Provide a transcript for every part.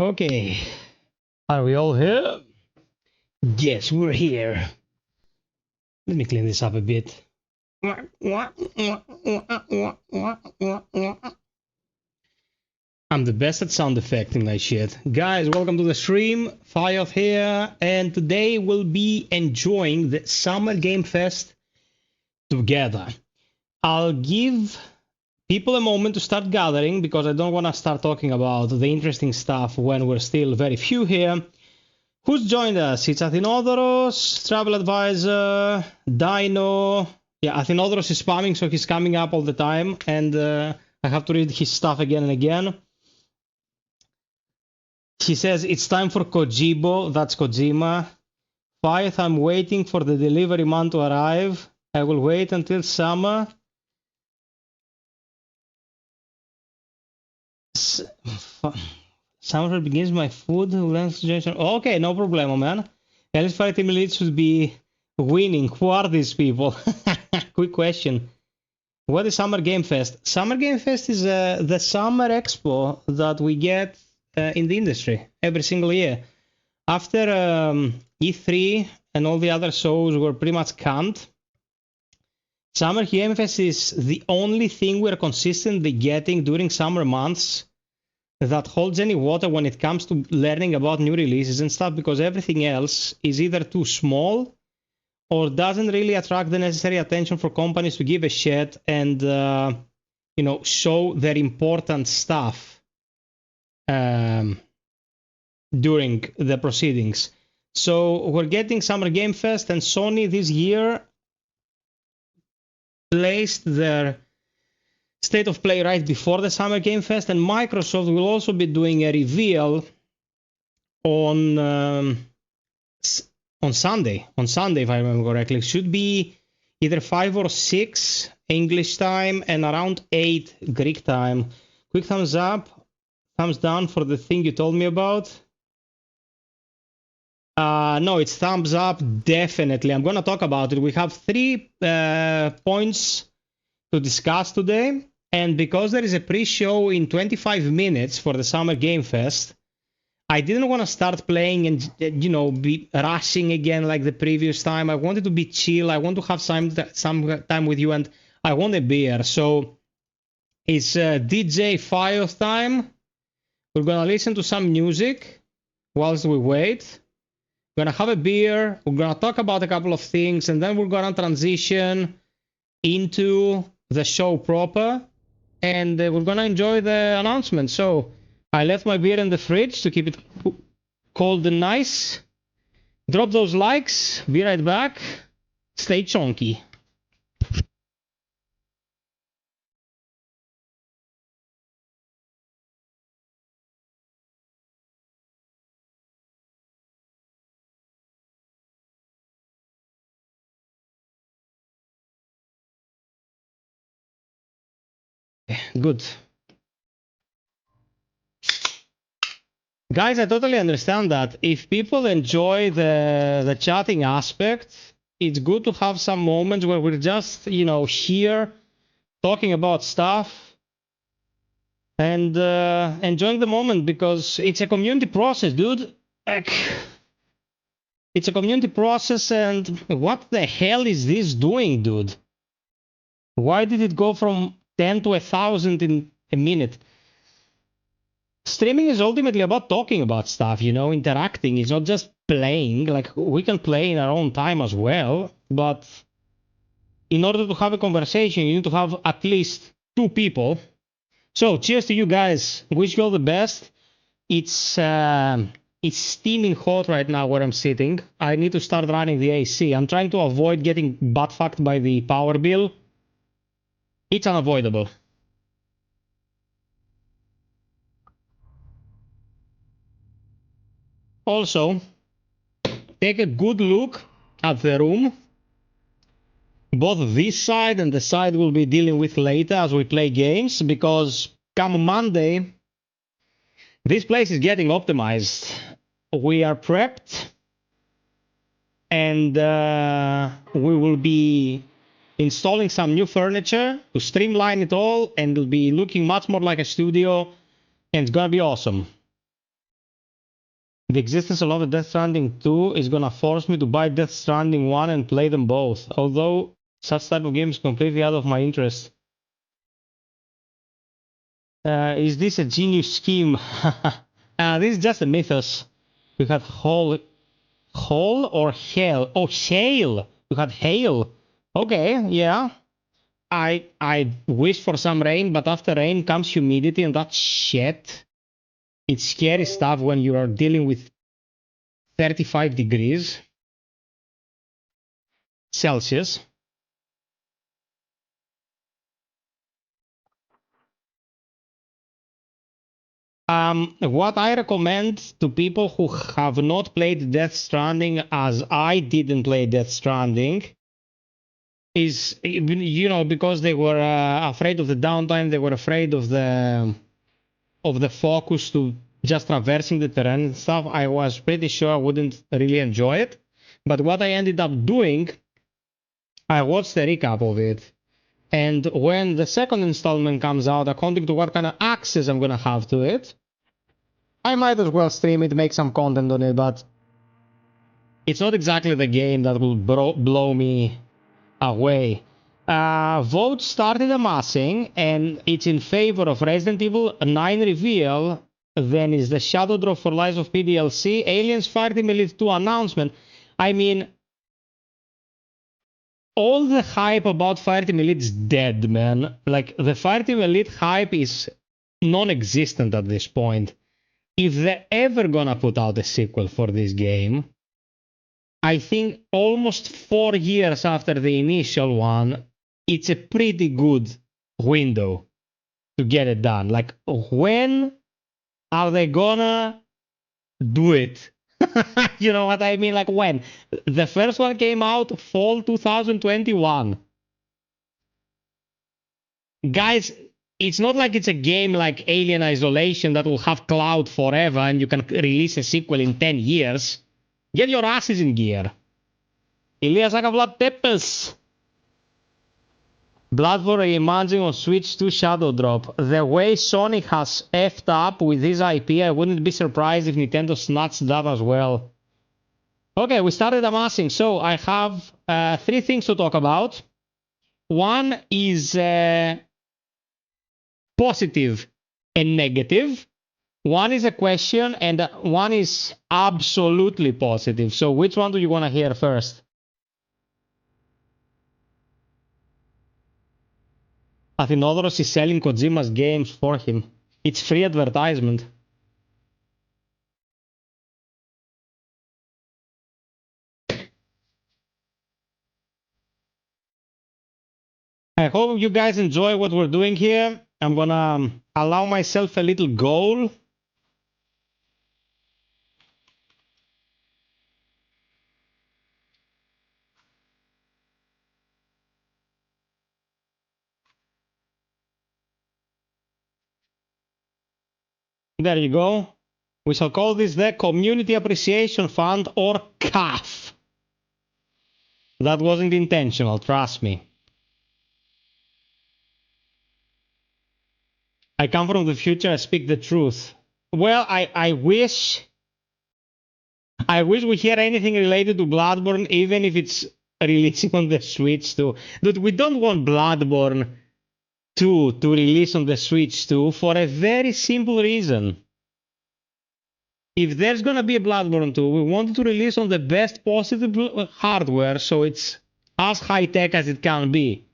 Okay, are we all here? Yes, we're here. Let me clean this up a bit. I'm the best at sound effecting that shit. Guys, welcome to the stream. FiOth here, and today we'll be enjoying the Summer Game Fest together. I'll give people a moment to start gathering because I don't want to start talking about the interesting stuff when we're still very few here. Who's joined us? It's Athinodoros, Travel Advisor, Dino. Yeah, Athinodoros is spamming, so he's coming up all the time, and I have to read his stuff again and again. He says, it's time for Kojibo, that's Kojima. FiOth, I'm waiting for the delivery man to arrive. I will wait until summer. Summer begins my food. Okay, no problem, man. Ellis Fire Team Elite should be winning. Who are these people? Quick question. What is Summer Game Fest? Summer Game Fest is the summer expo that we get in the industry every single year. After E3 and all the other shows were pretty much canned, Summer Game Fest is the only thing we're consistently getting during summer months that holds any water when it comes to learning about new releases and stuff, because everything else is either too small or doesn't really attract the necessary attention for companies to give a shit and show their important stuff during the proceedings. So we're getting Summer Game Fest, and Sony this year placed their State of Play right before the Summer Game Fest, and Microsoft will also be doing a reveal on Sunday. On Sunday, if I remember correctly. It should be either 5 or 6 English time and around 8 Greek time. Quick thumbs up, thumbs down for the thing you told me about. No, it's thumbs up, definitely. I'm going to talk about it. We have 3 points to discuss today. And because there is a pre-show in 25 minutes for the Summer Game Fest, I didn't want to start playing and, be rushing again like the previous time. I wanted to be chill. I want to have some time with you, and I want a beer. So it's DJ FiOth time. We're going to listen to some music whilst we wait. We're going to have a beer. We're going to talk about a couple of things, and then we're going to transition into the show proper. And we're going to enjoy the announcement. So I left my beer in the fridge to keep it cold and nice. Drop those likes. Be right back. Stay chunky. Good. Guys, I totally understand that. If people enjoy the chatting aspect, it's good to have some moments where we're just, here talking about stuff and enjoying the moment, because it's a community process, dude. It's a community process, and what the hell is this doing, dude? Why did it go from 10 to 1,000 in a minute? Streaming is ultimately about talking about stuff, interacting. It's not just playing. Like, we can play in our own time as well, but in order to have a conversation, you need to have at least 2 people. So, cheers to you guys. Wish you all the best. It's steaming hot right now where I'm sitting. I need to start running the AC. I'm trying to avoid getting butt-fucked by the power bill. It's unavoidable. Also, take a good look at the room. Both this side and the side we'll be dealing with later as we play games, because come Monday, this place is getting optimized. We are prepped, and we will be installing some new furniture to streamline it all, and it'll be looking much more like a studio, and it's gonna be awesome. The existence of the Death Stranding 2 is gonna force me to buy Death Stranding 1 and play them both, although such type of game is completely out of my interest. Is this a genius scheme? This is just a mythos. We had Hole or Hail? Oh, Hail! We had Hail. Okay, yeah. I wish for some rain, but after rain comes humidity and that shit. It's scary stuff when you are dealing with 35 degrees Celsius. What I recommend to people who have not played Death Stranding, as I didn't play Death Stranding, is, you know, because they were afraid of the downtime, they were afraid of the focus to just traversing the terrain and stuff. I was pretty sure I wouldn't really enjoy it. But what I ended up doing, I watched a recap of it. And when the second installment comes out, according to what kind of access I'm gonna have to it, I might as well stream it, make some content on it, but it's not exactly the game that will blow me away. Votes started amassing, and it's in favor of Resident Evil 9 reveal. Then is the Shadow Drop for Lies of P DLC, Aliens Fireteam Elite 2 announcement. I mean, all the hype about Fireteam Elite is dead, man. Like, the Fireteam Elite hype is non-existent at this point. If they're ever gonna put out a sequel for this game, I think almost 4 years after the initial one, it's a pretty good window to get it done. Like, when are they gonna do it? You know what I mean? Like, when? The first one came out fall 2021. Guys, it's not like it's a game like Alien Isolation that will have cloud forever and you can release a sequel in 10 years. Get your asses in gear. Elias Akavlat Tepes. Bloodborne reimagining on Switch 2 Shadow Drop. The way Sony has effed up with this IP, I wouldn't be surprised if Nintendo snatched that as well. Okay, we started amassing. So I have 3 things to talk about. One is positive and negative. One is a question and one is absolutely positive. So which one do you want to hear first? Athinodoros is selling Kojima's games for him. It's free advertisement. I hope you guys enjoy what we're doing here. I'm gonna allow myself a little goal. There you go. We shall call this the Community Appreciation Fund, or CAF. That wasn't intentional, trust me. I come from the future, I speak the truth. Well, I wish we hear anything related to Bloodborne, even if it's releasing on the Switch too. Dude, we don't want Bloodborne 2 to release on the Switch too, for a very simple reason. If there's gonna be a Bloodborne 2, we want it to release on the best possible hardware, so it's as high-tech as it can be.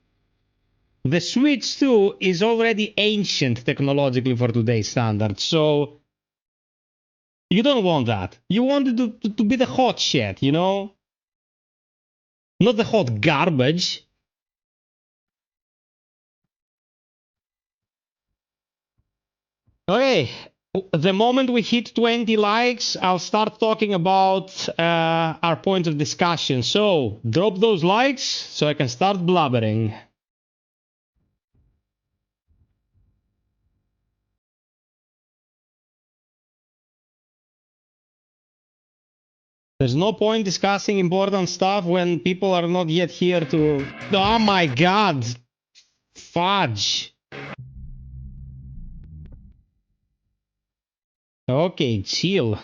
The Switch 2 is already ancient technologically for today's standards, so you don't want that. You want it to be the hot shit, you know? Not the hot garbage. Okay, the moment we hit 20 likes, I'll start talking about our points of discussion. So, drop those likes so I can start blubbering. There's no point discussing important stuff when people are not yet here to... Oh my god! Fudge! Okay, chill.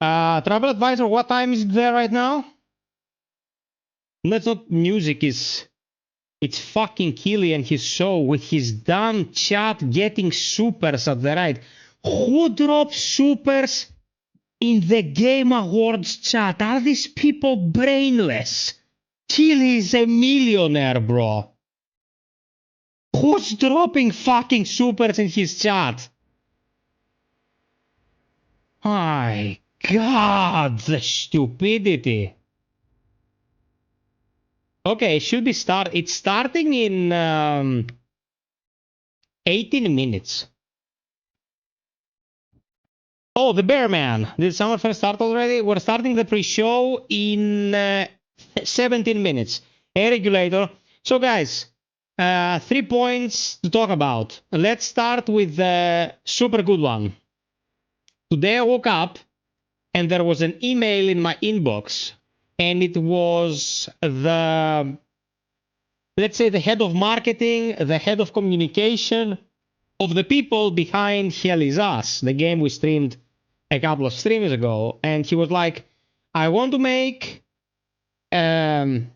Travel advisor, what time is it there right now? That's not music, it's fucking Killy and his show with his damn chat getting supers at the right. Who drops supers in the Game Awards chat? Are these people brainless? Killy is a millionaire, bro. Who's dropping fucking supers in his chat? My god, the stupidity. Okay, it should be it's starting in 18 minutes. Oh, the Bear Man. Did Summerfest start already? We're starting the pre-show in 17 minutes. Hey, regulator. So, guys, 3 points to talk about. Let's start with the super good one. Today I woke up and there was an email in my inbox, and it was the, let's say, the head of marketing, the head of communication of the people behind Hell Is Us, the game we streamed a couple of streams ago. And he was like, I want to make a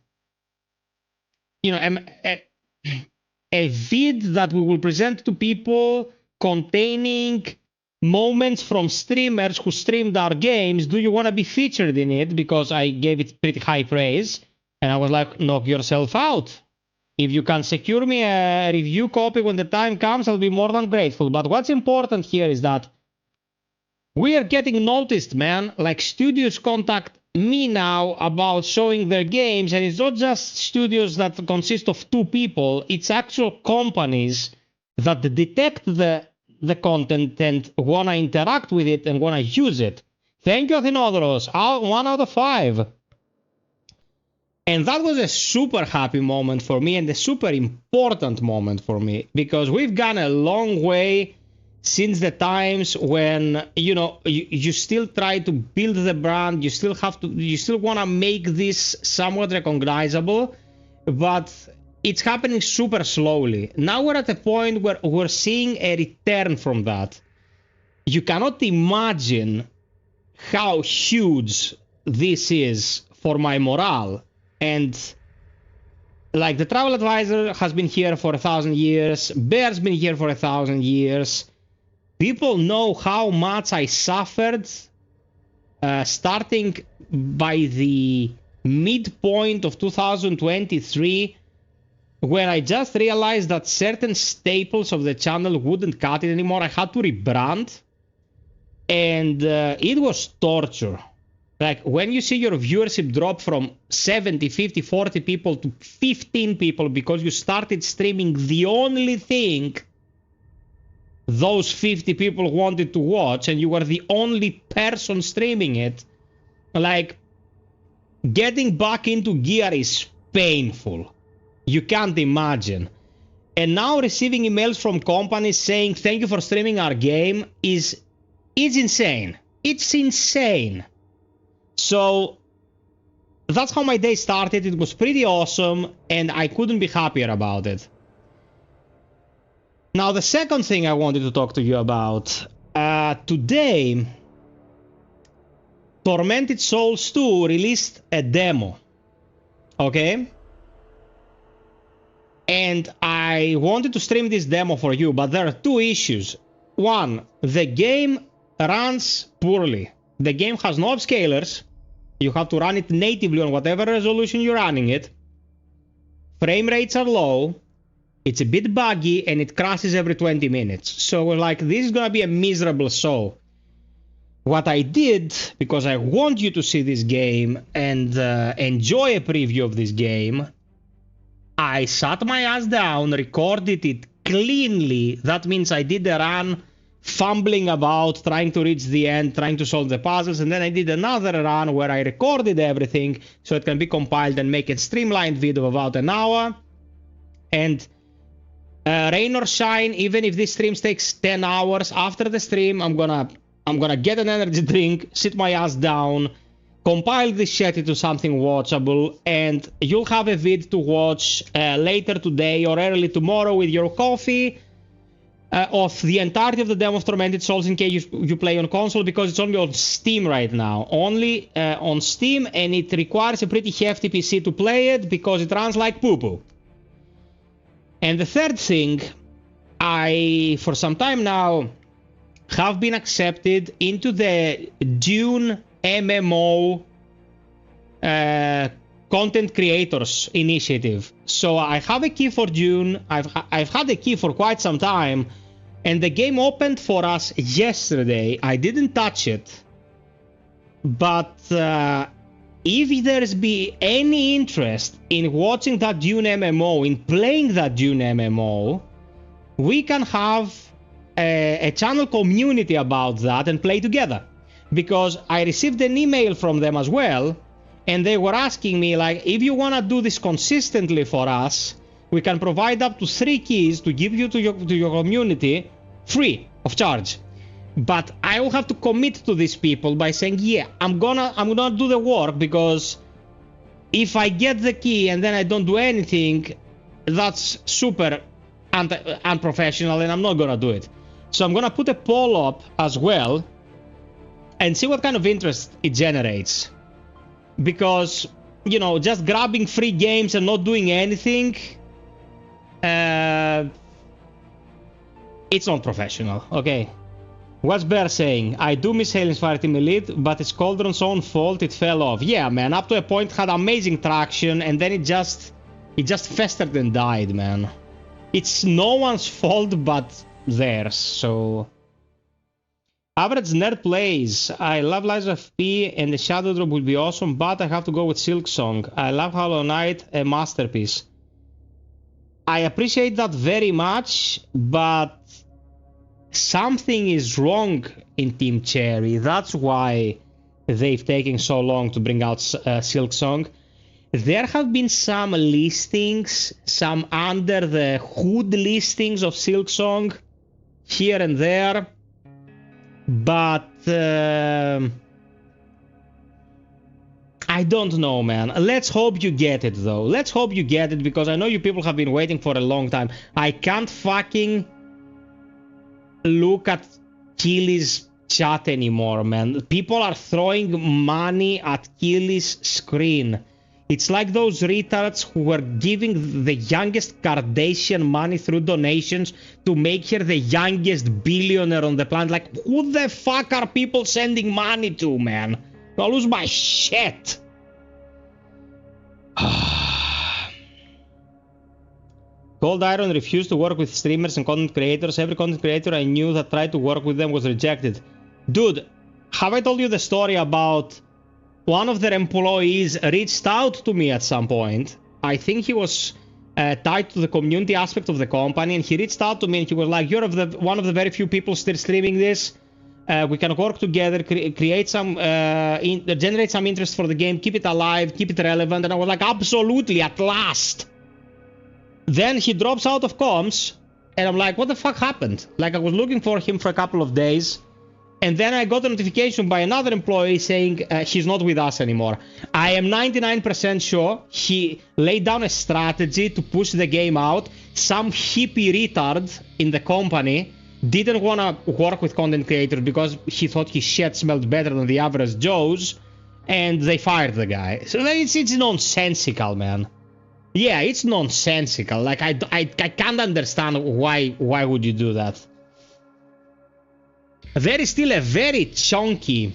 vid that we will present to people containing moments from streamers who streamed our games. Do you want to be featured in it? Because I gave it pretty high praise. And I was like, knock yourself out. If you can secure me a review copy when the time comes, I'll be more than grateful. But what's important here is that we are getting noticed, man. Like, studios contact me now about showing their games, and it's not just studios that consist of 2 people. It's actual companies that detect the content and want to interact with it and want to use it. Thank you, Athenodros. 1 out of 5. And that was a super happy moment for me and a super important moment for me, because we've gone a long way since the times when, you still try to build the brand, you still want to make this somewhat recognizable, but it's happening super slowly. Now we're at a point where we're seeing a return from that. You cannot imagine how huge this is for my morale. And like, the travel advisor has been here for 1,000 years. Bear's been here for 1,000 years. People know how much I suffered starting by the midpoint of 2023, when I just realized that certain staples of the channel wouldn't cut it anymore. I had to rebrand, and it was torture. Like, when you see your viewership drop from 70, 50, 40 people to 15 people because you started streaming the only thing those 50 people wanted to watch, and you were the only person streaming it, like, getting back into gear is painful. You can't imagine. And now receiving emails from companies saying thank you for streaming our game is insane. It's insane. So that's how my day started. It was pretty awesome, and I couldn't be happier about it. Now, the second thing I wanted to talk to you about. Today, Tormented Souls 2 released a demo. Okay? And I wanted to stream this demo for you, but there are 2 issues. One, the game runs poorly. The game has no upscalers. You have to run it natively on whatever resolution you're running it. Frame rates are low. It's a bit buggy, and it crashes every 20 minutes. So we're like, this is gonna be a miserable show. What I did, because I want you to see this game and enjoy a preview of this game, I sat my ass down, recorded it cleanly. That means I did a run fumbling about, trying to reach the end, trying to solve the puzzles, and then I did another run where I recorded everything so it can be compiled and make a streamlined video of about an hour. And rain or shine, even if this stream takes 10 hours, after the stream I'm gonna get an energy drink, sit my ass down, compile this shit into something watchable, and you'll have a vid to watch later today or early tomorrow with your coffee. of the entirety of the demo of Tormented Souls in case you play on console, because it's only on Steam right now. Only on Steam, and it requires a pretty hefty PC to play it because it runs like poo-poo. And the third thing, I, for some time now, have been accepted into the Dune MMO content creators initiative. So I have a key for Dune. I've had a key for quite some time, and the game opened for us yesterday. I didn't touch it, but if there's be any interest in watching that Dune MMO, in playing that Dune MMO, we can have a channel community about that and play together. Because I received an email from them as well, and they were asking me, like, if you want to do this consistently for us, we can provide up to 3 keys to give you to your community free of charge. But I will have to commit to these people by saying, yeah, I'm gonna do the work, because if I get the key and then I don't do anything, that's super unprofessional, and I'm not gonna do it. So I'm gonna put a poll up as well and see what kind of interest it generates. Because, you know, just grabbing free games and not doing anything, it's not professional, okay? What's Bear saying? I do miss Halen's Fireteam Elite, but it's Cauldron's own fault it fell off. Yeah, man, up to a point had amazing traction, and then it just festered and died, man. It's no one's fault but theirs, so... Average nerd plays. I love Lies of P, and the Shadow Drop would be awesome, but I have to go with Silksong. I love Hollow Knight, a masterpiece. I appreciate that very much, but something is wrong in Team Cherry. That's why they've taken so long to bring out Silksong. There have been some listings, some under the hood listings of Silksong here and there. But I don't know, man. Let's hope you get it, though. Let's hope you get it, because I know you people have been waiting for a long time. I can't fucking look at Keely's chat anymore, man. People are throwing money at Keely's screen. It's like those retards who were giving the youngest Kardashian money through donations to make her the youngest billionaire on the planet. Like, who the fuck are people sending money to, man? I'll lose my shit. Cold Iron refused to work with streamers and content creators. Every content creator I knew that tried to work with them was rejected. Dude, have I told you the story about... One of their employees reached out to me at some point. I think he was tied to the community aspect of the company, and he reached out to me and he was like, you're one of the very few people still streaming this. We can work together, create some, generate some interest for the game, keep it alive, keep it relevant. And I was like, absolutely, at last. Then he drops out of comms, and I'm like, what the fuck happened? Like, I was looking for him for a couple of days. And then I got a notification by another employee saying he's not with us anymore. I am 99% sure he laid down a strategy to push the game out. Some hippie retard in the company didn't want to work with content creators because he thought his shit smelled better than the average Joe's. And they fired the guy. So it's nonsensical, man. Yeah, it's nonsensical. Like, I can't understand why would you do that. There is still a very chunky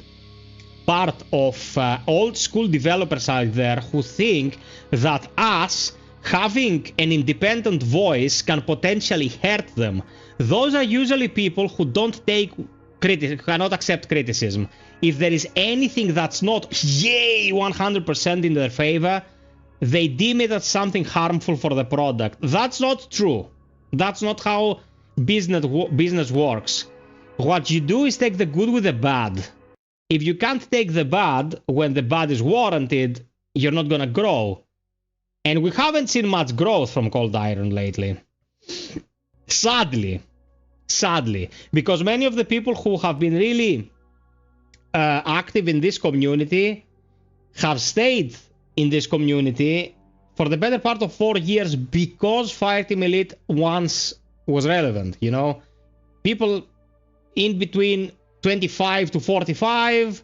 part of old school developers out there who think that us having an independent voice can potentially hurt them. Those are usually people who cannot accept criticism. If there is anything that's not, yay, 100% in their favor, they deem it as something harmful for the product. That's not true. That's not how business works. What you do is take the good with the bad. If you can't take the bad when the bad is warranted, you're not gonna grow. And we haven't seen much growth from Cold Iron lately. Sadly. Because many of the people who have been really active in this community have stayed in this community for the better part of 4 years because Fireteam Elite once was relevant, you know? People in between 25 to 45,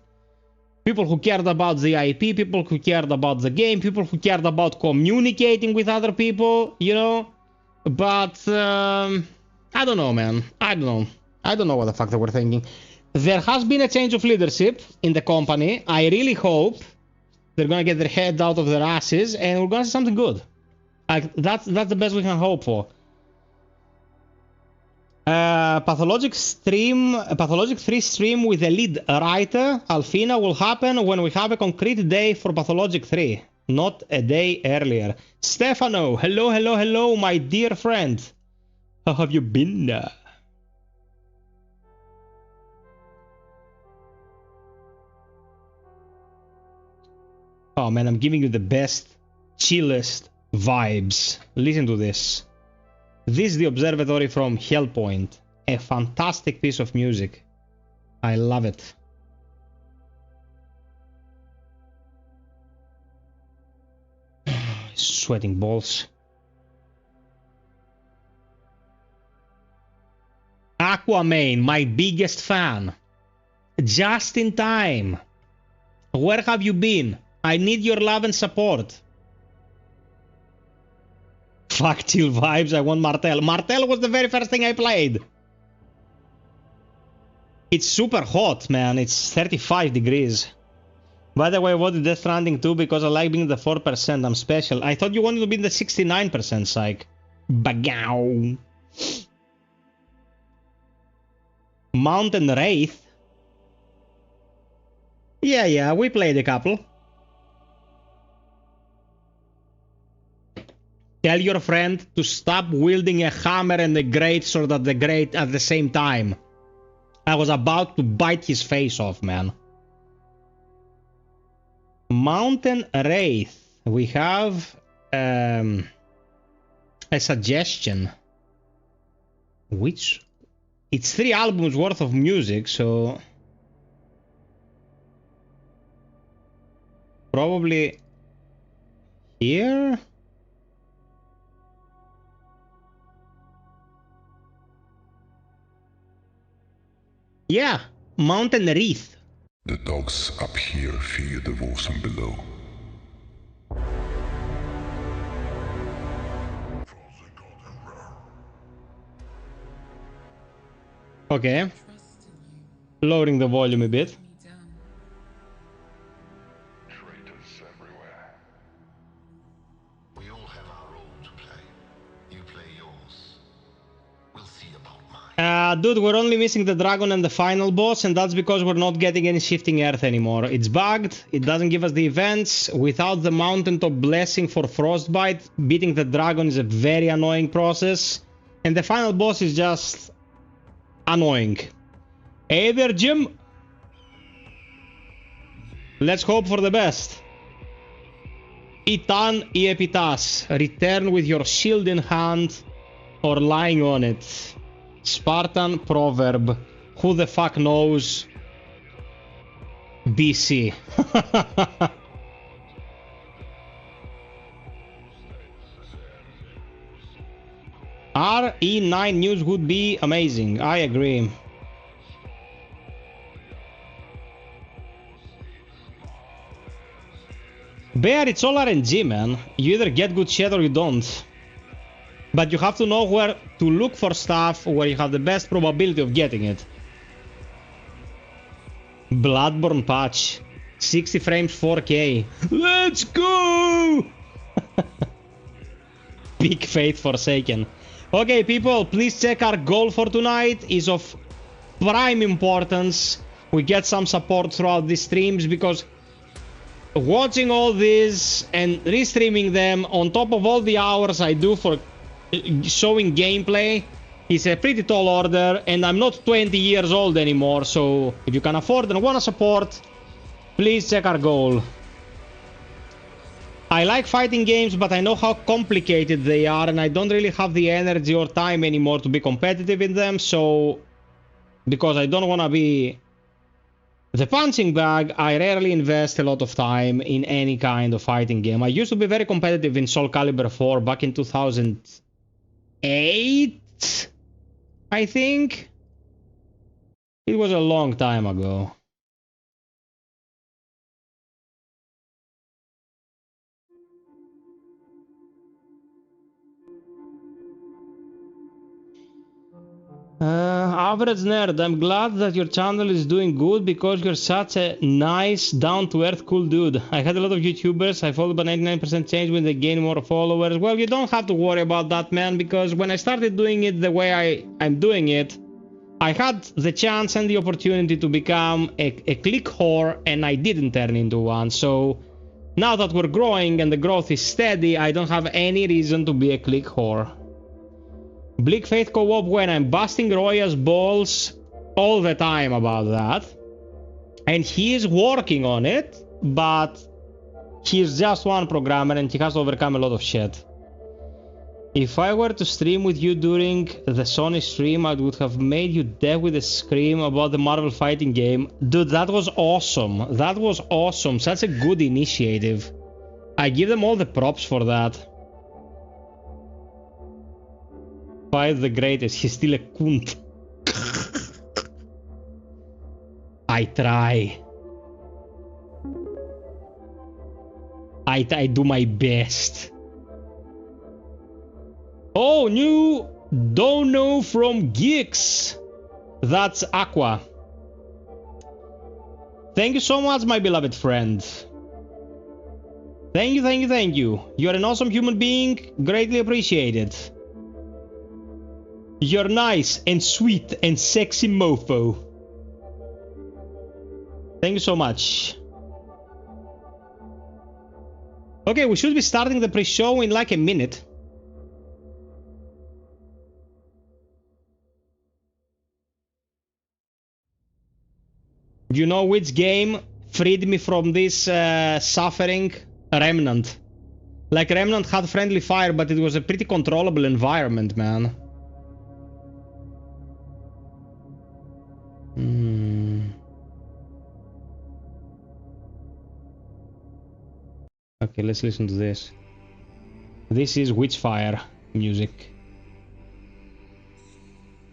people who cared about the IP, people who cared about the game, people who cared about communicating with other people, you know? But, I don't know, man. I don't know. I don't know what the fuck they were thinking. There has been a change of leadership in the company. I really hope they're gonna get their head out of their asses and we're gonna see something good. Like, that's the best we can hope for. Pathologic 3 stream with a lead writer, Alfina, will happen when we have a concrete day for Pathologic 3, not a day earlier. Stefano, hello, hello, hello, my dear friend. How have you been? Oh man, I'm giving you the best, chillest vibes. Listen to this. This is the observatory from Hellpoint. A fantastic piece of music. I love it. Sweating balls. Aquaman, my biggest fan. Just in time. Where have you been? I need your love and support. Fuck chill vibes, I want Martel. Martel was the very first thing I played. It's super hot, man. It's 35 degrees. By the way, I wanted Death Stranding too because I like being the 4%. I'm special. I thought you wanted to be in the 69%, psych. Bagow. Mountain Wraith. Yeah, we played a couple. Tell your friend to stop wielding a hammer and a greatsword at the same time. I was about to bite his face off, man. Mountain Wraith. We have a suggestion. Which? It's 3 albums worth of music, so... Probably... here? Yeah, Mountain Wraith. The dogs up here fear the wolves from below. Okay. Lowering the volume a bit. Traitors everywhere. We all have our role to play. You play yours. We'll see about mine. Dude, we're only missing the dragon and the final boss, and that's because we're not getting any shifting earth anymore. It's bugged, it doesn't give us the events. Without the mountaintop blessing for frostbite, beating the dragon is a very annoying process. And the final boss is just... annoying. Hey there, Jim! Let's hope for the best. Itan Iepitas. Return with your shield in hand or lying on it. Spartan proverb. Who the fuck knows? BC. RE9 news would be amazing. I agree. Bear, it's all RNG, man. You either get good shit or you don't. But you have to know where to look for stuff where you have the best probability of getting it. Bloodborne patch. 60 frames 4K. Let's go! Big faith forsaken. Okay, people, please check our goal for tonight. Is of prime importance. We get some support throughout these streams because watching all these and restreaming them on top of all the hours I do for showing gameplay is a pretty tall order, and I'm not 20 years old anymore, so if you can afford and want to support, please check our goal. I like fighting games, but I know how complicated they are, and I don't really have the energy or time anymore to be competitive in them, so because I don't want to be the punching bag, I rarely invest a lot of time in any kind of fighting game. I used to be very competitive in Soul Calibur 4 back in 2008, I think. It was a long time ago. Average nerd, I'm glad that your channel is doing good because you're such a nice, down-to-earth, cool dude. I had a lot of YouTubers I followed, but 99% changed when they gain more followers. Well, you don't have to worry about that, man, because when I started doing it the way I'm doing it, I had the chance and the opportunity to become a click whore, and I didn't turn into one. So now that we're growing and the growth is steady, I don't have any reason to be a click whore. Bleak Faith co-op when I'm busting Roya's balls all the time about that. And he is working on it, but he's just one programmer and he has to overcome a lot of shit. If I were to stream with you during the Sony stream, I would have made you deaf with a scream about the Marvel fighting game. Dude, that was awesome. That was awesome. Such a good initiative. I give them all the props for that. FiOth the greatest, he's still a cunt. I try. I do my best. Oh, new dono from Geeks. That's Aqua. Thank you so much, my beloved friend. Thank you, thank you, thank you. You're an awesome human being. Greatly appreciated. You're nice and sweet and sexy mofo. Thank you so much. Okay, we should be starting the pre-show in like a minute. You know which game freed me from this suffering? Remnant. Like, Remnant had friendly fire, but it was a pretty controllable environment, man. Okay, let's listen to this. This is Witchfire music.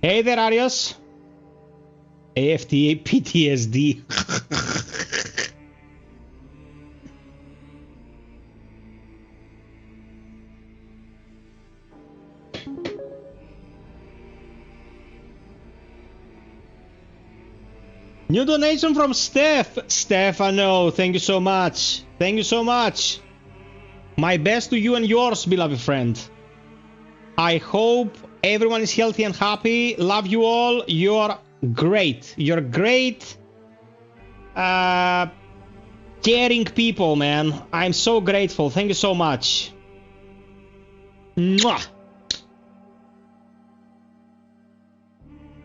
Hey there, Arius. AFTA PTSD. New donation from Stefano, thank you so much. Thank you so much. My best to you and yours, beloved friend. I hope everyone is healthy and happy. Love you all. You're great. You're great. Caring people, man. I'm so grateful. Thank you so much. Mwah.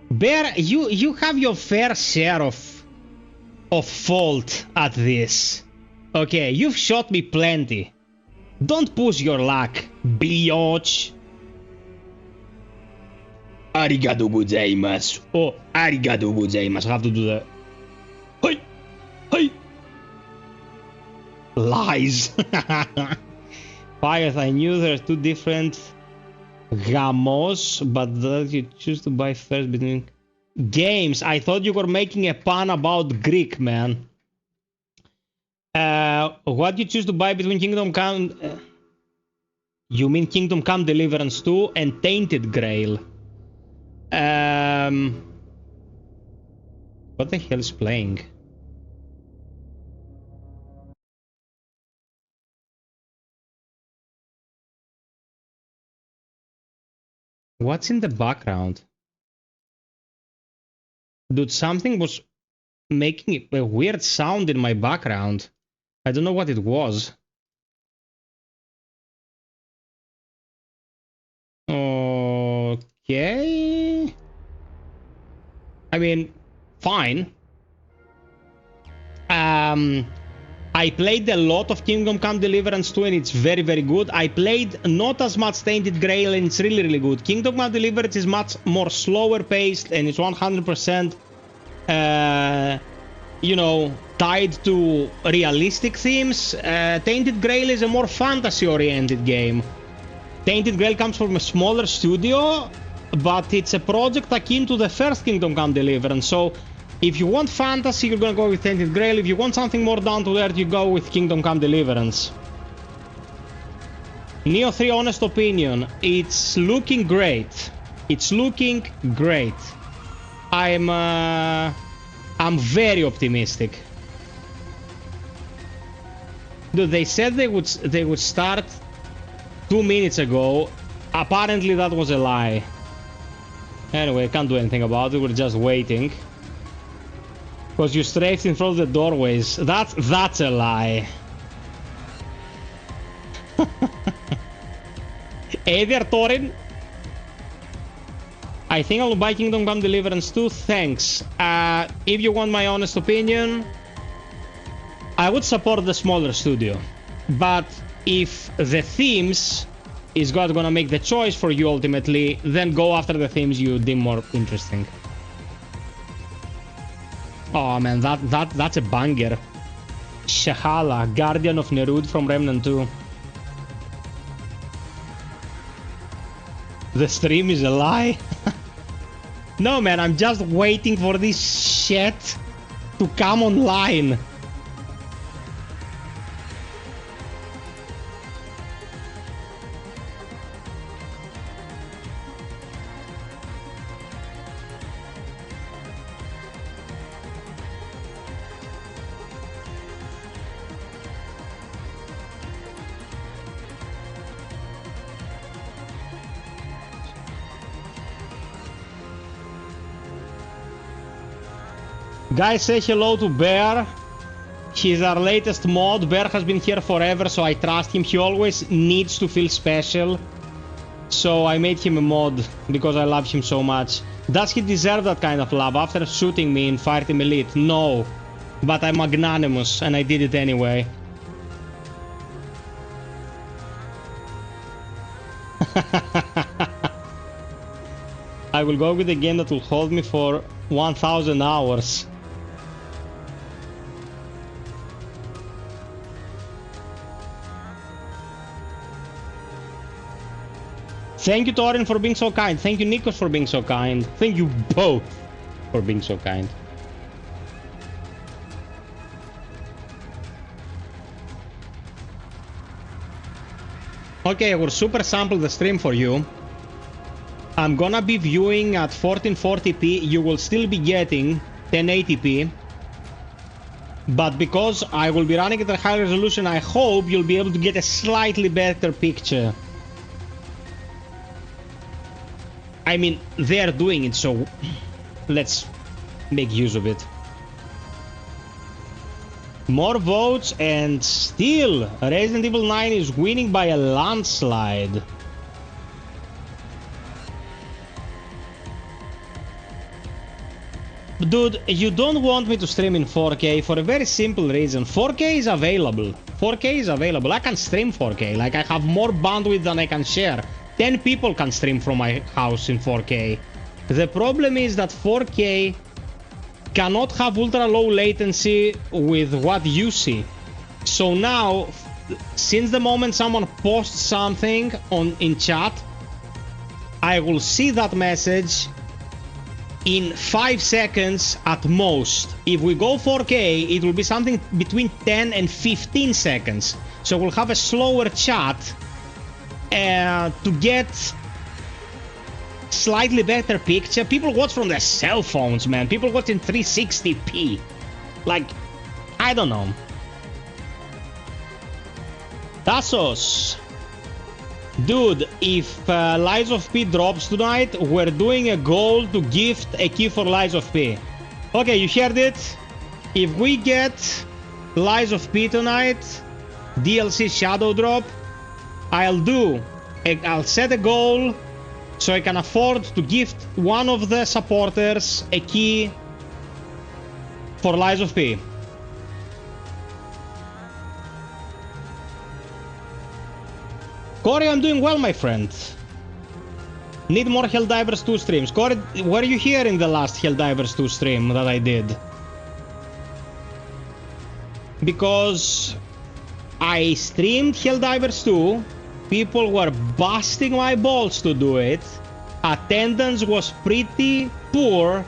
Bear, you have your fair share of fault at this. Okay, you've shot me plenty. Don't push your luck, biatch. Arigato gozaimasu. Oh, arigato gozaimasu. I have to do that. Hey! Hey! Lies. FiOth, I knew there are two different gamos, but that you choose to buy first between games. I thought you were making a pun about Greek, man. What you choose to buy between Kingdom Come... you mean Kingdom Come Deliverance 2 and Tainted Grail. What the hell is playing? What's in the background? Dude, something was making a weird sound in my background. I don't know what it was. Okay. I mean, fine. I played a lot of Kingdom Come Deliverance 2 and it's very, very good. I played not as much Tainted Grail and it's really, really good. Kingdom Come Deliverance is much more slower paced and it's 100%, you know, tied to realistic themes. Tainted Grail is a more fantasy-oriented game. Tainted Grail comes from a smaller studio, but it's a project akin to the first Kingdom Come Deliverance. So If you want fantasy, you're gonna go with Tainted Grail. If you want something more down to earth, you go with Kingdom Come Deliverance. Neo 3 honest opinion. It's looking great. It's looking great. I'm very optimistic. Dude, they said they would start 2 minutes ago. Apparently that was a lie. Anyway, can't do anything about it. We're just waiting. Because you strafed in front of the doorways. That's a lie. Hey there, Torin. I think I'll buy Kingdom Come Deliverance 2. Thanks. If you want my honest opinion, I would support the smaller studio. But if the themes is God gonna make the choice for you ultimately, then go after the themes you deem more interesting. Oh man, that's a banger. Shahala, Guardian of Nerud from Remnant 2. The stream is a lie. No man, I'm just waiting for this shit to come online. Guys, say hello to Bear. He's our latest mod. Bear has been here forever, so I trust him. He always needs to feel special. So I made him a mod because I love him so much. Does he deserve that kind of love after shooting me in Fireteam Elite? No. But I'm magnanimous and I did it anyway. I will go with a game that will hold me for 1000 hours. Thank you, Torin, for being so kind. Thank you, Nikos, for being so kind. Thank you both for being so kind. Okay, I will super sample the stream for you. I'm gonna be viewing at 1440p. You will still be getting 1080p. But because I will be running at a high resolution, I hope you'll be able to get a slightly better picture. I mean, they're doing it, so let's make use of it. More votes, and still Resident Evil 9 is winning by a landslide. Dude, you don't want me to stream in 4K for a very simple reason. 4K is available. 4K is available. I can stream 4K. Like, I have more bandwidth than I can share. 10 people can stream from my house in 4K. The problem is that 4K cannot have ultra low latency with what you see. So now, since the moment someone posts something in chat, I will see that message in 5 seconds at most. If we go 4K, it will be something between 10 and 15 seconds. So we'll have a slower chat to get slightly better picture. People watch from their cell phones, man. People watch in 360p. Like, I don't know. Tassos. Dude, if Lies of P drops tonight, we're doing a goal to gift a key for Lies of P. Okay, you heard it. If we get Lies of P tonight, DLC Shadow Drop, I'll set a goal so I can afford to gift one of the supporters a key for Lies of P. Corey, I'm doing well, my friend. Need more Helldivers 2 streams. Corey, were you here in the last Helldivers 2 stream that I did? Because I streamed Helldivers 2, people were busting my balls to do it, attendance was pretty poor,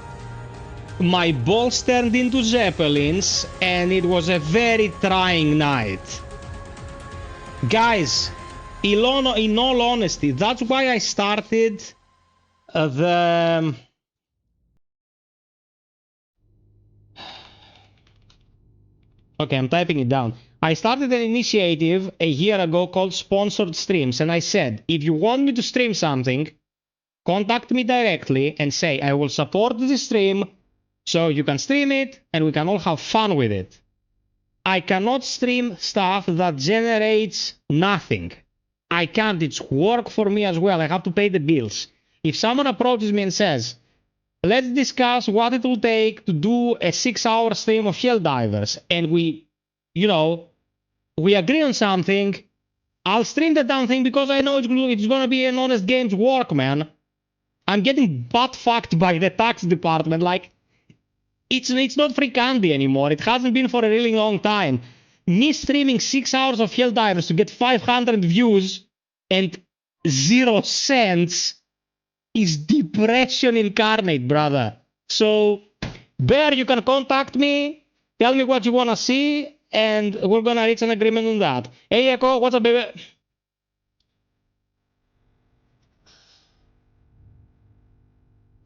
my balls turned into zeppelins, and it was a very trying night. Guys, in all honesty, that's why I started the... Okay, I'm typing it down. I started an initiative a year ago called Sponsored Streams, and I said, if you want me to stream something, contact me directly and say, I will support the stream, so you can stream it, and we can all have fun with it. I cannot stream stuff that generates nothing. I can't. It's work for me as well. I have to pay the bills. If someone approaches me and says, let's discuss what it will take to do a 6-hour stream of Helldivers, and we agree on something, I'll stream the damn thing because I know it's going to be an honest game's work, man. I'm getting butt-fucked by the tax department. Like, it's not free candy anymore. It hasn't been for a really long time. Me streaming 6 hours of Helldivers to get 500 views and 0 cents is depression incarnate, brother. So, Bear, you can contact me, tell me what you want to see, and we're gonna reach an agreement on that. Hey, Echo, what's up, baby?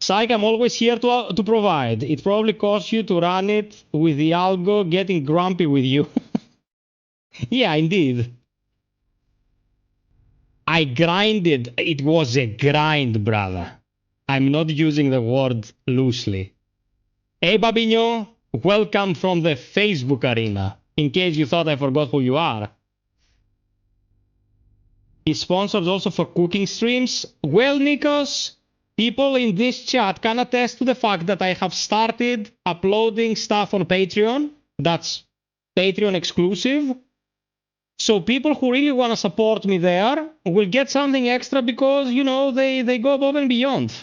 Psych, I'm always here to provide. It probably costs you to run it with the algo getting grumpy with you. Yeah, indeed. I grinded. It was a grind, brother. I'm not using the word loosely. Hey, Babinho, welcome from the Facebook arena. In case you thought I forgot who you are. Is sponsored also for cooking streams? Well, Nikos, people in this chat can attest to the fact that I have started uploading stuff on Patreon. That's Patreon exclusive. So people who really want to support me there will get something extra because, you know, they go above and beyond.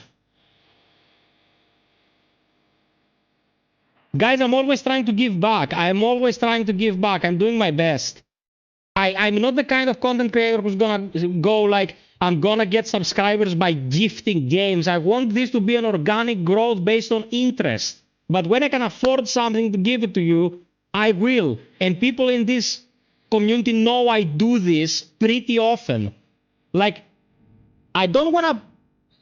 Guys, I'm always trying to give back. I'm always trying to give back. I'm doing my best. I'm not the kind of content creator who's gonna go like, I'm gonna get subscribers by gifting games. I want this to be an organic growth based on interest. But when I can afford something to give it to you, I will. And people in this community know I do this pretty often. Like, I don't want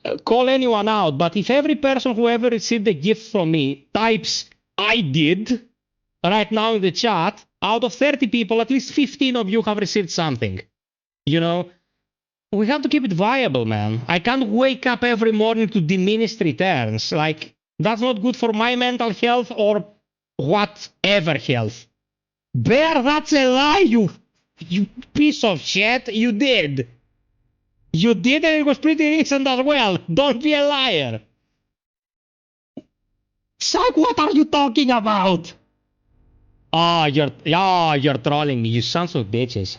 to call anyone out, but if every person who ever received a gift from me types I did right now in the chat, out of 30 people, at least 15 of you have received something. You know, we have to keep it viable, man. I can't wake up every morning to diminished returns. Like, that's not good for my mental health or whatever health. Bear, that's a lie, you piece of shit. You did. You did, and it was pretty recent as well. Don't be a liar. Psych, what are you talking about? You're trolling me, you sons of bitches.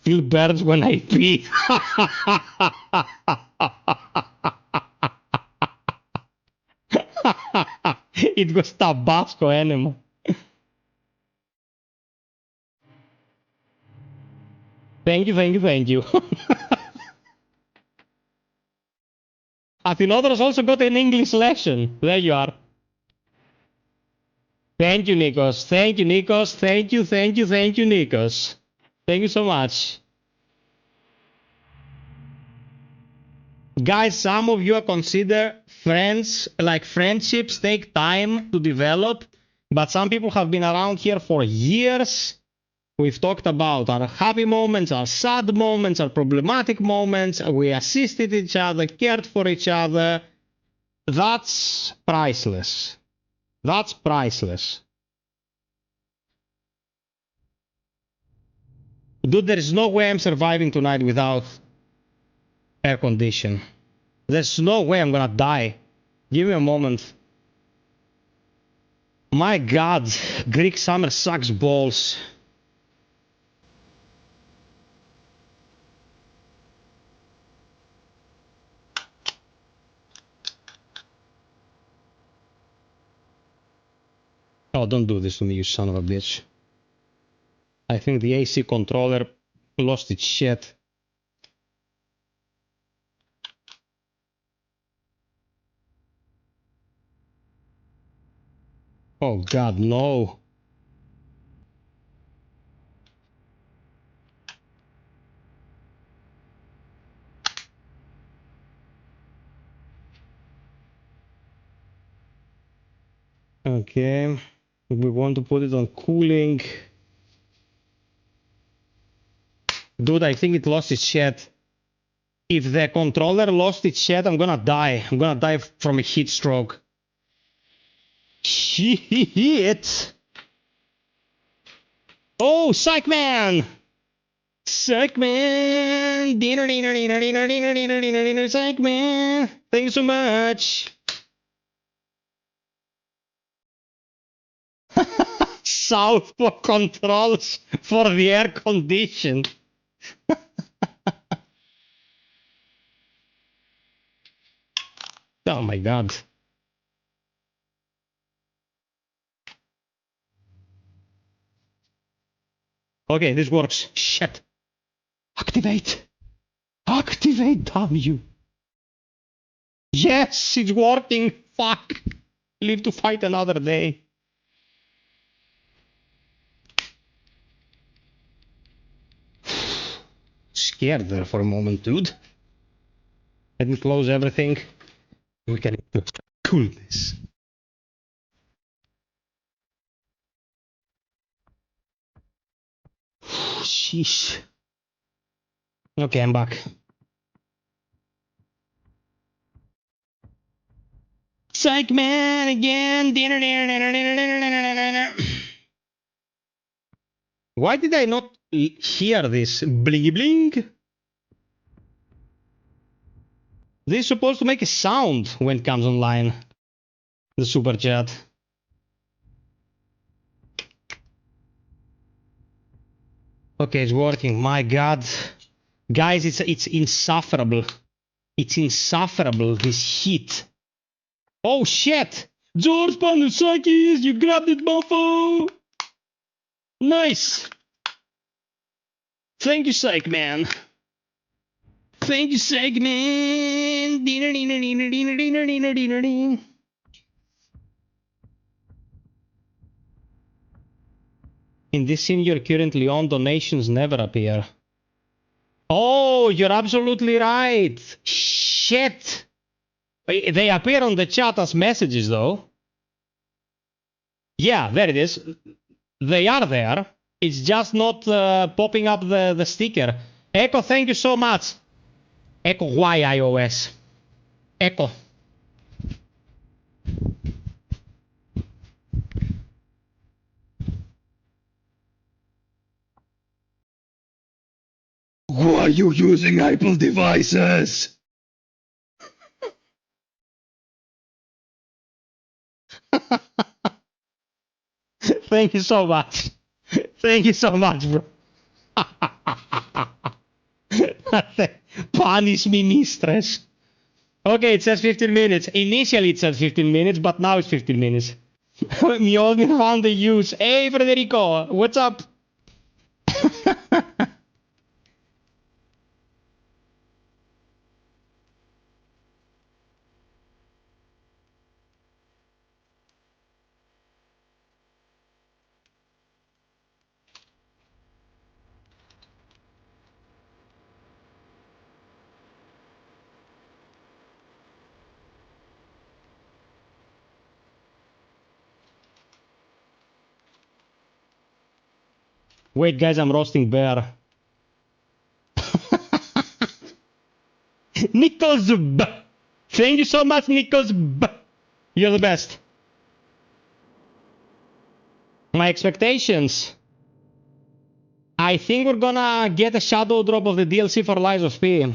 Feel birds when I pee. It was Tabasco animal. Thank you. Athenodorus also got an English lesson. There you are. Thank you, Nikos. Thank you, Nikos. Thank you, Nikos. Thank you so much. Guys, some of you consider friends, like friendships take time to develop, but some people have been around here for years. We've talked about our happy moments, our sad moments, our problematic moments. We assisted each other, cared for each other. That's priceless. That's priceless. Dude, there is no way I'm surviving tonight without air condition. There's no way I'm gonna die. Give me a moment. My God, Greek summer sucks balls. Oh, don't do this to me, you son of a bitch. I think the AC controller lost its shit. Oh god, no. Okay, we want to put it on cooling. Dude, I think it lost its shit. If the controller lost its shit, I'm gonna die. I'm gonna die from a heat stroke. Shit! Oh, Psych Man! Psych Man! Dinner, dinner, dinner, dinner, dinner, dinner, dinner, dinner, Psych Man! Thank you so much! Southpaw controls for the air condition. Oh my god. Okay, this works. Shit. Activate. Activate, damn you. Yes, it's working. Fuck. Live to fight another day. Scared there for a moment, dude. Let me close everything. We can cool this. Sheesh. Okay, I'm back. Psych Man again. Why did I not hear this? Bling bling? This is supposed to make a sound when it comes online. The super chat. Okay, it's working. My god. Guys, it's insufferable. It's insufferable, this heat. Oh shit! George Panusakis, you grabbed it, mofo! Nice! Thank you, Psych Man. Thank you, Psych Man. Dinner, dinner, dinner, dinner, dinner, dinner, dinner, dinner. In this scene you're currently on, donations never appear. Oh, you're absolutely right. Shit. They appear on the chat as messages, though. Yeah, there it is. They are there. It's just not popping up the sticker. Echo, thank you so much. Echo, why iOS? Echo. Why are you using Apple devices? Thank you so much. Thank you so much, bro. Punish me, mistress. Okay, it says 15 minutes. Initially it said 15 minutes, but now it's 15 minutes. Mjolnir found the use. Hey, Federico, what's up? Wait, guys, I'm roasting bear. Nichols B. Thank you so much, Nichols B. You're the best. My expectations. I think we're gonna get a shadow drop of the DLC for Lies of P.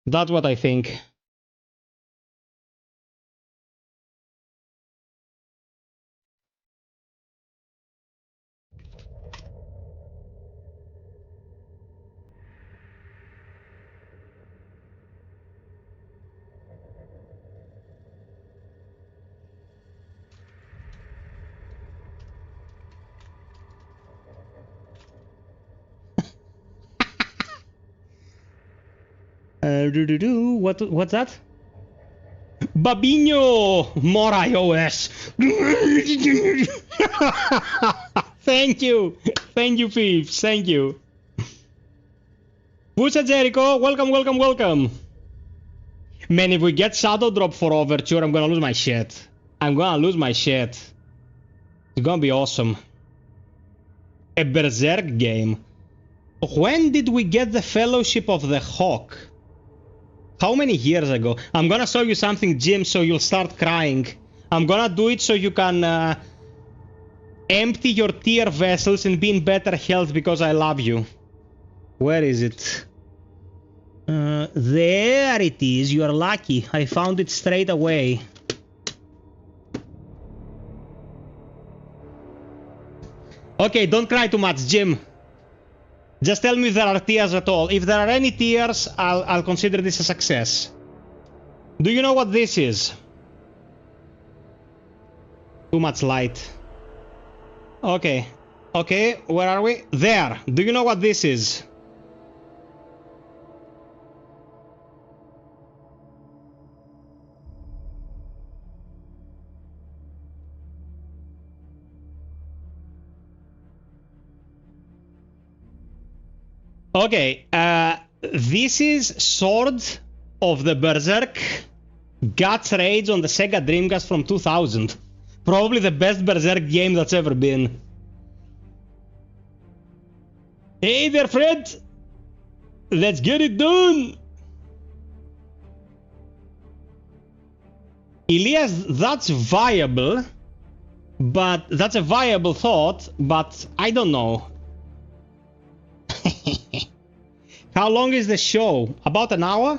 That's what I think. What's that? Babinho! More iOS! Thank you! Thank you, Peeps! Thank you! Pusa Jericho! Welcome, welcome, welcome! Man, if we get Shadow Drop for Overture, I'm gonna lose my shit. I'm gonna lose my shit. It's gonna be awesome. A Berserk game. When did we get the Fellowship of the Hawk? How many years ago? I'm gonna show you something, Jim, so you'll start crying. I'm gonna do it so you can empty your tear vessels and be in better health because I love you. Where is it? There it is. You're lucky. I found it straight away. Okay, don't cry too much, Jim. Just tell me if there are tears at all. If there are any tears, I'll consider this a success. Do you know what this is? Too much light. Okay. Okay, where are we? There. Do you know what this is? Okay, this is Sword of the Berserk Guts Rage on the Sega Dreamcast from 2000. Probably the best Berserk game that's ever been. Hey there, Fred! Let's get it done! Elias, that's viable, but that's a viable thought, but I don't know. How long is the show? About an hour?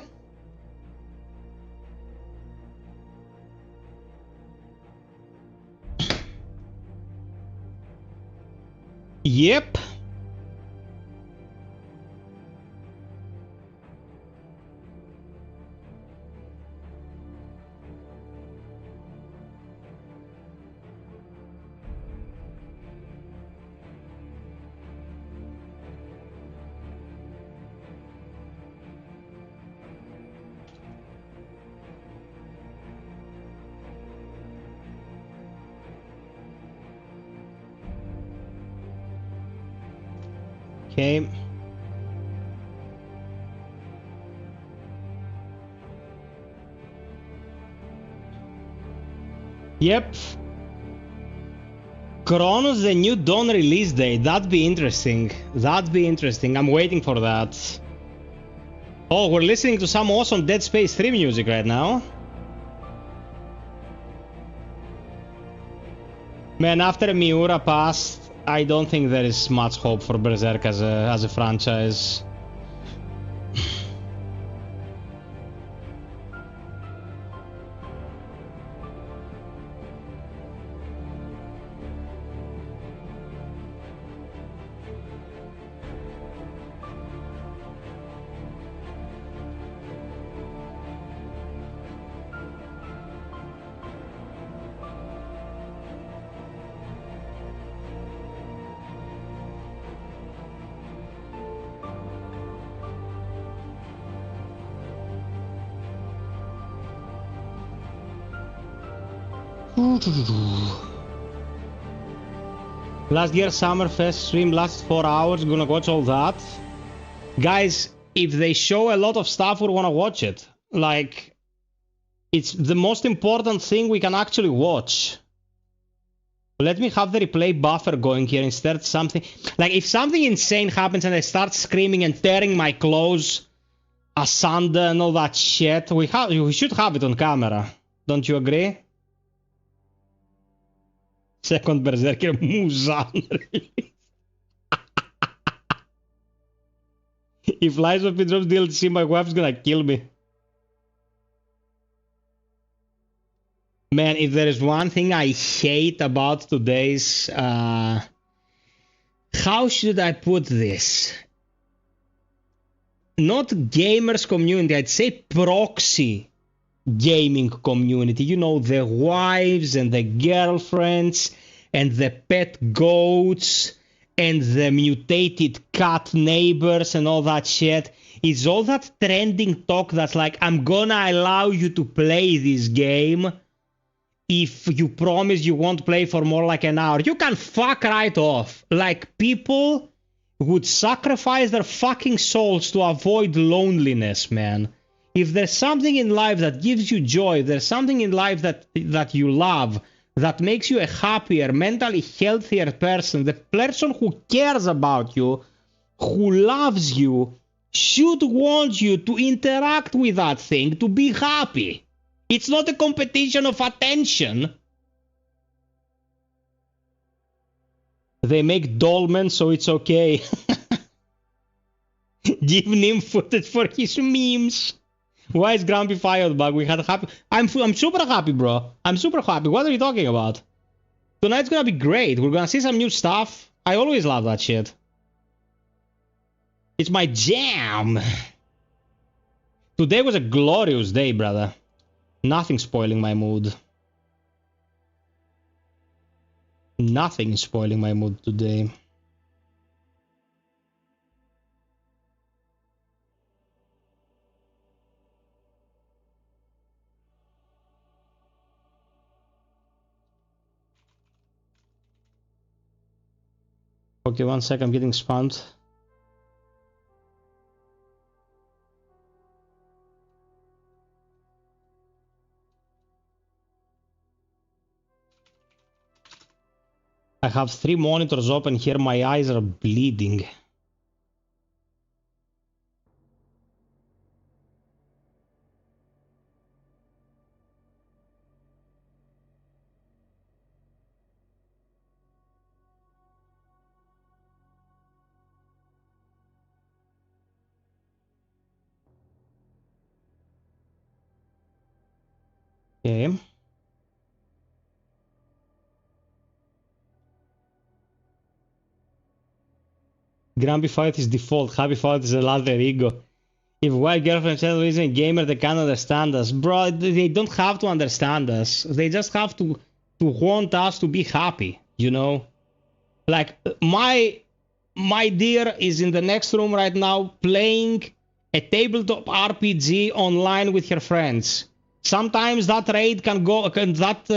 Yep. Okay. Yep. Chronos, the new Dawn release date. That'd be interesting. That'd be interesting. I'm waiting for that. Oh, we're listening to some awesome Dead Space 3 music right now. Man, after Miura passed, I don't think there is much hope for Berserk as a franchise. Last year's Summerfest stream lasted 4 hours. Gonna watch all that. Guys, if they show a lot of stuff, we wanna watch it. Like, it's the most important thing we can actually watch. Let me have the replay buffer going here instead. Something like if something insane happens and I start screaming and tearing my clothes asunder and all that shit, we should have it on camera. Don't you agree? Second Berserker Muzan. If Lies of P drops DLC, my wife's gonna kill me. Man, if there is one thing I hate about today's... how should I put this? Not gamers community, I'd say proxy gaming community. You know, the wives and the girlfriends and the pet goats and the mutated cat neighbors and all that shit. It's all that trending talk that's like, I'm gonna allow you to play this game if you promise you won't play for more like an hour. You can fuck right off. Like, people would sacrifice their fucking souls to avoid loneliness, man. If there's something in life that gives you joy, if there's something in life that you love, that makes you a happier, mentally healthier person, the person who cares about you, who loves you, should want you to interact with that thing to be happy. It's not a competition of attention. They make dolmen, so it's okay. Give Nim footage for his memes. Why is Grumpy FiOth back? We had a happy... I'm super happy, bro. I'm super happy. What are you talking about? Tonight's gonna be great. We're gonna see some new stuff. I always love that shit. It's my jam. Today was a glorious day, brother. Nothing spoiling my mood. Nothing is spoiling my mood today. Okay, 1 sec, I'm getting spammed. I have 3 monitors open here, my eyes are bleeding. Okay. Grumpy FiOth is default, Happy FiOth is another ego. If white girlfriend says isn't a gamer, they can't understand us. Bro, they don't have to understand us. They just have to want us to be happy, you know? Like, my dear is in the next room right now playing a tabletop RPG online with her friends. Sometimes that raid can go, that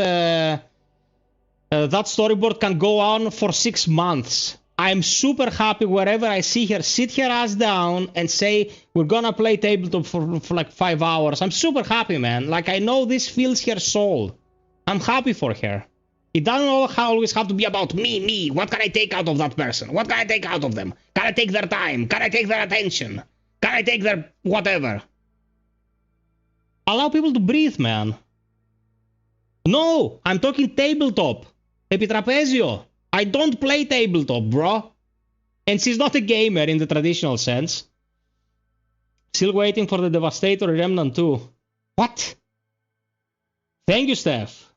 storyboard can go on for 6 months. I'm super happy wherever I see her sit her ass down and say, we're gonna play tabletop for like 5 hours. I'm super happy, man. Like, I know this fills her soul. I'm happy for her. It doesn't always have to be about me. What can I take out of that person? What can I take out of them? Can I take their time? Can I take their attention? Can I take their whatever? Allow people to breathe, man. No, I'm talking tabletop. Epitrapezio. I don't play tabletop, bro. And she's not a gamer in the traditional sense. Still waiting for the Devastator Remnant 2. What? Thank you, Steph.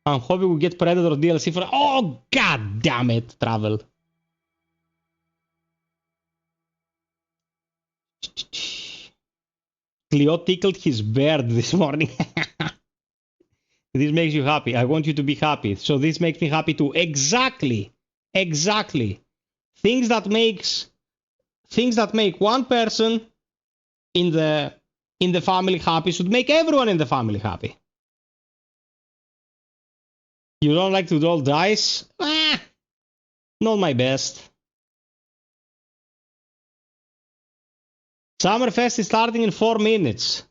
I'm hoping we get Predator DLC for... Oh, god damn it, Travel. Cleo tickled his beard this morning. This makes you happy. I want you to be happy. So this makes me happy too. Exactly. Exactly. Things that make one person in the family happy should make everyone in the family happy. You don't like to roll dice? Not my best. Summerfest is starting in 4 minutes.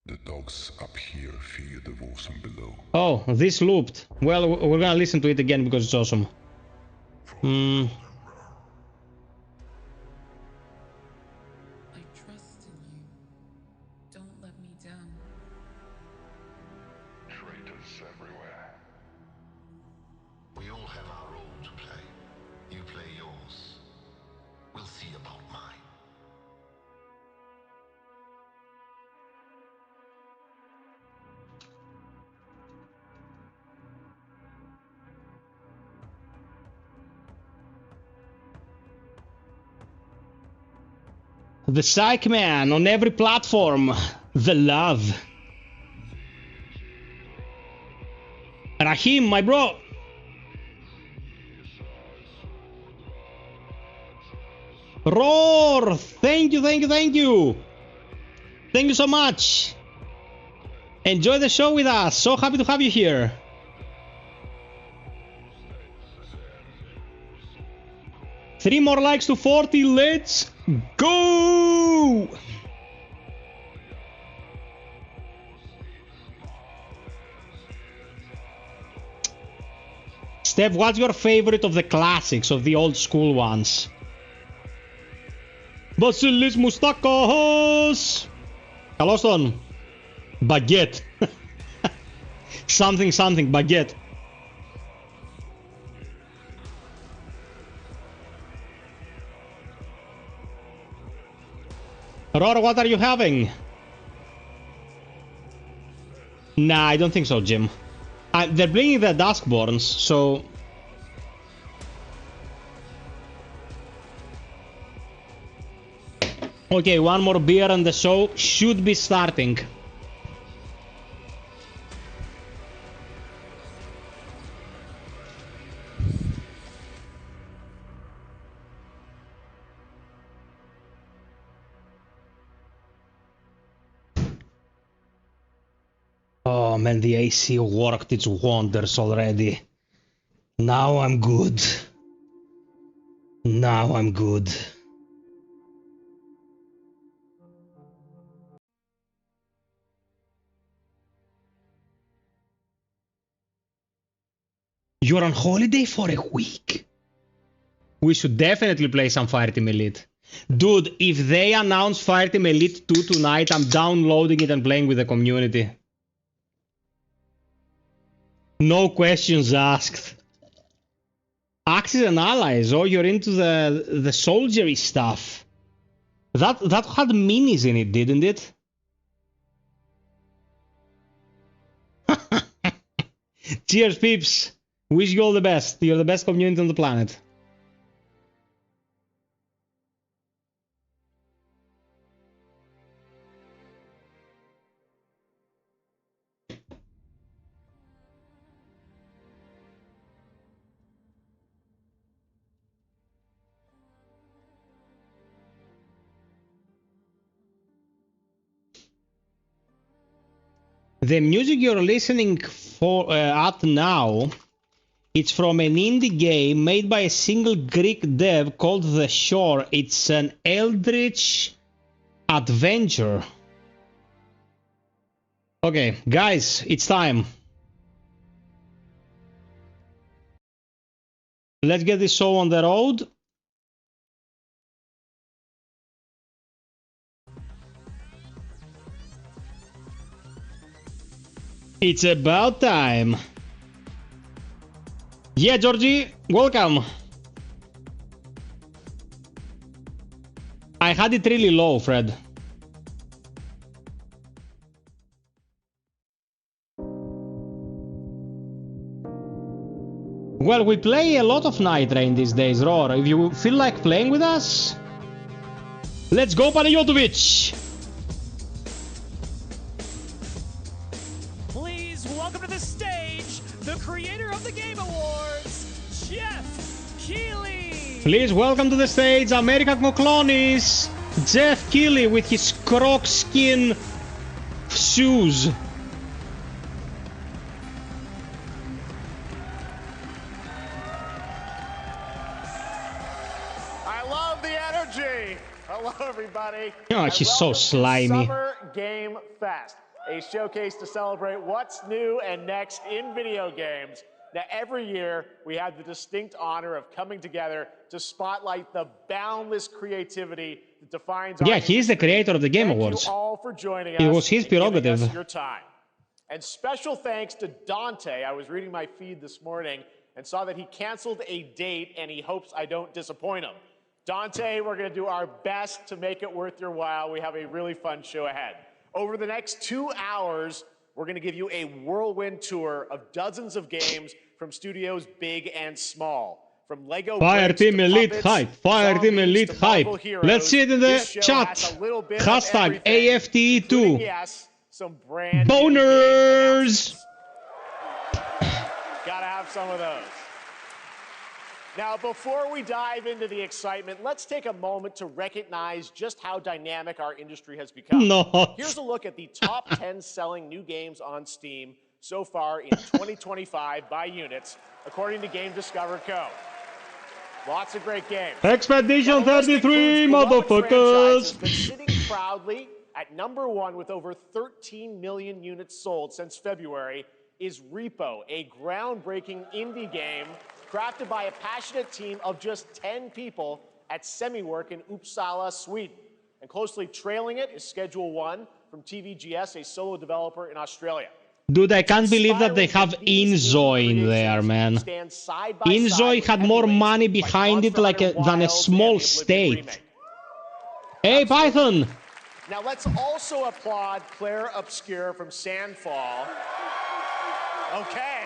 The dogs up here fear the wolves from below. Oh, this looped. Well, we're gonna listen to it again because it's awesome. I trust in you. Don't let me down. Traitors everywhere. We all have our role to play. You play yours. We'll see about mine. The Psych Man on every platform. The love. Rahim, my bro. Roar! Thank you, thank you, thank you! Thank you so much! Enjoy the show with us! So happy to have you here! Three more likes to 40, let's go! Steph, what's your favorite of the classics, of the old school ones? Basilis Moustakos! Καλώς τον. Baguette. something, baguette. Ror, what are you having? Nah, I don't think so, Jim. They're bringing the Duskborns, so... Okay, one more beer and the show should be starting. Oh man, the AC worked its wonders already. Now I'm good. Now I'm good. You're on holiday for a week? We should definitely play some Fireteam Elite. Dude, if they announce Fireteam Elite 2 tonight, I'm downloading it and playing with the community. No questions asked. Axis and allies, oh, you're into the soldiery stuff. That had minis in it, didn't it? Cheers, peeps. Wish you all the best. You're the best community on the planet. The music you're listening for at now, it's from an indie game made by a single Greek dev called The Shore. It's an eldritch adventure. Okay, guys, it's time. Let's get this show on the road. It's about time. Yeah, Georgie, welcome. I had it really low, Fred. Well, we play a lot of Nightreign these days, Roar. If you feel like playing with us, let's go, Panayotovich! Please welcome to the stage the creator of the Game Awards, Jeff Keighley! Please welcome to the stage American Clonis, Jeff Keighley with his croc skin shoes. Hello, everybody. Oh, she's so slimy. Summer Game Fest, a showcase to celebrate what's new and next in video games. Now, every year, we have the distinct honor of coming together to spotlight the boundless creativity that defines our Yeah, he's the creator of the Game Awards. Thank you all for joining us. It was his prerogative. And giving us your time. And special thanks to Dante. I was reading my feed this morning and saw that he canceled a date, and he hopes I don't disappoint him. Dante, we're going to do our best to make it worth your while. We have a really fun show ahead. Over the next 2 hours, we're going to give you a whirlwind tour of dozens of games from studios big and small. From Lego Fireteam Elite Hype. Fireteam Elite Hype. Let's see it in the chat. Hashtag AFTE2. Yes, some brand Boners! Gotta have some of those. Now, before we dive into the excitement, let's take a moment to recognize just how dynamic our industry has become. No. Here's a look at the top 10 selling new games on Steam so far in 2025 by units, according to Game Discover Co. Lots of great games. Expedition 33, motherfuckers! Has been sitting proudly at #1 with over 13 million units sold since February is Repo, a groundbreaking indie game crafted by a passionate team of just 10 people at Semiwork in Uppsala, Sweden. And closely trailing it is Schedule 1 from TVGS, a solo developer in Australia. Dude, I can't believe that they have Inzo in there, man. Inzo had more money behind it than a small state. Hey, Python! Now let's also applaud Claire Obscure from Sandfall. Okay.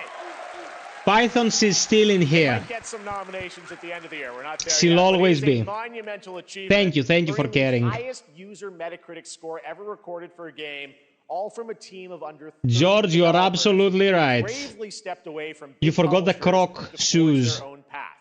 Python is still in here. Might get some nominations at the end of the year. We're not there She'll yet, always but it is be. A monumental achievement. Thank you for caring. The highest user Metacritic score ever recorded for a game, all from a team of under 30 George, you are developers absolutely who right. bravely stepped away from You big forgot the publishers croc to forge shoes. their own path.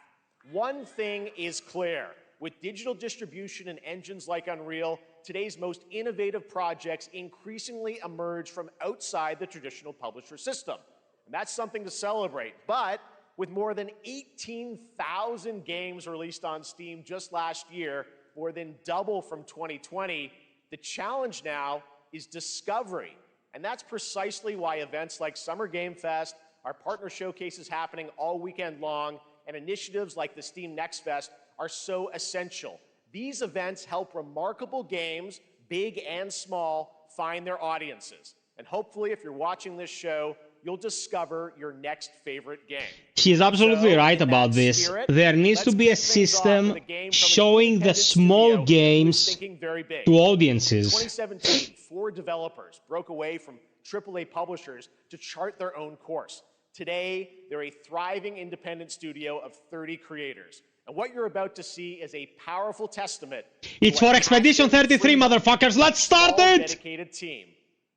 One thing is clear. With digital distribution and engines like Unreal, today's most innovative projects increasingly emerge from outside the traditional publisher system. And that's something to celebrate. But with more than 18,000 games released on Steam just last year, more than double from 2020, the challenge now is discovery. And that's precisely why events like Summer Game Fest, our partner showcases happening all weekend long, and initiatives like the Steam Next Fest are so essential. These events help remarkable games, big and small, find their audiences. And hopefully, if you're watching this show, you'll discover your next favorite game. He's absolutely right about this. There needs to be a system showing the small games to audiences. 2017, 4 developers broke away from AAA publishers to chart their own course. Today, they're a thriving independent studio of 30 creators. And what you're about to see is a powerful testament. It's for Expedition 33, motherfuckers. Let's start it! Dedicated team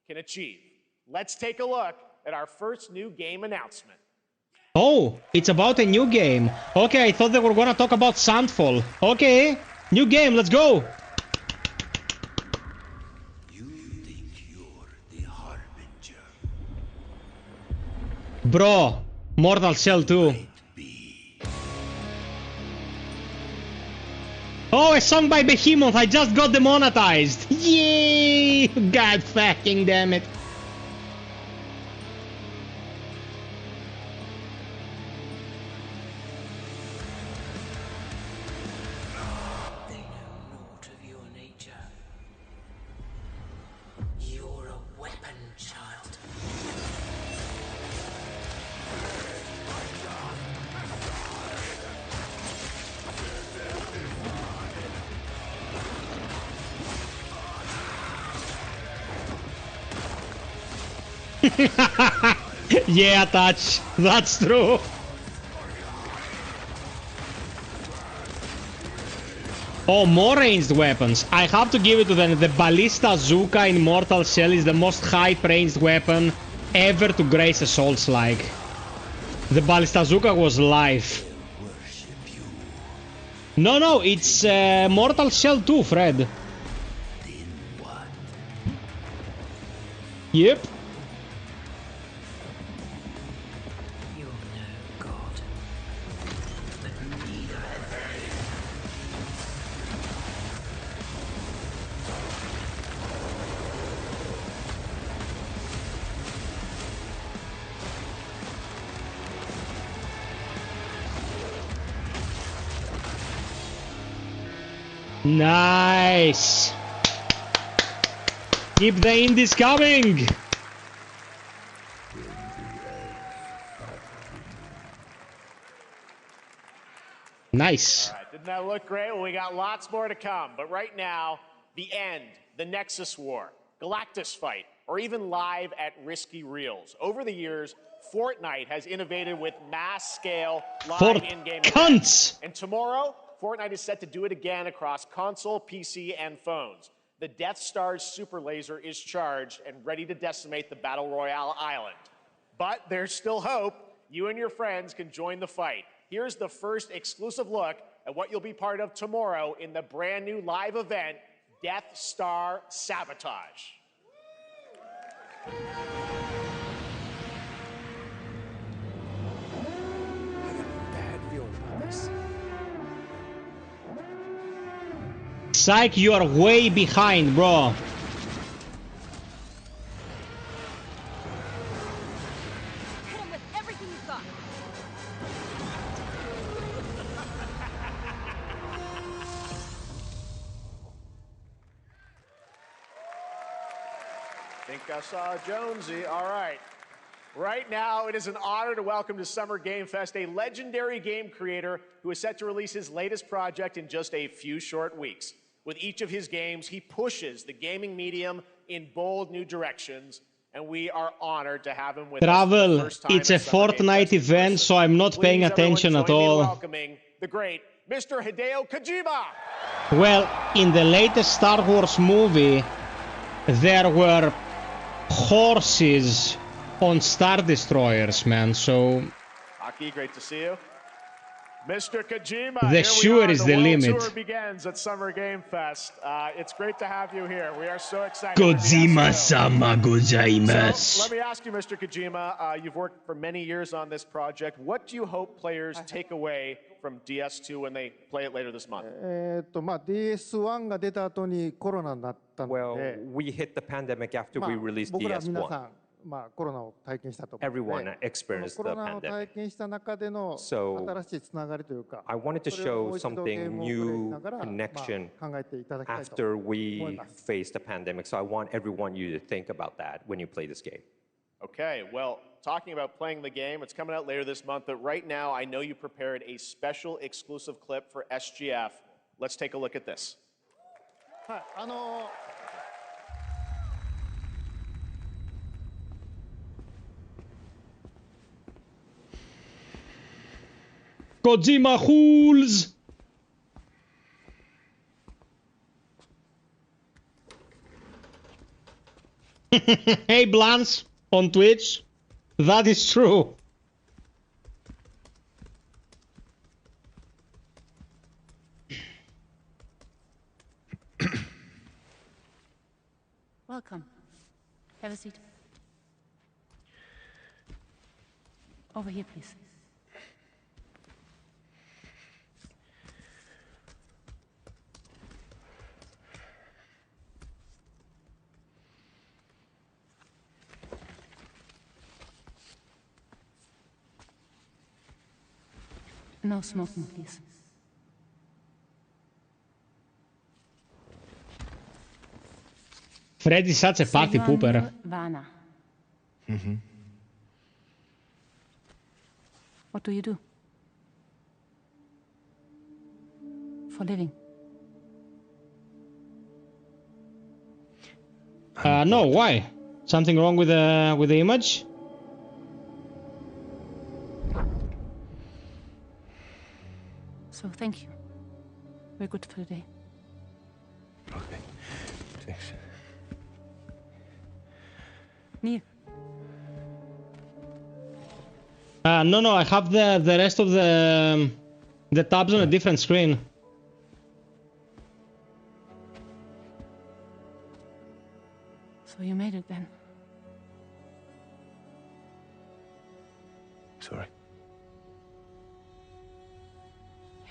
can achieve. Let's take a look at our first new game announcement. Oh, it's about a new game. Okay, I thought they were gonna talk about Sandfall. Okay, new game, let's go! You think you're the Harbinger? Bro, Mortal Shell 2. Oh, a song by Behemoth, I just got demonetized! Yay! God fucking damn it. They know naught of your nature. You're a weapon, child. Yeah, Touch, that's true. Oh, more ranged weapons. I have to give it to them. The Ballista Zuka in Mortal Shell is the most high-ranged weapon ever to grace a Souls-like. The Ballista Zuka was life. No, it's Mortal Shell 2, Fred. Yep. You're no god. But neither have they. Nice. Keep the indies coming. Nice. All right, didn't that look great? Well, we got lots more to come. But right now, the end, the Nexus War, Galactus Fight, or even live at Risky Reels. Over the years, Fortnite has innovated with mass-scale live in-game events. And tomorrow, Fortnite is set to do it again across console, PC, and phones. The Death Star's super laser is charged and ready to decimate the Battle Royale island. But there's still hope. You and your friends can join the fight. here's the first exclusive look at what you'll be part of tomorrow in the brand new live event, Death Star Sabotage. I got a bad feeling about this. Psych, you are way behind, bro. Hit him with everything you've got. Think I saw Jonesy. All right. Right now, it is an honor to welcome to Summer Game Fest a legendary game creator who is set to release his latest project in just a few short weeks. With each of his games, he pushes the gaming medium in bold new directions, and we are honored to have him with us for the Travel, first time it's a at Summer Game Fortnite Fest in event, person. so I'm not paying Please, everyone, attention at join me in all. welcoming the great Mr. Hideo Kojima. Well, in the latest Star Wars movie, there were horses on Star Destroyers, man, so Aki, great to see you. Mr. Kojima, the here we sure are. is The the World limit. Tour begins at Summer Game Fest. It's great to have you here. We are so excited. for the SEO. Godzima-sama So, gozaimasu. let me ask you, Mr. Kojima, you've worked for many years on this project. What do you hope players take away from DS2 when they play it later this month? DS1 が出た後にコロナになったの Well, で、 we hit the pandemic after ま we あ released 僕ら皆さ DS1. ん、コロナを体験したと思うの Everyone で、 experienced コ the ロナを体 pandemic. 験した中での So, 新しいつながりというか、 I wanted to それをも show う一度ゲー something ムをプレイし new ながら、connection 考えていただきたいと after 思い we ます。 faced the pandemic. So I want everyone you to think about that when you play this game. Okay, well, talking about playing the game, it's coming out later this month, but right now I know you prepared a special exclusive clip for SGF. Let's take a look at this. はい、Kojima Hools! Hey Blance on Twitch, that is true. Welcome. Have a seat. Over here, please. No smoking, please. Freddy's such a party So you are pooper. Nirvana. What do you do? For living? No, why? Something wrong with the image? So thank you. We're good for the day. Okay. Thanks. Neil. No, I have the rest of the tabs on a different screen. So you made it then. Sorry.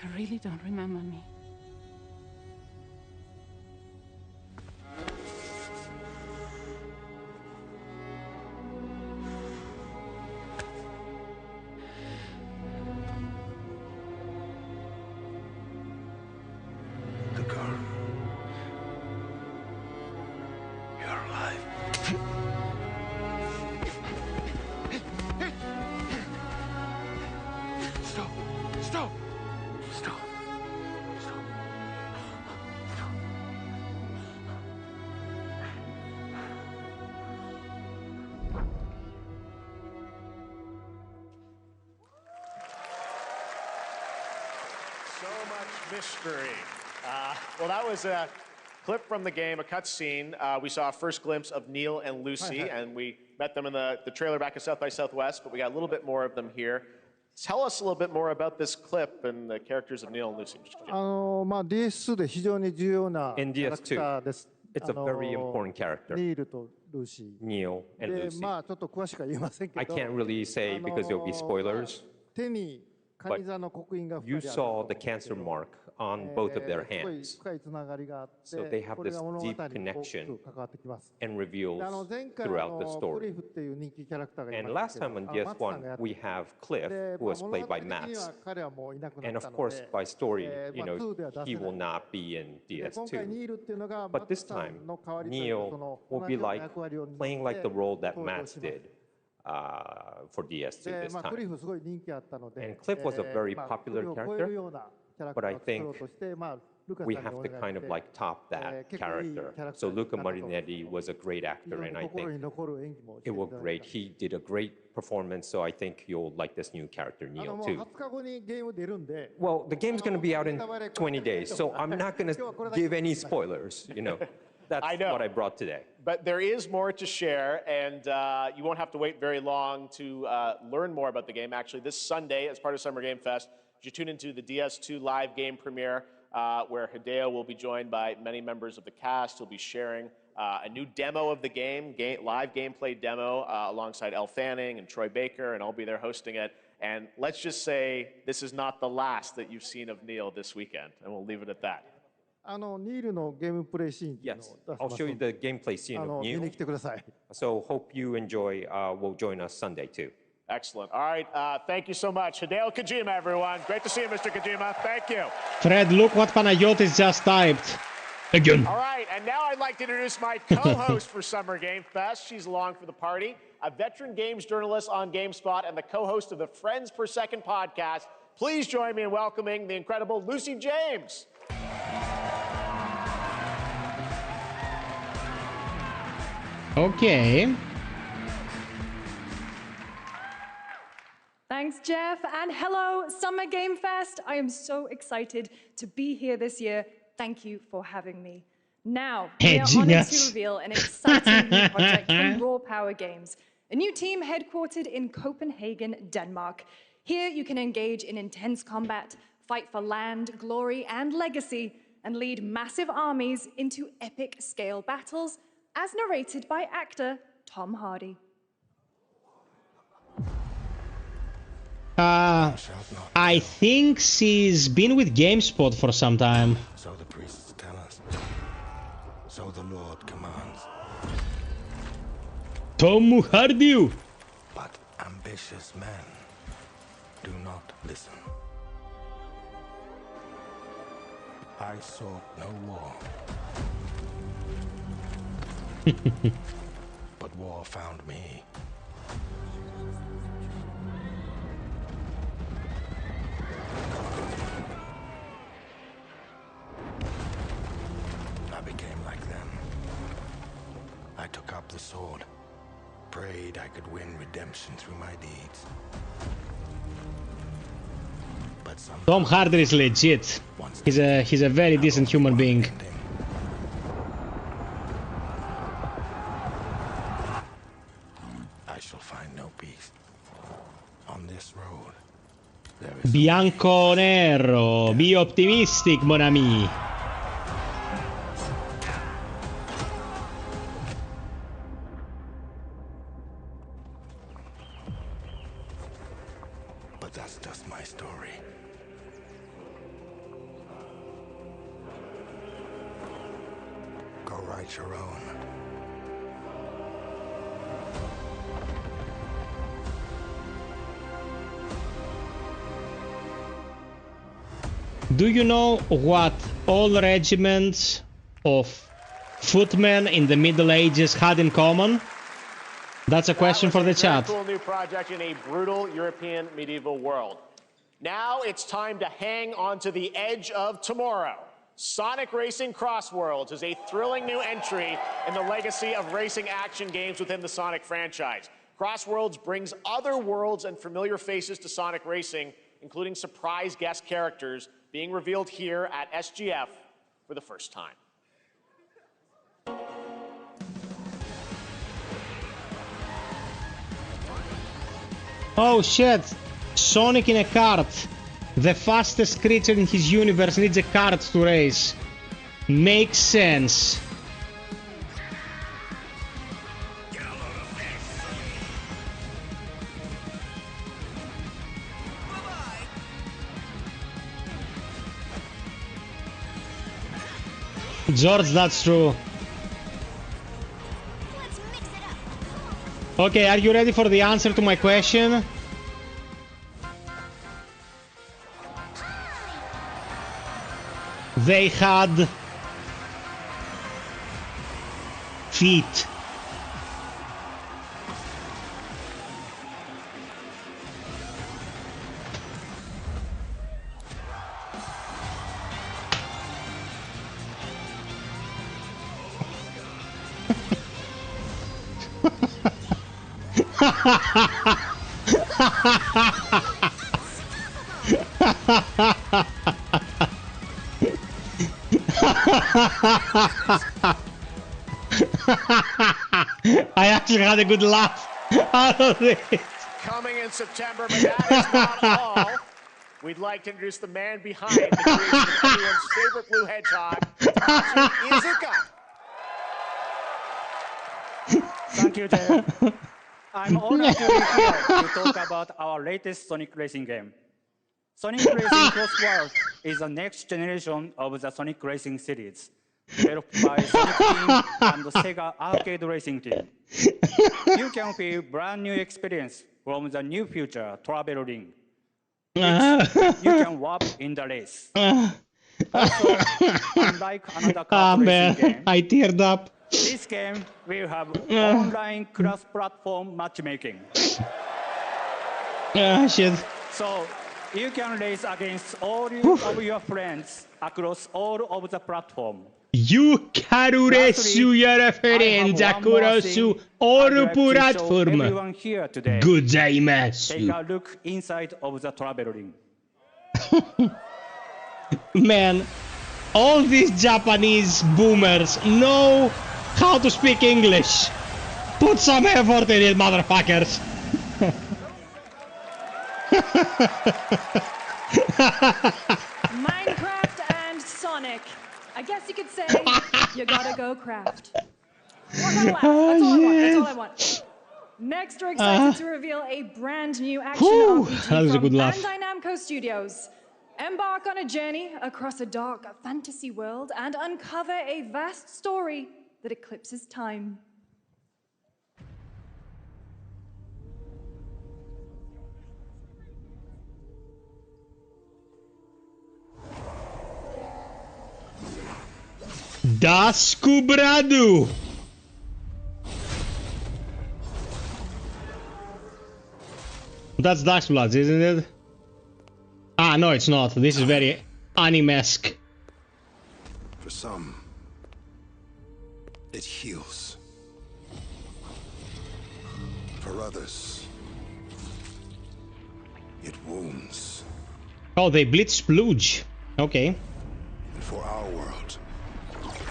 You really don't remember me. The girl. You're alive. Stop. Stop. Stop. Stop. Stop. So much mystery. Well, that was a clip from the game, a cutscene. We saw a first glimpse of Neil and Lucy, and we met them in the trailer back at South by Southwest, but we got a little bit more of them here. Tell us a little bit more about this clip and the characters of Neil and Lucy. まあ DS2 で非常に重要な In キャラクター DS2, です。 it's a very important character. ニールとルーシー。 Neil and で、 Lucy. まあちょっと詳しくは言えませんけ I ど、 can't really say because there'll be spoilers. 手にカニ座の刻印が You 2人ある saw the cancer mark on both of their すごい hands 深いつながりがあって、 So they have これが this 物語に deep 大き connection く関わってきます。 and で reveals 前回 throughout the ク story. リフっていう人気キャラクターがい And ま last したけ time ど、 on マツさんがや DS1, って we have Cliff, で who was 物 played 語 by 的には Max. 彼はもういなくな And った of の course, で、 by story, you まあ know, 2では出 he せな will い。 not be in で今回 DS2. ニールっていうのが But マ this ツさ time, んの代わりという Neil その will 同 be じような like 役割を担って playing like the role that 登場 Max します。 did for DS2 で、 this まあクリ time. フすごい人気あったので、 And Cliff was a very まあ popular クリフを超えるようなキャラク But タ I ーを作ろう think として、まあルカさん we に have お to 願い kind し of て、 like top that 結構いいキャ character. ラクター So に Luca なったと思います。 Marinetti was a great 非 actor, 常に and I 心 think に残る演技もし it てい was ただい great. た。 He did a great performance, so I think you'll like this new character, も Neil, う too. 20日後にゲーム出るんで、 Well, the game's going to be out in 20 days, so I'm not going to give any spoilers, you know. That's I know. what I brought today. But there is more to share, and you won't have to wait very long to learn more about the game. Actually, this Sunday, as part of Summer Game Fest, you tune into the DS2 live game premiere, where Hideo will be joined by many members of the cast. He'll be sharing a new demo of the game, live gameplay demo, alongside Elle Fanning and Troy Baker, and I'll be there hosting it. And let's just say this is not the last that you've seen of Neil this weekend, and we'll leave it at that. ニールのゲームプレイシーンっていうのを Yes, 出し I'll ます show you ので、 the gameplay scene of 見に Neil. 来てください。 So hope you enjoy. Will join us Sunday too. Excellent. All right, thank you so much. Hideo Kojima, everyone. Great to see you, Mr. Kojima. Thank you. Fred, look what Panayotis just typed. Again. All right, and now I'd like to introduce my co-host for Summer Game Fest. She's along for the party, a veteran games journalist on GameSpot and the co-host of the Friends Per Second podcast. Please join me in welcoming the incredible Lucy James. Okay. Thanks, Jeff, and hello, Summer Game Fest. I am so excited to be here this year. Thank you for having me. Now, we are honored to reveal an exciting new project from Raw Power Games, a new team headquartered in Copenhagen, Denmark. Here, you can engage in intense combat, fight for land, glory, and legacy, and lead massive armies into epic scale battles, as narrated by actor Tom Hardy. I think she's been with GameSpot for some time. So the priests tell us. So the Lord commands. Tom Hardy. But ambitious men do not listen. I sought no war. But war found me. I became like them. I took up the sword, prayed I could win redemption through my deeds. But Tom Hardy is legit. He's a very decent human being. I shall find no peace. On this road, there is Bianco Nero. Be optimistic, mon ami. But that's just my story. Go write your own. Do you know what all regiments of footmen in the Middle Ages had in common? That's a question for the chat. Cool new project in a brutal European medieval world. Now it's time to hang on to the edge of tomorrow. Sonic Racing Crossworlds is a thrilling new entry in the legacy of racing action games within the Sonic franchise. Crossworlds brings other worlds and familiar faces to Sonic Racing, including surprise guest characters being revealed here at SGF for the first time. Oh shit! Sonic in a cart. The fastest creature in his universe needs a cart to race. Makes sense. George, that's true. Okay, are you ready for the answer to my question? They had feet. I actually had a good laugh out of it. Coming in September, but that is not all. We'd like to introduce the man behind the creation of everyone's favorite blue hedgehog, Izuka. Thank you, Jeff. I'm honored to be here to talk about our latest Sonic racing game. Sonic Racing Cross World is the next generation of the Sonic Racing series, developed by Sonic Team and the Sega Arcade Racing Team. You can feel brand new experience from the new future travel ring, which you can warp in the race. Also, unlike another kart racing game, I teared up. This game will have online cross-platform matchmaking. Shit. So you can race against all of your friends across all of the platform. You can race your friends across all platform. Everyone here today. Gozaimasu. Take a look inside of the travel ring. Man, all these Japanese boomers know how to speak English. Put some effort in it, motherfuckers. Minecraft and Sonic. I guess you could say you gotta go craft. That's all I want. That's all I want. Next, we're excited to reveal a brand new action RPG that was a good from laugh. Bandai Namco Studios. Embark on a journey across a dark fantasy world and uncover a vast story that eclipses time. Dasku Bradu. That's Dark Bloods, isn't it? Ah, no, it's not. This is very anime-esque. For some, it heals. For others, it wounds. Oh, they blitz splooge. Okay. And for our world,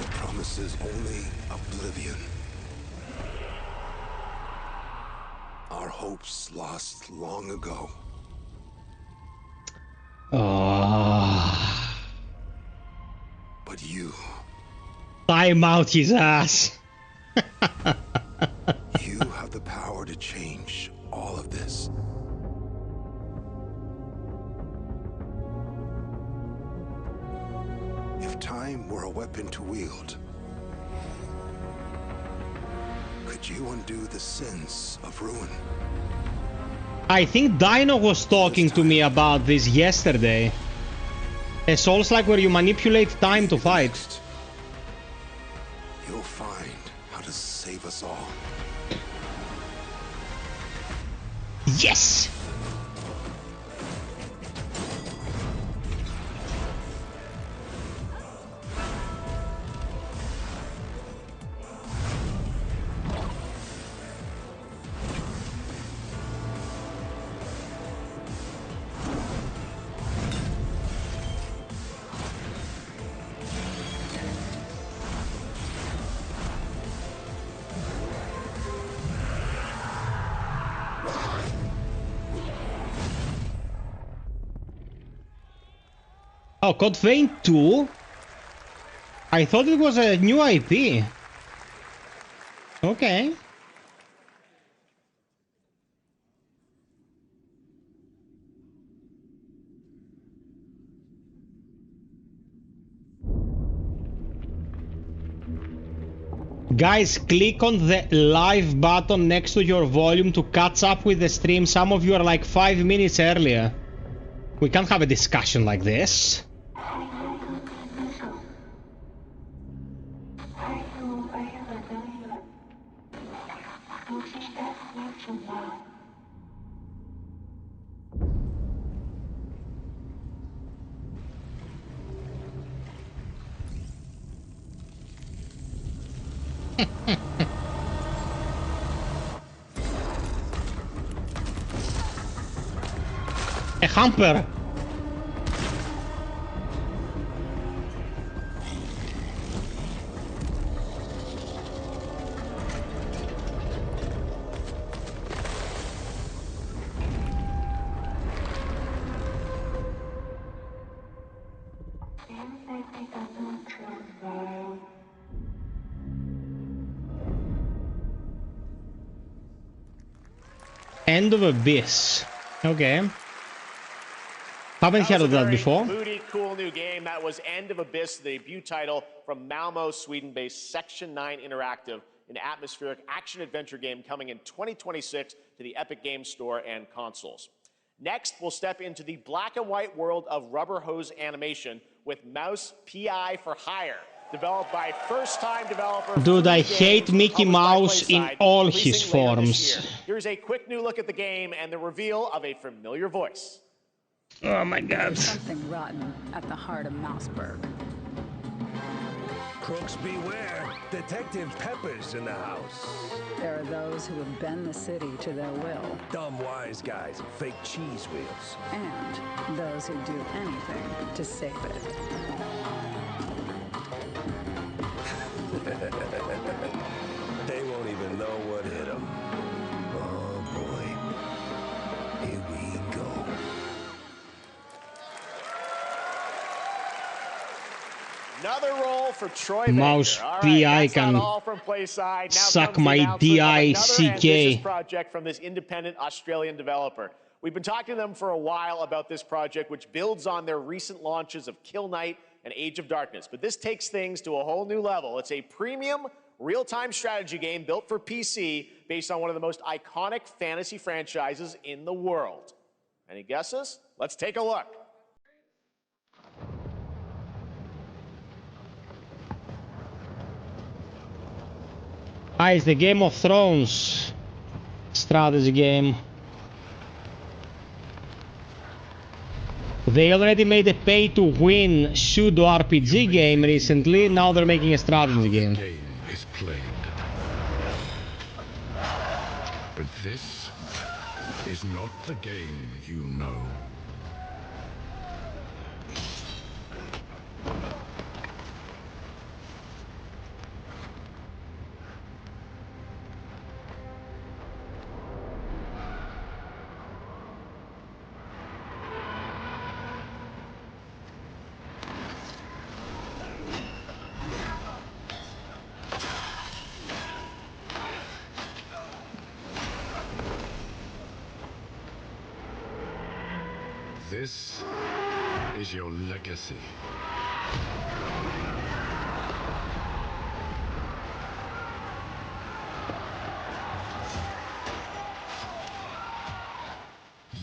it promises only oblivion. Our hopes lost long ago. But you... Time out his ass. You have the power to change all of this. If time were a weapon to wield, could you undo the sins of ruin? I think Dino was talking to me about this yesterday. A Souls-like where you manipulate time to fight. You'll find how to save us all. Yes! Oh, Code Vein 2? I thought it was a new IP. Okay. Guys, click on the live button next to your volume to catch up with the stream. Some of you are like 5 minutes earlier. We can't have a discussion like this. A hamper. End of Abyss. Okay. Haven't heard of that before. Moody, cool new game. That was End of Abyss, the debut title from Malmo, Sweden-based Section 9 Interactive, an atmospheric action-adventure game coming in 2026 to the Epic Games Store and consoles. Next, we'll step into the black and white world of rubber hose animation with Mouse PI for Hire, developed by first-time developer. Dude, I hate Mickey Mouse in all his forms. Here's a quick new look at the game and the reveal of a familiar voice. Oh my god. There's something rotten at the heart of Mouseburg. Crooks beware. Detective Pepper's in the house. There are those who would bend the city to their will. Dumb wise guys and fake cheese wheels. And those who do anything to save it. They won't even know what hit them. Oh boy. Here we go. Another role for Troy Mouse Baker. PI Can suck my DICK. Project from this independent Australian developer. We've been talking to them for a while about this project, which builds on their recent launches of Kill Knight and Age of Darkness. But this takes things to a whole new level. It's a premium real-time strategy game built for PC based on one of the most iconic fantasy franchises in the world. Any guesses? Let's take a look. Ah, it's the Game of Thrones strategy game. They already made a pay-to-win pseudo RPG game recently. Now they're making a strategy game. The game is played. But this is not the game you know. This is your legacy.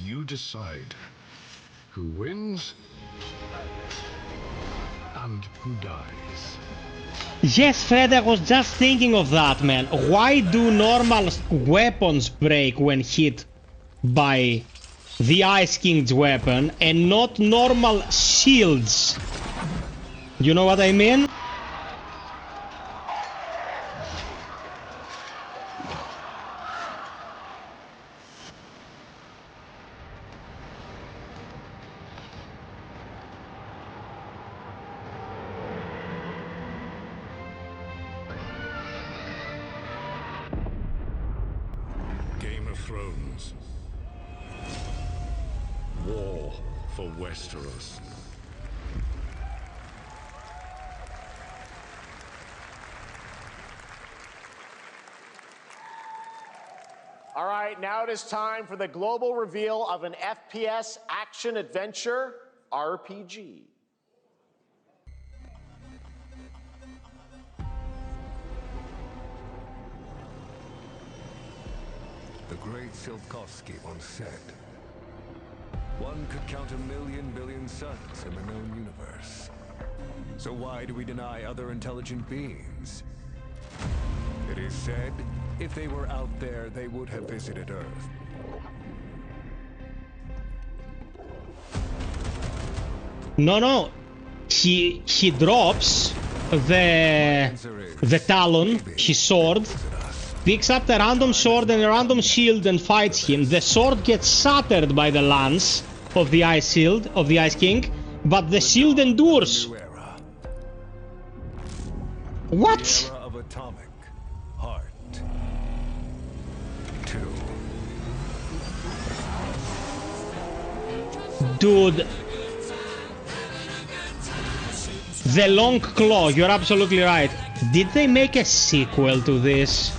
You decide who wins and who dies. Yes, Fred, I was just thinking of that, man. Why do normal weapons break when hit by the Ice King's weapon and not normal shields? You know what I mean? Game of Thrones. War for Westeros. All right, now it is time for the global reveal of an FPS action-adventure RPG. The great Silkovsky once said, one could count 1,000,000 billion suns in the known universe. So why do we deny other intelligent beings? It is said, if they were out there, they would have visited Earth. No. He drops the talon, his sword, picks up the random sword and a random shield and fights him. The sword gets shattered by the lance of the Ice Shield, of the Ice King, but the shield endures. What? Era of atomic heart. 2. Dude. The Long Claw, you're absolutely right. Did they make a sequel to this?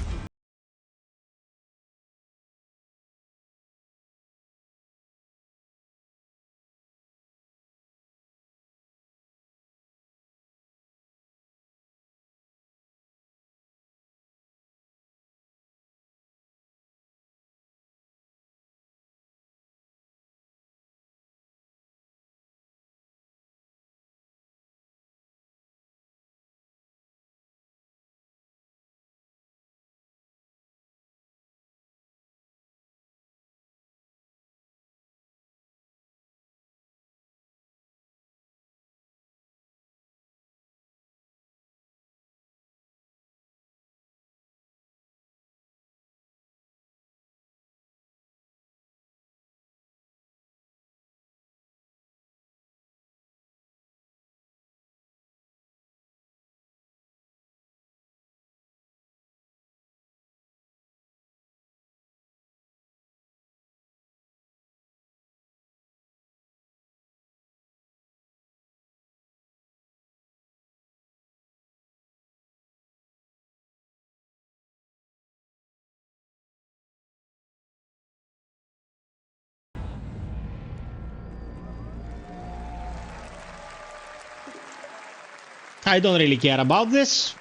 I don't really care about this.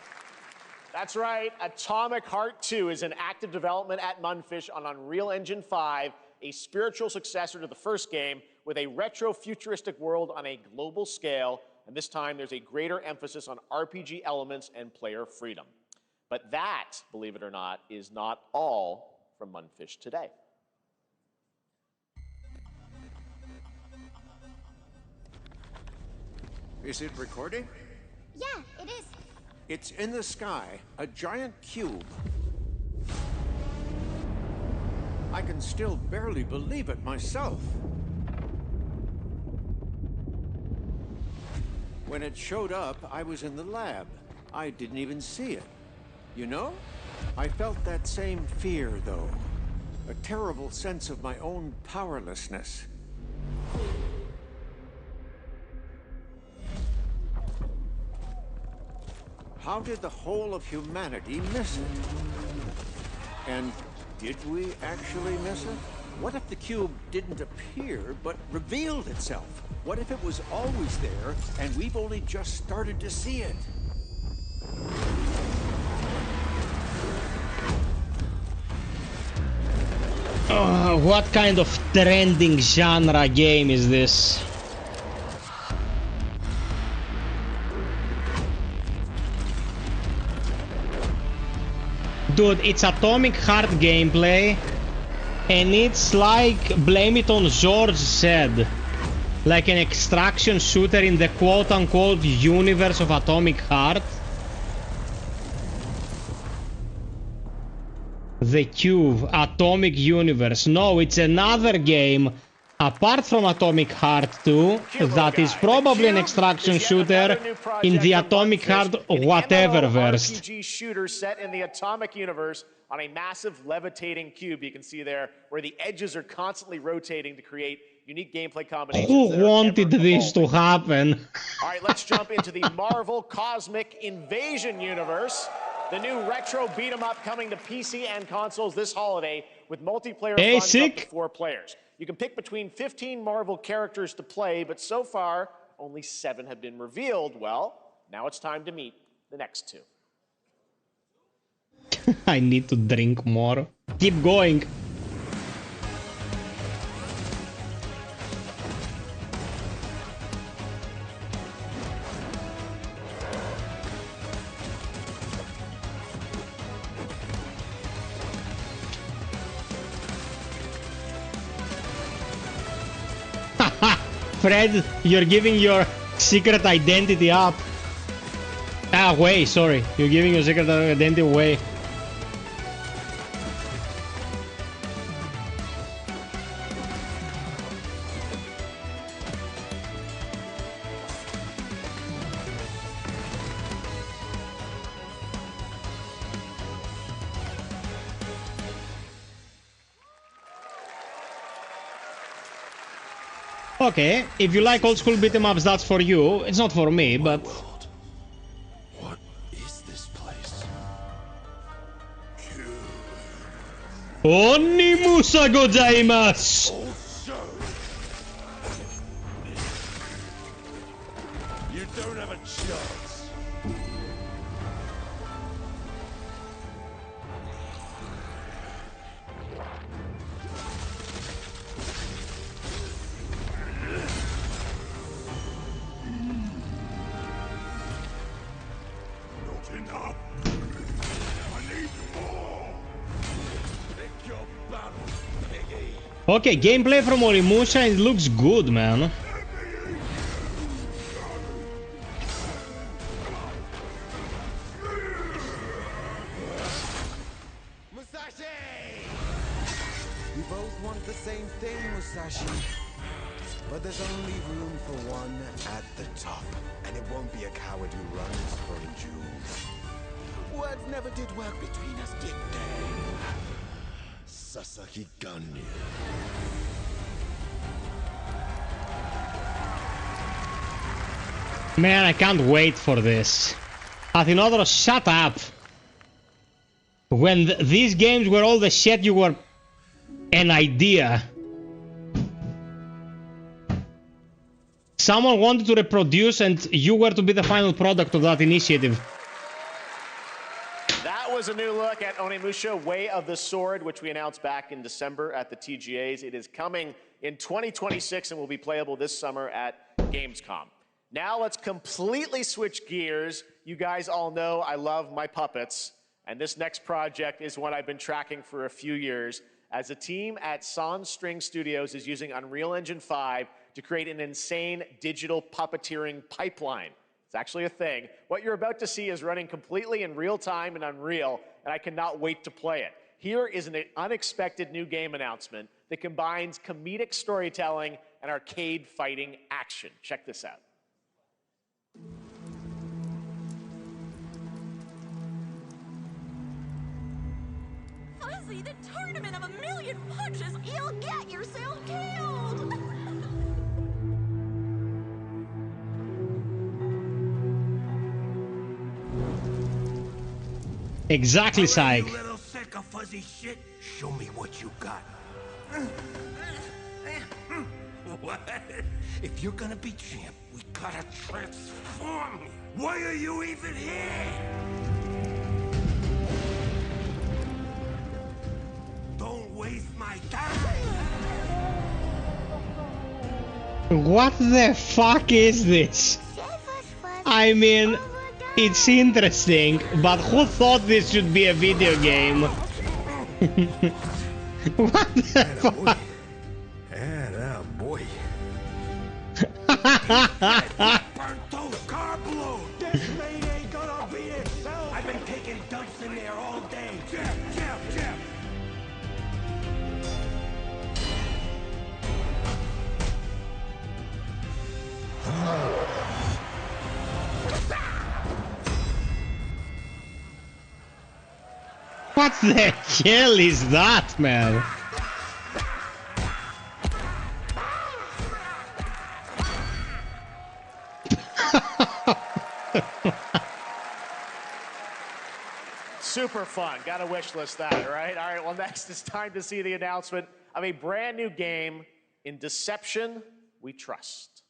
That's right. Atomic Heart 2 is in active development at Mundfish on Unreal Engine 5, a spiritual successor to the first game with a retro-futuristic world on a global scale, and this time there's a greater emphasis on RPG elements and player freedom. But that, believe it or not, is not all from Mundfish today. Is it recording? Yeah, it is. It's in the sky, a giant cube. I can still barely believe it myself. When it showed up, I was in the lab. I didn't even see it. You know? I felt that same fear, though. A terrible sense of my own powerlessness. How did the whole of humanity miss it? And did we actually miss it? What if the cube didn't appear, but revealed itself? What if it was always there, and we've only just started to see it? What kind of trending genre game is this? Dude, it's Atomic Heart gameplay, and it's like Blame It on George said, like an extraction shooter in the quote-unquote universe of Atomic Heart. The Cube, Atomic Universe. No, it's another game apart from Atomic Heart 2 that is probably an extraction shooter in the Atomic Heart whatever verse. RPG shooter set in the Atomic universe on a massive levitating cube you can see there, where the edges are constantly rotating to create unique gameplay combinations. Who wanted this to happen? All right, let's jump into the Marvel Cosmic Invasion universe. The new retro beat 'em up coming to PC and consoles this holiday with multiplayer Hey, fun sick. up to 4 players. You can pick between 15 Marvel characters to play, but so far, only 7 have been revealed. Well, now it's time to meet the next 2. I need to drink more. Keep going. Fred, you're giving your secret identity up. Away, sorry. You're giving your secret identity away. Okay, if you like old school beat 'em ups, that's for you. It's not for me, but... What is this place? Onimusa gozaimasu! You don't have a chance. Not enough. I need more. Pick your battle, piggy. Okay, gameplay from Onimusa, it looks good, man. We both want the same thing, Musashi. But there's only room for one at the top. And it won't be a coward who runs from jewels. Words never did work between us, did they? Sasaki Ganyu. Man, I can't wait for this. Athinodros, shut up! When these games were all the shit, you were an idea. Someone wanted to reproduce and you were to be the final product of that initiative. That was a new look at Onimusha Way of the Sword, which we announced back in December at the TGAs. It is coming in 2026 and will be playable this summer at Gamescom. Now let's completely switch gears. You guys all know I love my puppets, and this next project is one I've been tracking for a few years, as a team at Sans String Studios is using Unreal Engine 5 to create an insane digital puppeteering pipeline. It's actually a thing. What you're about to see is running completely in real time in Unreal, and I cannot wait to play it. Here is an unexpected new game announcement that combines comedic storytelling and arcade fighting action. Check this out. Fuzzy, the tournament of a million punches, you'll get yourself killed! Exactly, Psych. You little sick of fuzzy shit. Show me what you got. What? If you're gonna be champ, we gotta transform you. Why are you even here? Don't waste my time. What the fuck is this? I mean, it's interesting, but who thought this should be a video game? What the fuck? Yeah, boy. Burnt toast, car blow. This maid ain't gonna beat itself. I've been taking dumps in there all day. Jeff. What the hell is that, man? Super fun. Got to wish list that, right? All right, well, next it's time to see the announcement of a brand new game, In Deception We Trust.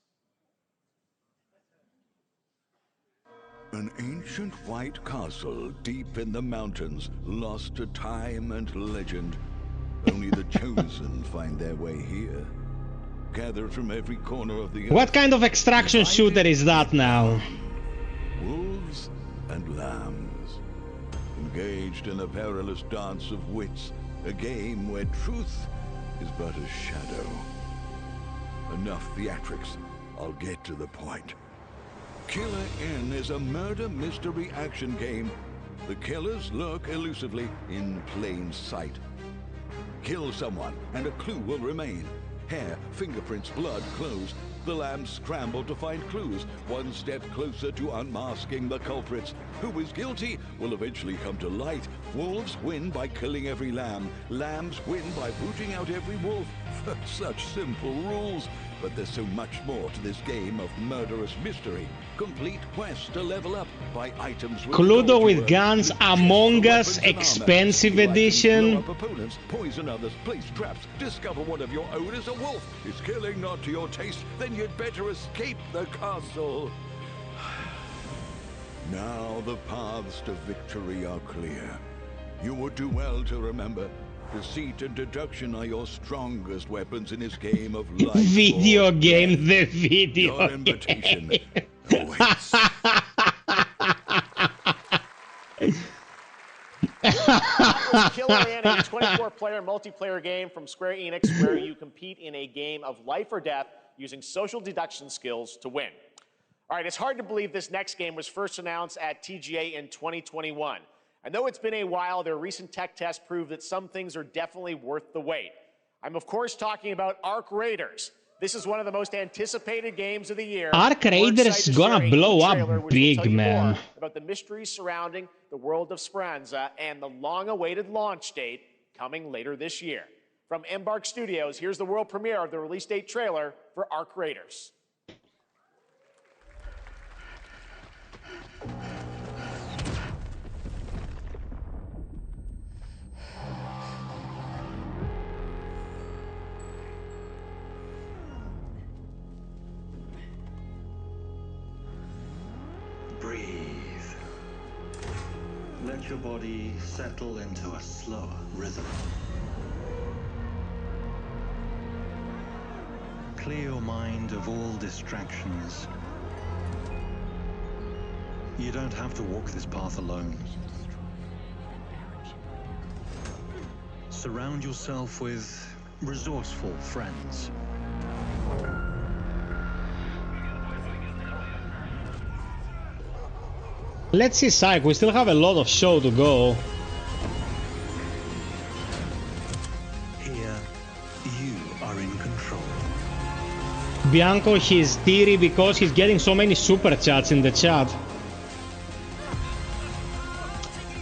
An ancient white castle deep in the mountains, lost to time and legend. Only the chosen find their way here. Gathered from every corner of the earth. What kind of extraction shooter is that now? Wolves and lambs. Engaged in a perilous dance of wits. A game where truth is but a shadow. Enough theatrics. I'll get to the point. Killer Inn is a murder mystery action game. The killers lurk elusively in plain sight. Kill someone and a clue will remain. Hair, fingerprints, blood, clothes. The lambs scramble to find clues, one step closer to unmasking the culprits. Who is guilty will eventually come to light. Wolves win by killing every lamb. Lambs win by booting out every wolf. Such simple rules. But there's so much more to this game of murderous mystery. Complete quest to level up by items. Cluedo with guns, Among Us, expensive edition. Blow up opponents, poison others, place traps, discover one of your own is a wolf. Is killing not to your taste? Then you'd better escape the castle. Now the paths to victory are clear. You would do well to remember. Deceit and deduction are your strongest weapons in this game of life. Video game, the video Your invitation game. awaits. Killer Inn, a 24-player multiplayer game from Square Enix where you compete in a game of life or death using social deduction skills to win. All right, it's hard to believe this next game was first announced at TGA in 2021. And though it's been a while, their recent tech tests prove that some things are definitely worth the wait. I'm, of course, talking about Arc Raiders. This is one of the most anticipated games of the year. Arc Raiders gonna blow up big, man. About the mysteries surrounding the world of Speranza and the long-awaited launch date coming later this year. From Embark Studios, here's the world premiere of the release date trailer for Arc Raiders. Breathe. Let your body settle into a slower rhythm. Clear your mind of all distractions. You don't have to walk this path alone. Surround yourself with resourceful friends. Let's see, Psych, we still have a lot of show to go. Here, you are in control. Bianco, he's teary because he's getting so many super chats in the chat.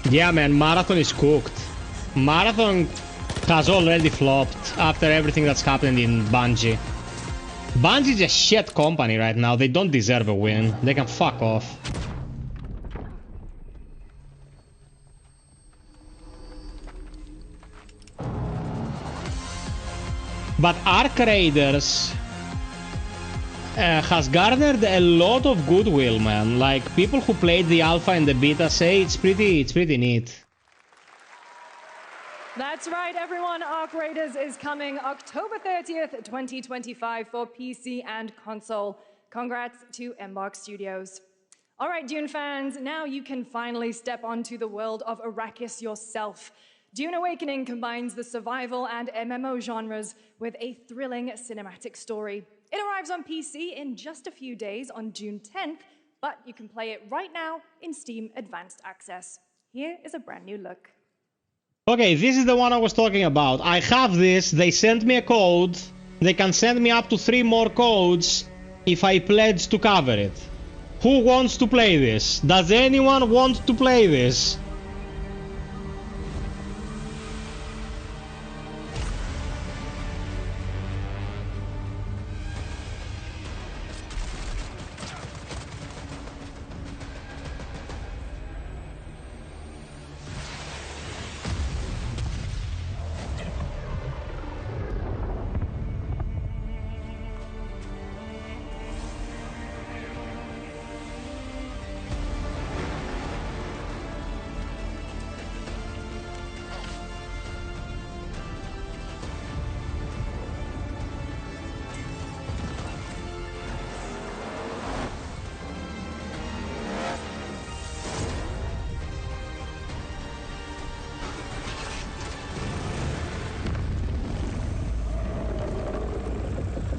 Yeah, man, Marathon is cooked. Marathon has already flopped after everything that's happened in Bungie. Bungie's a shit company right now. They don't deserve a win. They can fuck off. But Arc Raiders has garnered a lot of goodwill, man. Like, people who played the alpha and the beta say it's pretty neat. That's right, everyone. Arc Raiders is coming October 30th, 2025 for PC and console. Congrats to Embark Studios. All right, Dune fans, now you can finally step onto the world of Arrakis yourself. Dune Awakening combines the survival and MMO genres with a thrilling cinematic story. It arrives on PC in just a few days on June 10th, but you can play it right now in Steam Advanced Access. Here is a brand new look. Okay, this is the one I was talking about. I have this, they sent me a code. They can send me up to 3 more codes if I pledge to cover it. Who wants to play this? Does anyone want to play this?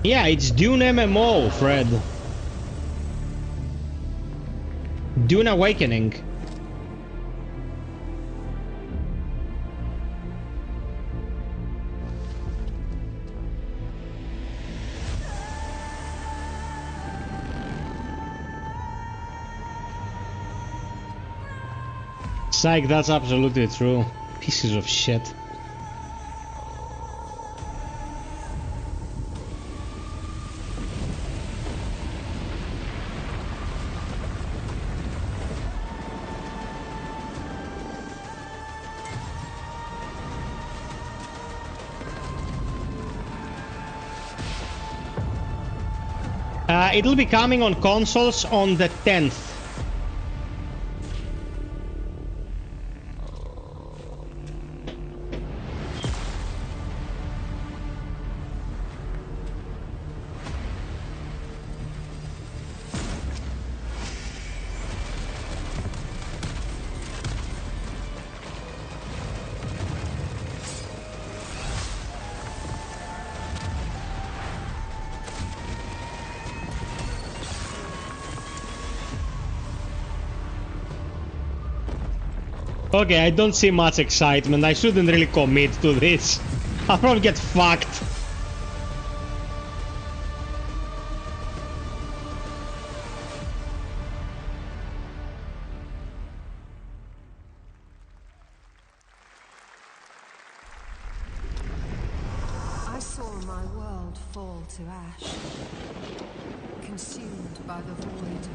Yeah, it's Dune MMO, Fred. Dune Awakening. Psych, that's absolutely true. Pieces of shit. It'll be coming on consoles on the 10th. Okay, I don't see much excitement. I shouldn't really commit to this. I'll probably get fucked. I saw my world fall to ash, consumed by the void.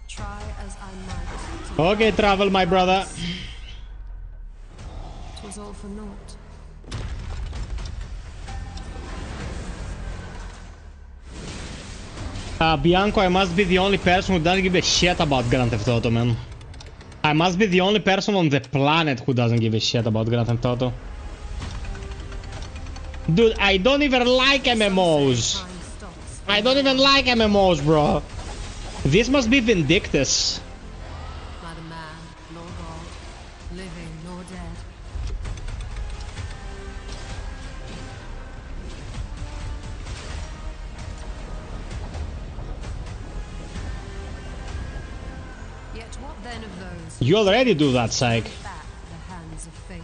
Try as I might. Okay, travel, my brother. It was all for naught. Bianco, I must be the only person who doesn't give a shit about Grand Theft Auto, man. I must be the only person on the planet who doesn't give a shit about Grand Theft Auto. Dude, I don't even like MMOs. I don't even like MMOs, bro. This must be Vindictus. Not a man, nor God, living nor dead. Yet what then of those? You already do that, Psych. Back the hands of fate.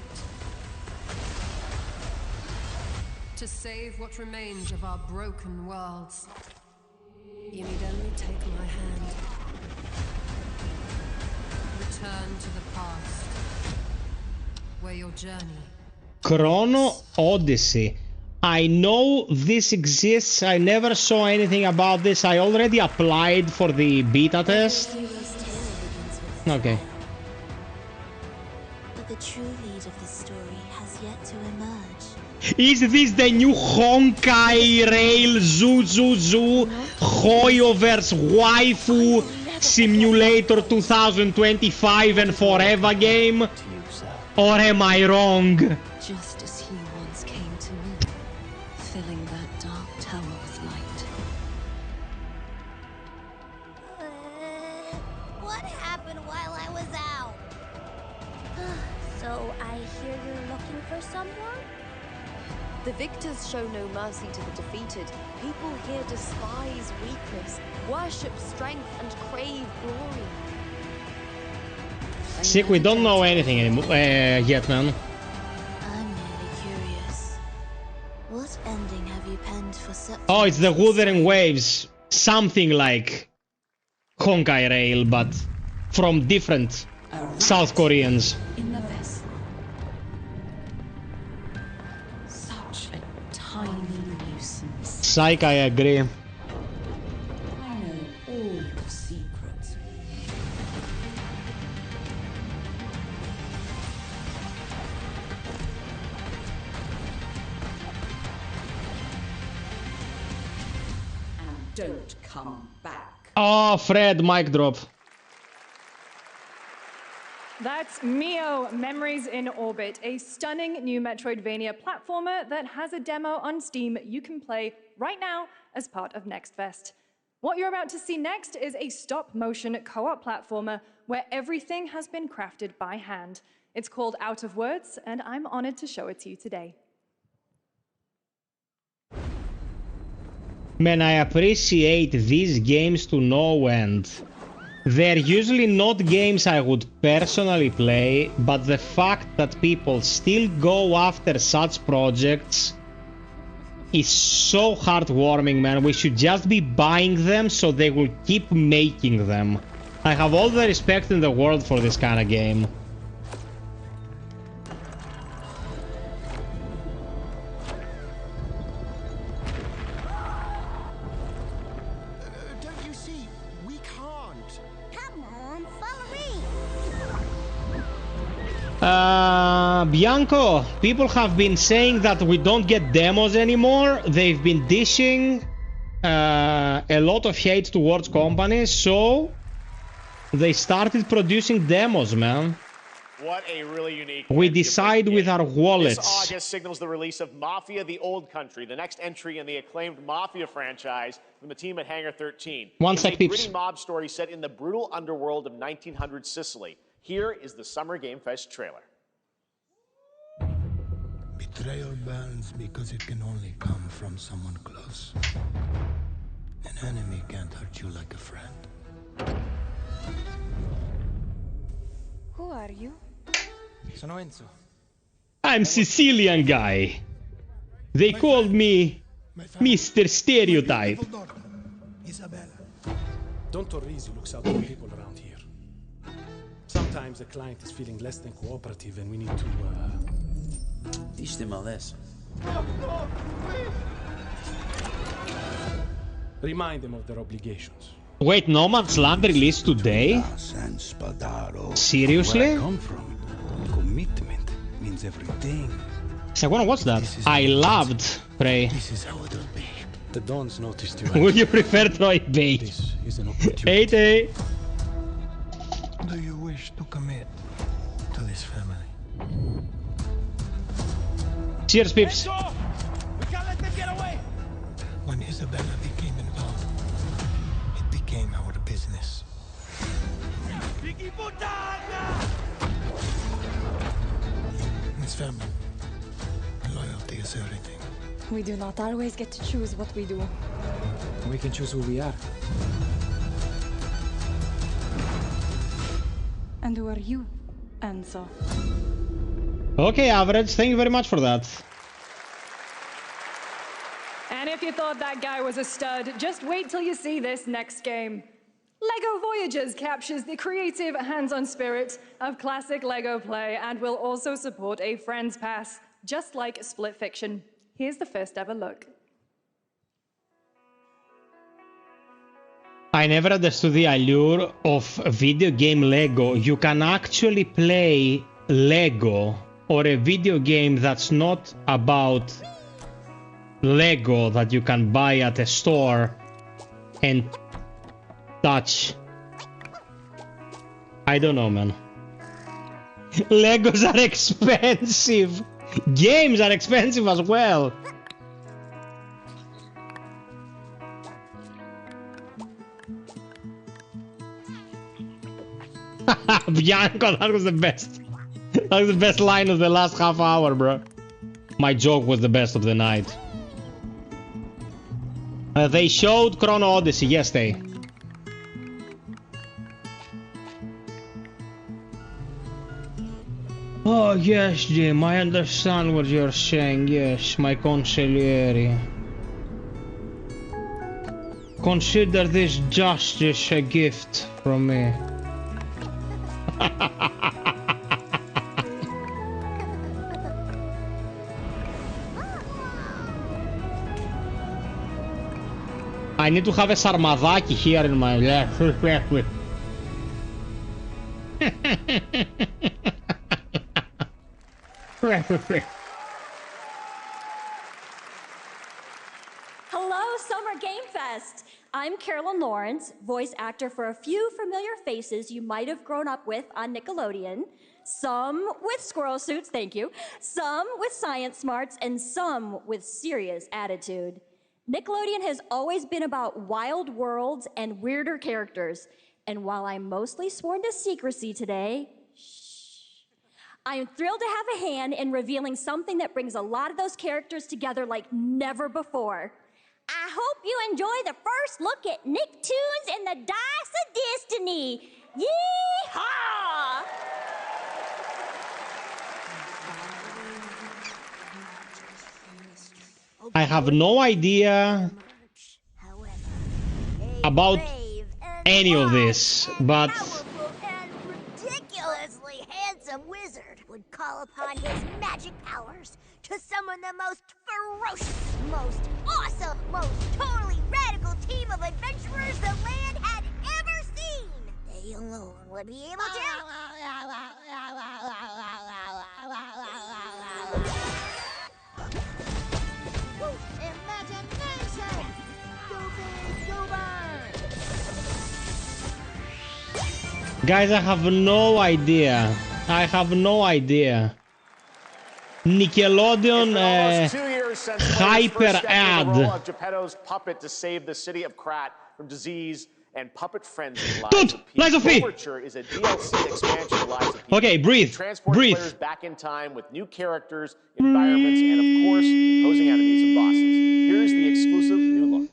To save what remains of our broken worlds. You need only take my hand. Return to the past, where your journey. Chrono Odyssey. I know this exists. I never saw anything about this. I already applied for the beta test. Okay. But the true lead of the story has yet to emerge. Is this the new Honkai Rail Zoo Zoo Zoo Hoyoverse Waifu Simulator 2025 and forever game? Or am I wrong? Just as he once came to me, filling that dark tower with light. What happened while I was out? So I hear you're looking for someone? The victors show no mercy to the defeated. People here despise weakness, worship strength, and crave glory. Sick, we don't know anything anymore yet, man. I'm merely curious. What ending have you penned for such? Oh, it's the Wuthering Waves. Something like Honkai Rail, but from different South Koreans. In the vessel. Such a tiny nuisance. Psych, I agree. I know all the secrets. And don't come back. Oh, Fred, mic drop. That's Mio, Memories in Orbit, a stunning new Metroidvania platformer that has a demo on Steam you can play right now as part of Next Fest. What you're about to see next is a stop-motion co-op platformer where everything has been crafted by hand. It's called Out of Words, and I'm honored to show it to you today. Man, I appreciate these games to no end. They're usually not games I would personally play, but the fact that people still go after such projects is so heartwarming, man. We should just be buying them so they will keep making them. I have all the respect in the world for this kind of game. Don't you see? We can't. Come on, follow me. Bianco, people have been saying that we don't get demos anymore. They've been dishing a lot of hate towards companies, so they started producing demos, man. What a really unique. We decide with our wallets. This August signals the release of Mafia: The Old Country, the next entry in the acclaimed Mafia franchise from the team at Hangar 13. One It's sec, a peeps. gritty mob story set in the brutal underworld of 1900 Sicily. Here is the Summer Game Fest trailer. Betrayal burns because it can only come from someone close. An enemy can't hurt you like a friend. Who are you? Sono Enzo. I'm Sicilian guy. They called me Mr. Stereotype. Isabella. Don Torrisi looks out for people around here. Sometimes the client is feeling less than cooperative and we need to, teach them a lesson. Remind them of their obligations. Wait, No Man's Land released today? Seriously? Where I come from, commitment means everything. So I wanna watch that. I loved Prey. This is how it'll be. The Dons noticed you. Would you prefer Troy Bay? This is an opportunity. 8A. Do you wish to commit to this family? Cheers, peeps. We can't let them get away! When Isabella became involved, it became our business. It's family. Loyalty is everything. We do not always get to choose what we do. We can choose who we are. And who are you, Enzo? Okay, Average, thank you very much for that. And if you thought that guy was a stud, just wait till you see this next game. LEGO Voyagers captures the creative, hands-on spirit of classic LEGO play and will also support a Friends Pass, just like Split Fiction. Here's the first ever look. I never understood the allure of video game Lego. You can actually play Lego or a video game that's not about Lego that you can buy at a store and touch. I don't know, man. Legos are expensive. Games are expensive as well. Bianco, that was the best. That was the best line of the last half hour, bro. My joke was the best of the night. They showed Chrono Odyssey yesterday. Oh, yes, Jim, I understand what you're saying. Yes, my consigliere. Consider this justice a gift from me. I need to have a sarmadaki here in my life. Hello, Summer Game Fest! I'm Carolyn Lawrence, voice actor for a few familiar faces you might have grown up with on Nickelodeon. Some with squirrel suits, thank you. Some with science smarts, and some with serious attitude. Nickelodeon has always been about wild worlds and weirder characters. And while I'm mostly sworn to secrecy today, I am thrilled to have a hand in revealing something that brings a lot of those characters together like never before. I hope you enjoy the first look at Nicktoons and the Dice of Destiny. Yee-haw! I have no idea about any of this, but Ridiculously handsome wizard would call upon his magic powers to summon the most ferocious, most awesome, most totally radical team of adventurers the land had ever seen. They alone would be able to... Imagination! Go big, go burn! guys, I have no idea. I have no idea. Nickelodeon hyper ad. Geppetto's puppet to save the city of Krat from disease and puppet frenzy. Dude, Lies of P! Overture is a DLC expansion of Lies of P. Okay, breathe. Transport Breathe. players back in time with new characters, environments, and of course, imposing enemies and bosses. Here's the exclusive new look.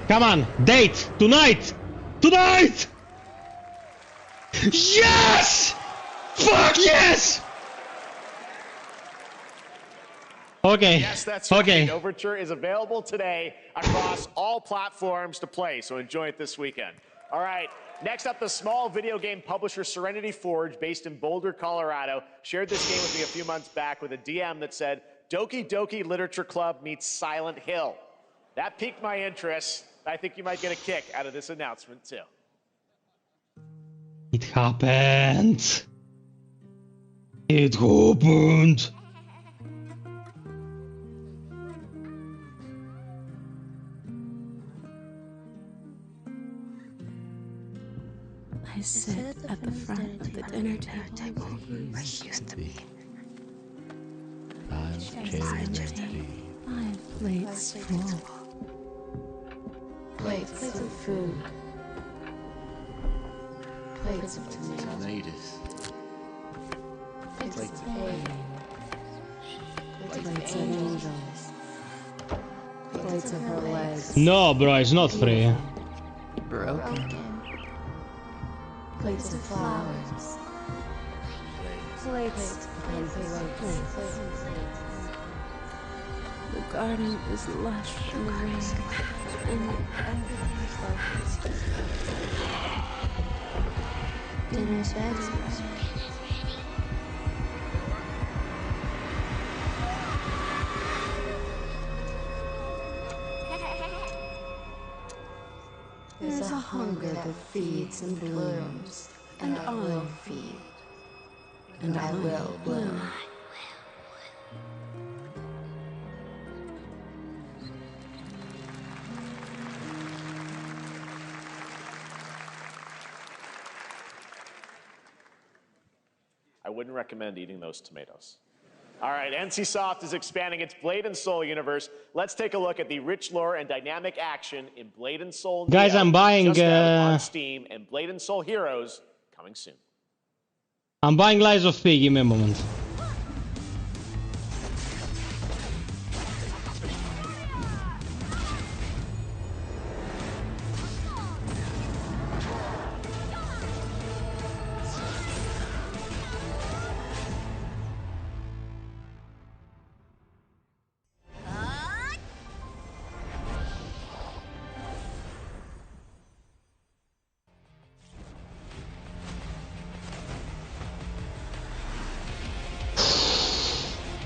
Come on, date tonight! Tonight! Yes! Fuck yes! Okay. Yes, that's right. Okay. Overture is available today across all platforms to play, so enjoy it this weekend. All right, next up, the small video game publisher Serenity Forge, based in Boulder, Colorado, shared this game with me a few months back with a DM that said, Doki Doki Literature Club meets Silent Hill. That piqued my interest. I think you might get a kick out of this announcement, too. It happened. It happened. I sit at the front of the dinner table where he used to be. 5 chairs deep. 5 plates full. Plates of food. Plates of tomatoes. Plates of egg. Plates of angels. Plates of her legs. No, bro, it's not free. Broken. Plates of flowers. Plates and plates. The garden is lush in the rain, and everything is focused. Dinner's ready. There's a hunger that feeds and blooms, and I'll feed, and I will bloom. I wouldn't recommend eating those tomatoes. All right, NCSoft is expanding its Blade and Soul universe. Let's take a look at the rich lore and dynamic action in Blade and Soul. Guys, I'm buying just out on Steam, and Blade and Soul Heroes coming soon. I'm buying Lies of P. Give me a moment.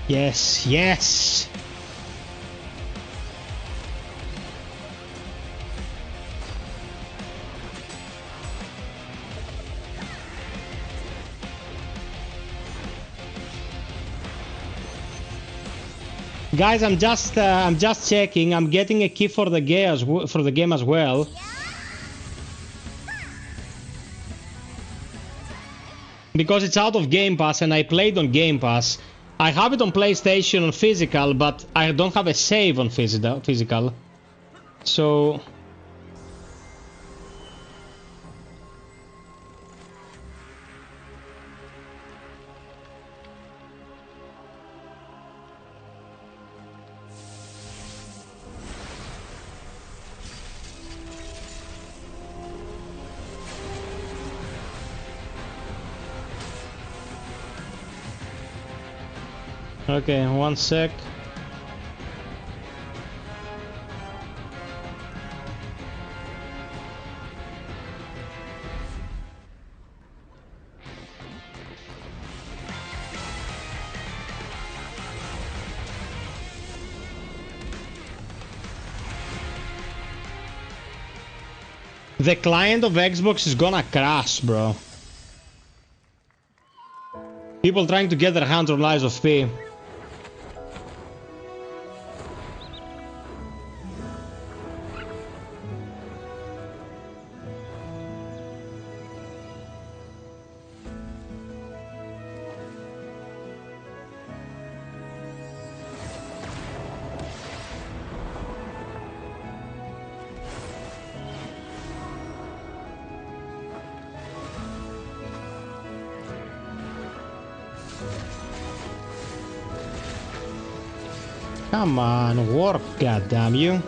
Yes, yes. Guys, I'm just checking. I'm getting a key for the game as well. Because it's out of Game Pass and I played on Game Pass. I have it on PlayStation on physical, but I don't have a save on physical. So... Okay, one sec. The client of Xbox is gonna crash, bro. People trying to get their hands on Lies of P. Come on, work, goddamn you.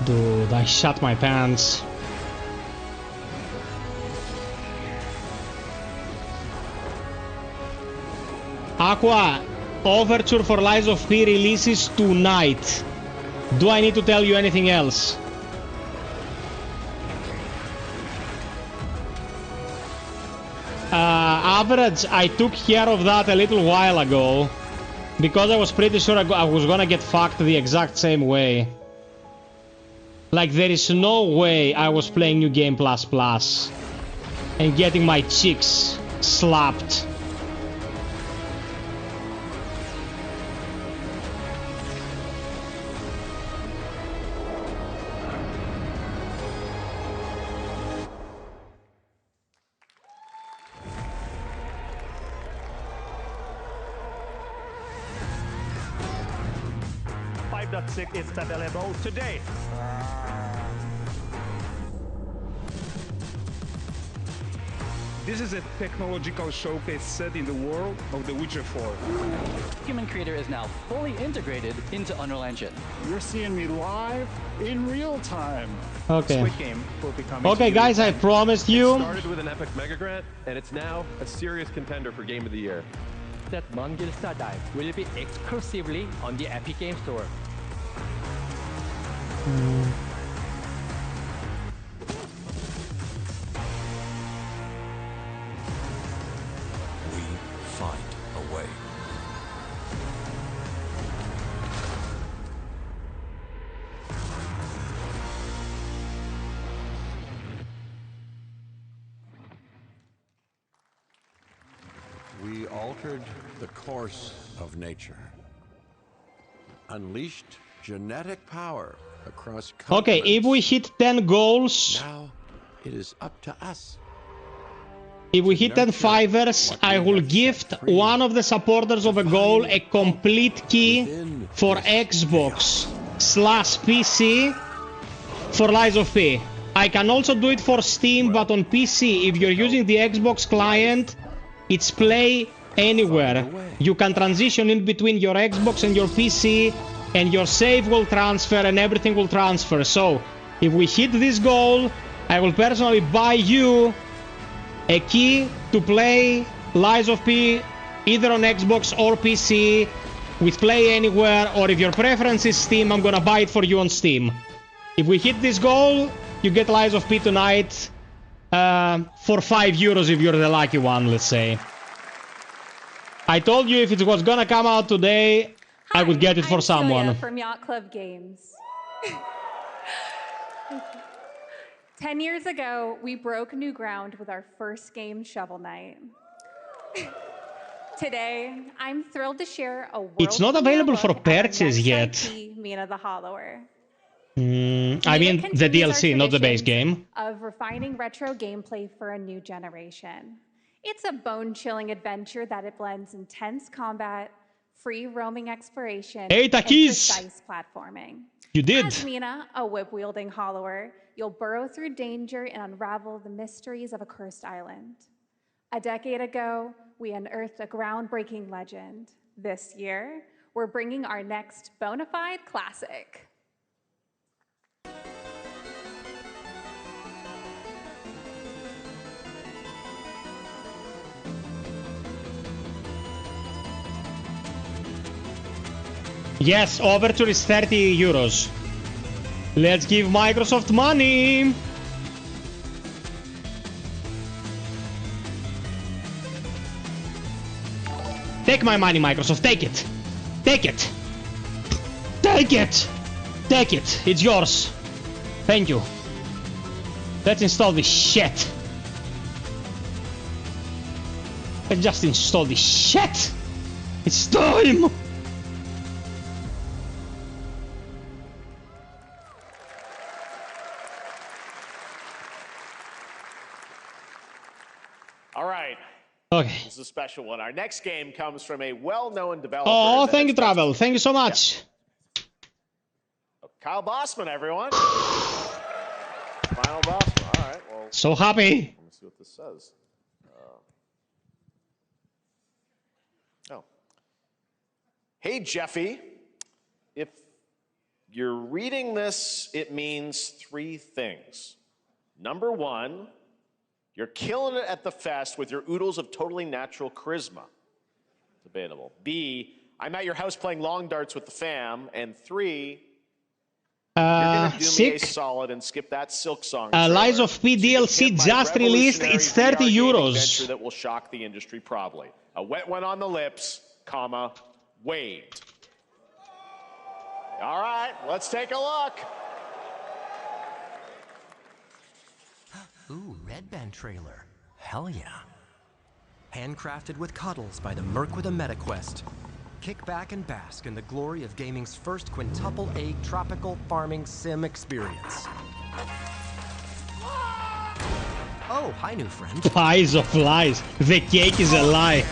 Dude, I shot my pants. Aqua, Overture for Lies of P releases tonight. Do I need to tell you anything else? Average, I took care of that a little while ago because I was pretty sure I was gonna get fucked the exact same way. Like, there is no way I was playing New Game Plus Plus and getting my cheeks slapped. It's available today. This is a technological showcase set in the world of The Witcher 4. Human Creator is now fully integrated into Unreal Engine. You're seeing me live in real time. Okay. Squid Game will be coming Okay, guys, I promised you. It started with an epic mega grant, and it's now a serious contender for Game of the Year. That Mongil Star Dive will be exclusively on the Epic Game Store. We find a way. We altered the course of nature. Unleashed genetic power across Okay, if we hit 10 goals... Now it is up to us. If we hit 10 fivers, I will gift one of the supporters of a goal a complete key for Xbox/PC for Lies of P. I can also do it for Steam, but on PC, if you're using the Xbox client, it's Play Anywhere. You can transition in between your Xbox and your PC, and your save will transfer and everything will transfer. So, if we hit this goal, I will personally buy you a key to play Lies of P either on Xbox or PC with Play Anywhere, or if your preference is Steam, I'm gonna buy it for you on Steam. If we hit this goal, you get Lies of P tonight for €5 if you're the lucky one, let's say. I told you if it was gonna come out today, I would get it for someone. From Yacht Club Games. 10 years ago, we broke new ground with our first game, Shovel Knight. Today, I'm thrilled to share a world It's not available for purchase yet. Mina the Hollower. I mean the DLC, not the base game. Of refining retro gameplay for a new generation. It's a bone-chilling adventure that it blends intense combat, free roaming exploration, and precise platforming. You did. As Mina, a whip-wielding hollower, you'll burrow through danger and unravel the mysteries of a cursed island. A decade ago, we unearthed a groundbreaking legend. This year, we're bringing our next bona fide classic. Yes, Overture is €30. Let's give Microsoft money! Take my money, Microsoft, take it! Take it! Take it! Take it! It's yours! Thank you. Let's install this shit. Let's just install this shit! It's time! All right. Okay. This is a special one. Our next game comes from a well-known developer. Oh, thank you, Travel. Thank you so much. Yeah. Kyle Bossman, everyone. Final Bossman. All right. Well, so happy. Let me see what this says. Oh. Hey, Jeffy. If you're reading this, it means 3 things. Number 1, you're killing it at the fest with your oodles of totally natural charisma. Debatable. B, I'm at your house playing long darts with the fam. And 3, you're gonna do me a solid and skip that Silk Song trailer. Lies of P DLC just released. It's €30. That will shock the industry probably. A wet one on the lips, comma, wait. All right, let's take a look. Ooh, Red Band trailer. Hell yeah. Handcrafted with cuddles by the Merc with a MetaQuest. Kick back and bask in the glory of gaming's first quintuple A tropical farming sim experience. Oh, hi, new friend. Lies of lies. The cake is a lie.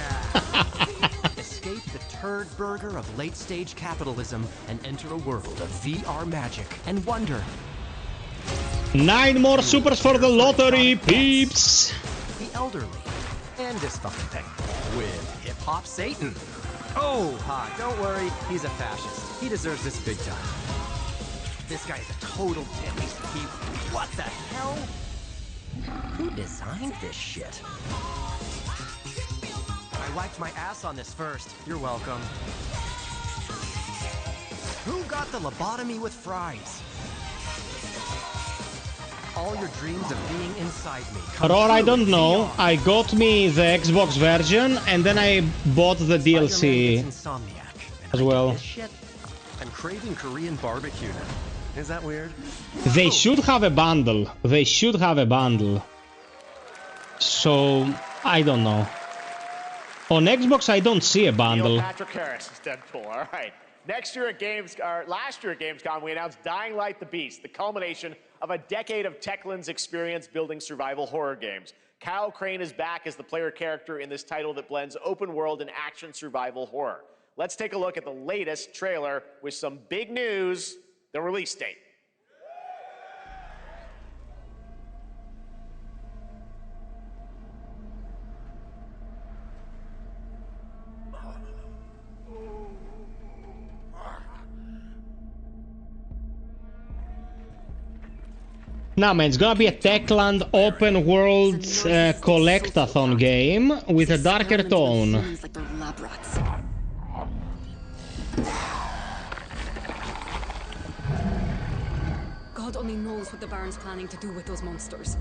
Escape the turd burger of late-stage capitalism and enter a world of VR magic and wonder. 9 more supers for the lottery, peeps! The elderly and this fucking thing with hip-hop Satan. Oh, don't worry, he's a fascist. He deserves this big time. This guy is a total dimmy. What the hell? Who designed this shit? I wiped my ass on this first. You're welcome. Who got the lobotomy with fries? All your dreams of being inside me. Or I don't know. I got me the Xbox version and then I bought the DLC as well. I'm craving Korean barbecue now. Is that weird? They should have a bundle. They should have a bundle. So I don't know. On Xbox, I don't see a bundle. Patrick Harris is Deadpool. All right. Last year at Gamescom, we announced Dying Light: The Beast, the culmination of a decade of Techland's experience building survival horror games. Kyle Crane is back as the player character in this title that blends open world and action survival horror. Let's take a look at the latest trailer with some big news, the release date. Now, man, it's gonna be a Techland open world collectathon game with a darker tone. God only knows what the Baron's planning to do with those monsters.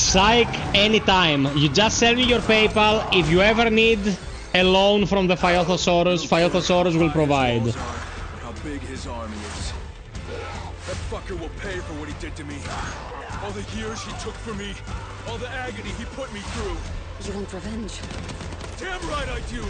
Psych, anytime. You just send me your PayPal. If you ever need a loan from the FiOth will provide. How big his army is. That fucker will pay for what he did to me. All the years he took from me. All the agony he put me through. You want revenge? Damn right I do!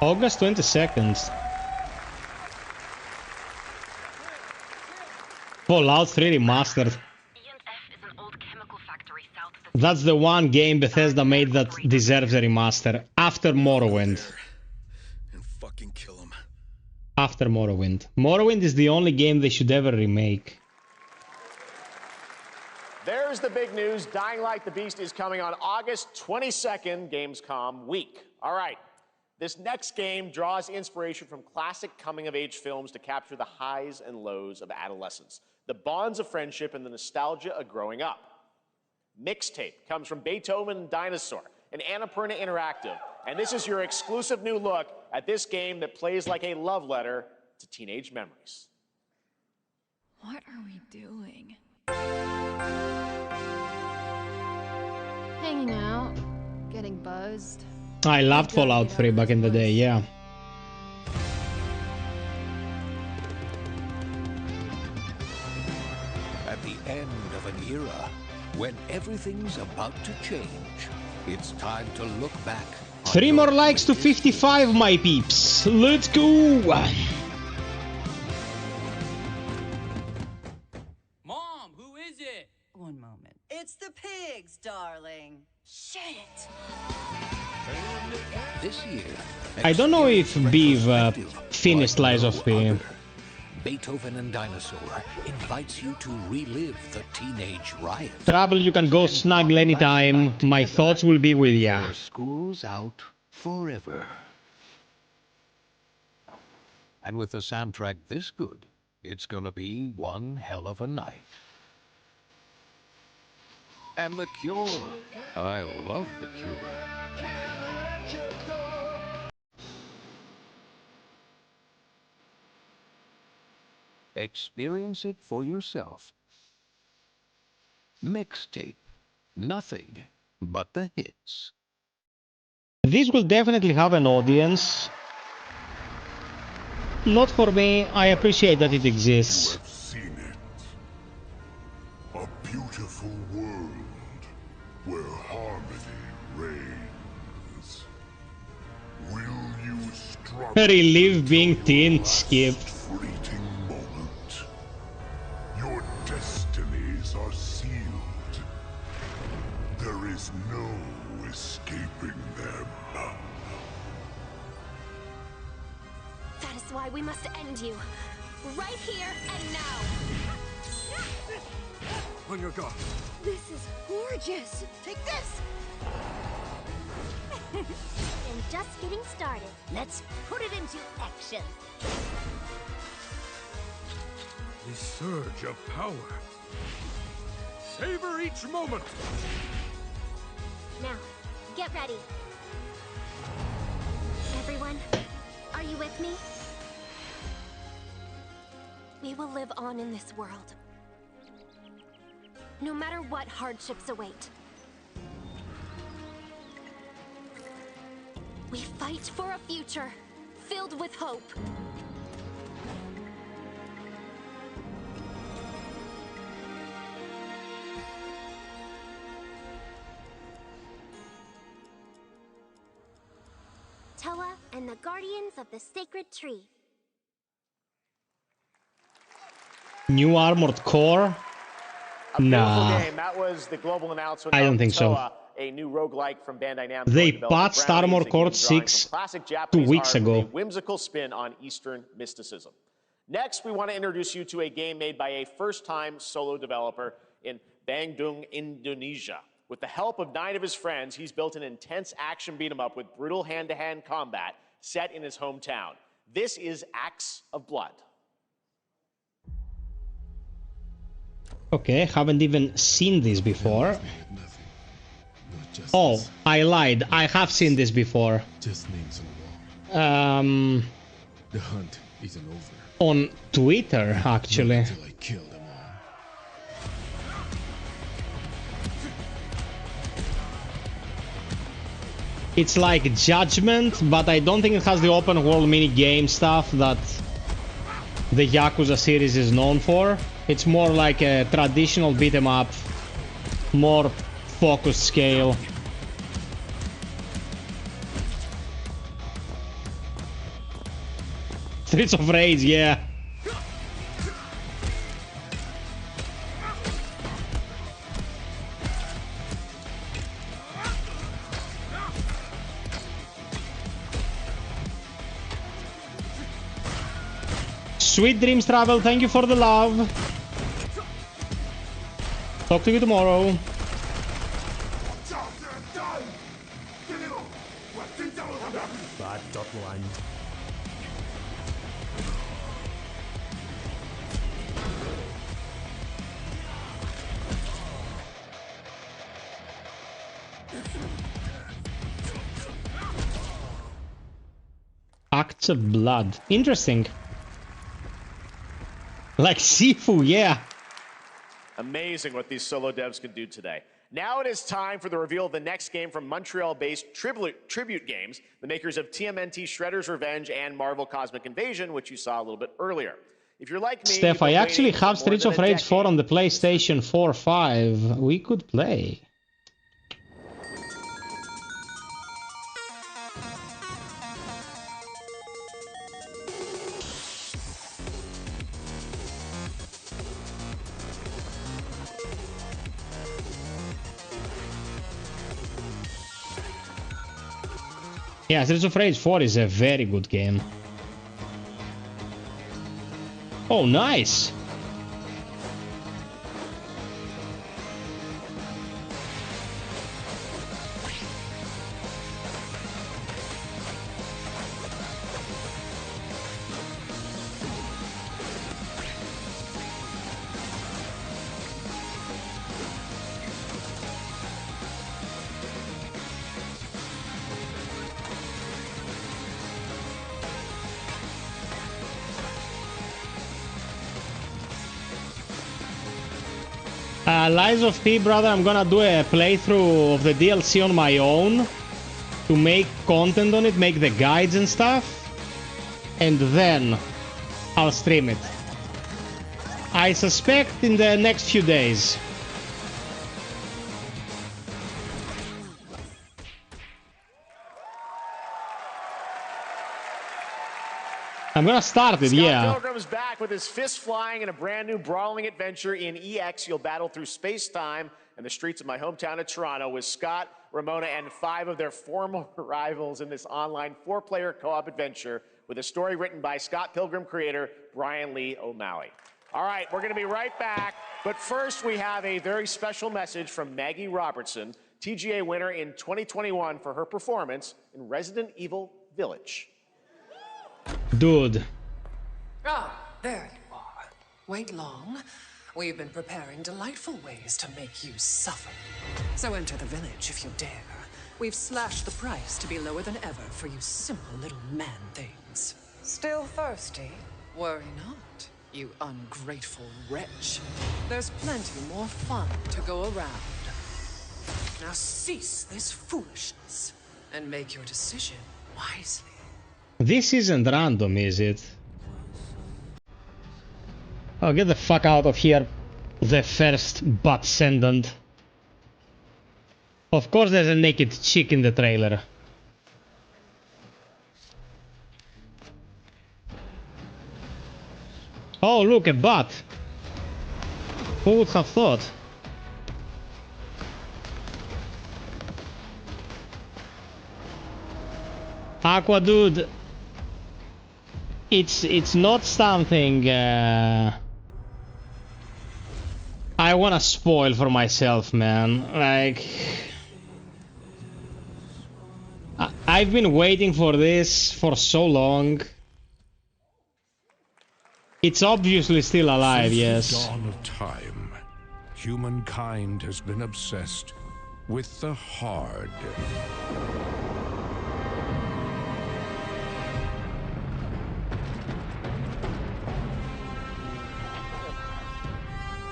August 22nd. Fallout 3 Remastered. That's the one game Bethesda made that deserves a remaster. After Morrowind. And fucking kill him. After Morrowind. Morrowind is the only game they should ever remake. There's the big news. Dying Light the Beast is coming on August 22nd, Gamescom week. All right. This next game draws inspiration from classic coming-of-age films to capture the highs and lows of adolescence, the bonds of friendship, and the nostalgia of growing up. Mixtape comes from Beethoven and Dinosaur, an Annapurna Interactive, and this is your exclusive new look at this game that plays like a love letter to teenage memories. What are we doing? Hanging out, getting buzzed. I loved Fallout 3 back in the day, yeah. At the end of an era, when everything's about to change, it's time to look back. 3 more likes to 55, my peeps. Let's go! Mom, who is it? One moment. It's the pigs, darling. Shit! This year, I don't know if Beef finished Lies of P. Beethoven and Dinosaur invites you to relive the teenage riot. Trouble, you can go snuggle anytime. My thoughts will be with ya. School's out forever. And with a soundtrack this good, it's gonna be one hell of a night. And The Cure. I love The Cure. Experience it for yourself. Mixtape. Nothing but the hits. This will definitely have an audience. Not for me, I appreciate that it exists. I've seen it. A beautiful world where harmony reigns. Will you struggle? Relive being teen, Skip. Fleeting moment. Your destinies are sealed. There is no escaping them. That is why we must end you. Right here and now. On your guard. This is gorgeous. Take this. And just getting started. Let's put it into action. The surge of power. Savor each moment. Now, get ready. Everyone, are you with me? We will live on in this world, no matter what hardships await. We fight for a future filled with hope. Toa and the Guardians of the Sacred Tree. New Armored Core? Nah. Game. That was the global announcement I don't think Toa, so. a new roguelike from Bandai Namco. They patched Armored Core 6 2 weeks ago. A whimsical spin on Eastern mysticism. Next, we want to introduce you to a game made by a first-time solo developer in Bandung, Indonesia. With the help of 9 of his friends, he's built an intense action beat-em-up with brutal hand-to-hand combat set in his hometown. This is Acts of Blood. Okay, haven't even seen this before. Oh, I lied. I have seen this before. Just names on the wall. The hunt isn't over. On Twitter, actually. Until I kill them all. It's like Judgment, but I don't think it has the open world mini game stuff that the Yakuza series is known for. It's more like a traditional beat 'em up, more focused scale. Streets of Rage, yeah. Sweet dreams, Travel. Thank you for the love. Talk to you tomorrow. Bad dot line. Acts of Blood. Interesting. Like Sifu, yeah. Amazing what these solo devs can do today. Now it is time for the reveal of the next game from Montreal-based Tribute Games, the makers of TMNT Shredder's Revenge and Marvel Cosmic Invasion, which you saw a little bit earlier. If you're like me, Steph, I actually have Streets of Rage 4 on the PlayStation 4 5. We could play. Yeah, Streets of Rage 4 is a very good game. Oh, nice! Lies of P, brother, I'm gonna do a playthrough of the DLC on my own to make content on it, make the guides and stuff, and then I'll stream it. I suspect in the next few days. I'm gonna start it, yeah. Scott Pilgrim's back with his fists flying in a brand new brawling adventure in EX. You'll battle through space-time and the streets of my hometown of Toronto with Scott, Ramona, and 5 of their former rivals in this online 4-player co-op adventure with a story written by Scott Pilgrim creator Brian Lee O'Malley. All right, we're going to be right back, but first we have a very special message from Maggie Robertson, TGA winner in 2021 for her performance in Resident Evil Village. Dude. Ah, there you are. Wait long. We've been preparing delightful ways to make you suffer. So enter the village if you dare. We've slashed the price to be lower than ever for you simple little man things. Still thirsty? Worry not, you ungrateful wretch. There's plenty more fun to go around. Now cease this foolishness and make your decision wisely. This isn't random, is it? Oh, get the fuck out of here. The first butt sendant. Of course there's a naked chick in the trailer. Oh, look, a butt. Who would have thought? Aqua dude. It's not something I wanna spoil for myself, man. Like, I've been waiting for this for so long. It's obviously still alive, yes. Since the dawn of time, humankind has been obsessed with the hard.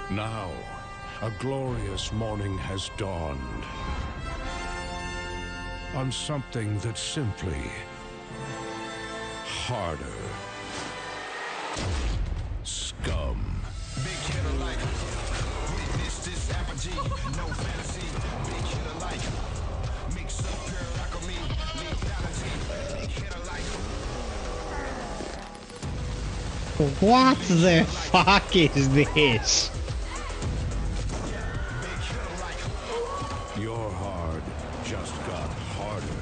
Now, a glorious morning has dawned on something that's simply harder. Scum. Big hitter like witness this apogee, no fantasy. Big hitter like mix up pure alchemy, lethality. Big hitter like. What the fuck is this? Your hard just got harder.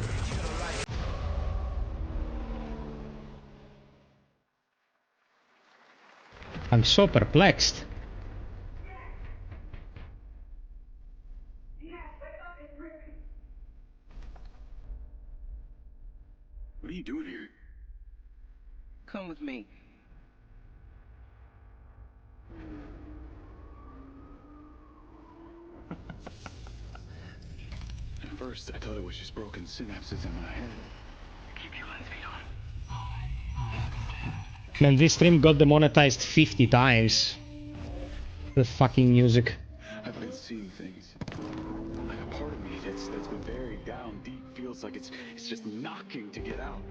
I'm so perplexed. What are you doing here? Come with me. At first, I thought it was just broken synapses in my head. Keep your eyes on. Man, this stream got demonetized 50 times. The fucking music. I've been seeing things. Like a part of me that's been buried down deep feels like it's just knocking to get out.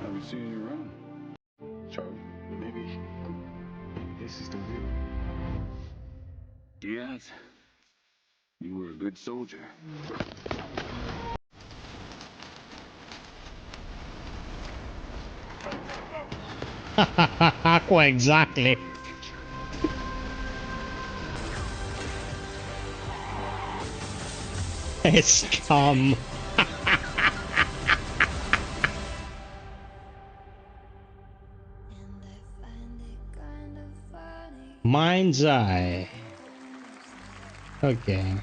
I've been seeing you around. Charlie, maybe this is the real. Yes. You were a good soldier. Aqua, exactly. Scum. Mind's eye. Okay.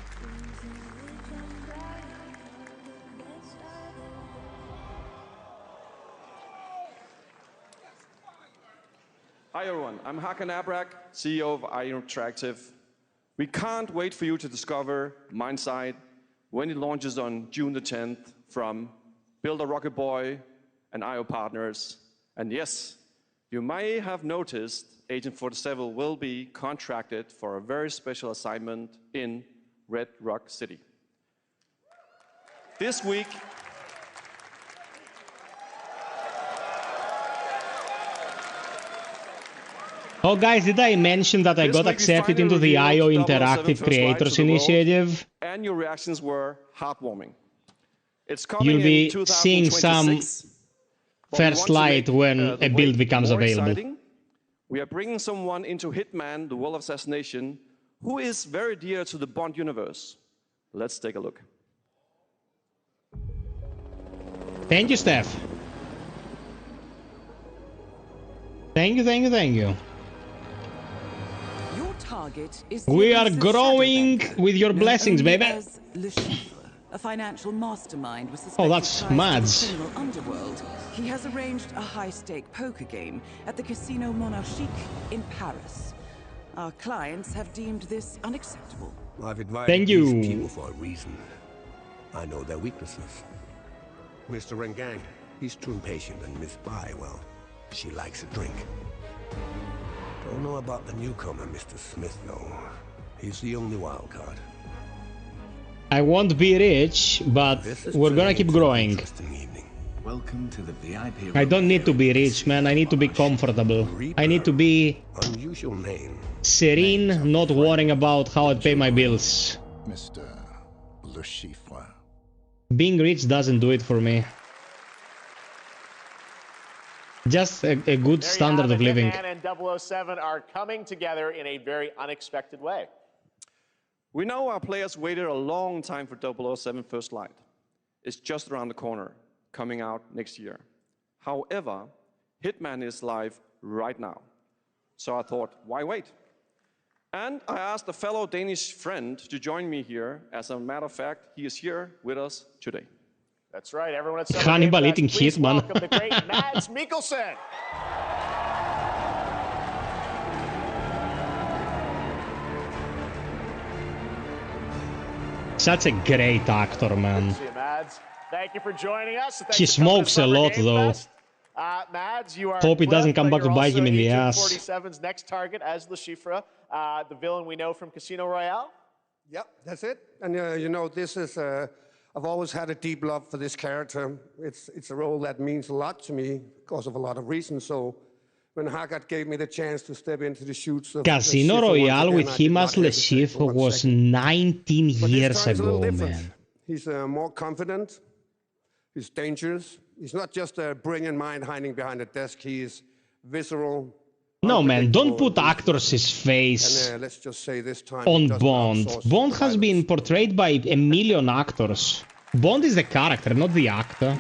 Hi everyone, I'm Hakan Abrak, CEO of IO Interactive. We can't wait for you to discover Mindside when it launches on June the 10th from Builder Rocket Boy and IO partners. And yes, you may have noticed Agent 47 will be contracted for a very special assignment in Red Rock City. This week, oh guys, did I mention that I got accepted into the IO Interactive Creators Initiative? And your reactions were heartwarming. It's coming You'll be in seeing some first light when a build becomes available. Exciting. We are bringing someone into Hitman, the World of Assassination, who is very dear to the Bond universe. Let's take a look. Thank you, Steph. Thank you, thank you, thank you. Your target is we are growing with your blessings, baby. a financial mastermind with Oh, that's Mads. criminal underworld. He has arranged a high-stake poker game at the Casino Monarchique in Paris. Our clients have deemed this unacceptable. I've invited Thank you. these people for a reason. I know their weaknesses. Mr. Rengang, he's too impatient, and Miss Bai, well, she likes a drink. Don't know about the newcomer, Mr. Smith, though. He's the only wild card. I won't be rich, but we're gonna keep growing. Welcome to the VIP. I don't need to be rich, man. I need to be comfortable. I need to be unusual name. Serene, not worrying about how I pay my bills. Mr. Le Chiffre. Being rich doesn't do it for me. Just a good standard of living. Hitman and 007 are coming together in a very unexpected way. We know our players waited a long time for 007 First Light. It's just around the corner, coming out next year. However, Hitman is live right now. So I thought, why wait? And I asked a fellow Danish friend to join me here. As a matter of fact, he is here with us today. That's right, everyone at Hannibal eating please Hitman. welcome the great Mads Mikkelsen. Such a great actor, man. See you, Mads. Thank you for joining us. Thanks He for coming to smokes a Summer lot, Game though. Fest. Mads, you are Hope he doesn't come back to bite him in the ass. 47's next target as Le Chiffre, the villain we know from Casino Royale. Yep, that's it. And you know, this is I've always had a deep love for this character. It's a role that means a lot to me because of a lot of reasons. So when Haggard gave me the chance to step into the shoots of Casino Royale with him as Le Chiffre was 19 years ago, man. He's more confident. He's dangerous. He's not just a brilliant mind hiding behind a desk. He is visceral. No, man, don't put actors' face And let's just say this time on Bond. Bond has been portrayed by a million actors. Bond is the character, not the actor.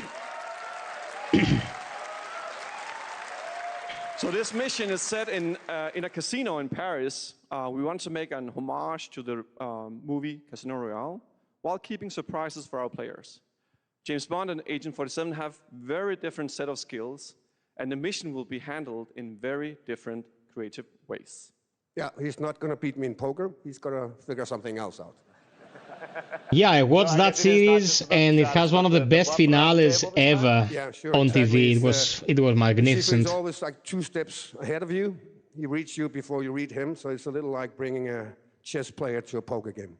So this mission is set in a casino in Paris. We want to make an homage to the movie Casino Royale while keeping surprises for our players. James Bond and Agent 47 have very different set of skills, and the mission will be handled in very different creative ways. Yeah, he's not going to beat me in poker. He's going to figure something else out. Yeah, I watched that series, and it has one of the best finales ever on TV. It was magnificent. He's always like 2 steps ahead of you. He reads you before you read him, so it's a little like bringing a chess player to a poker game.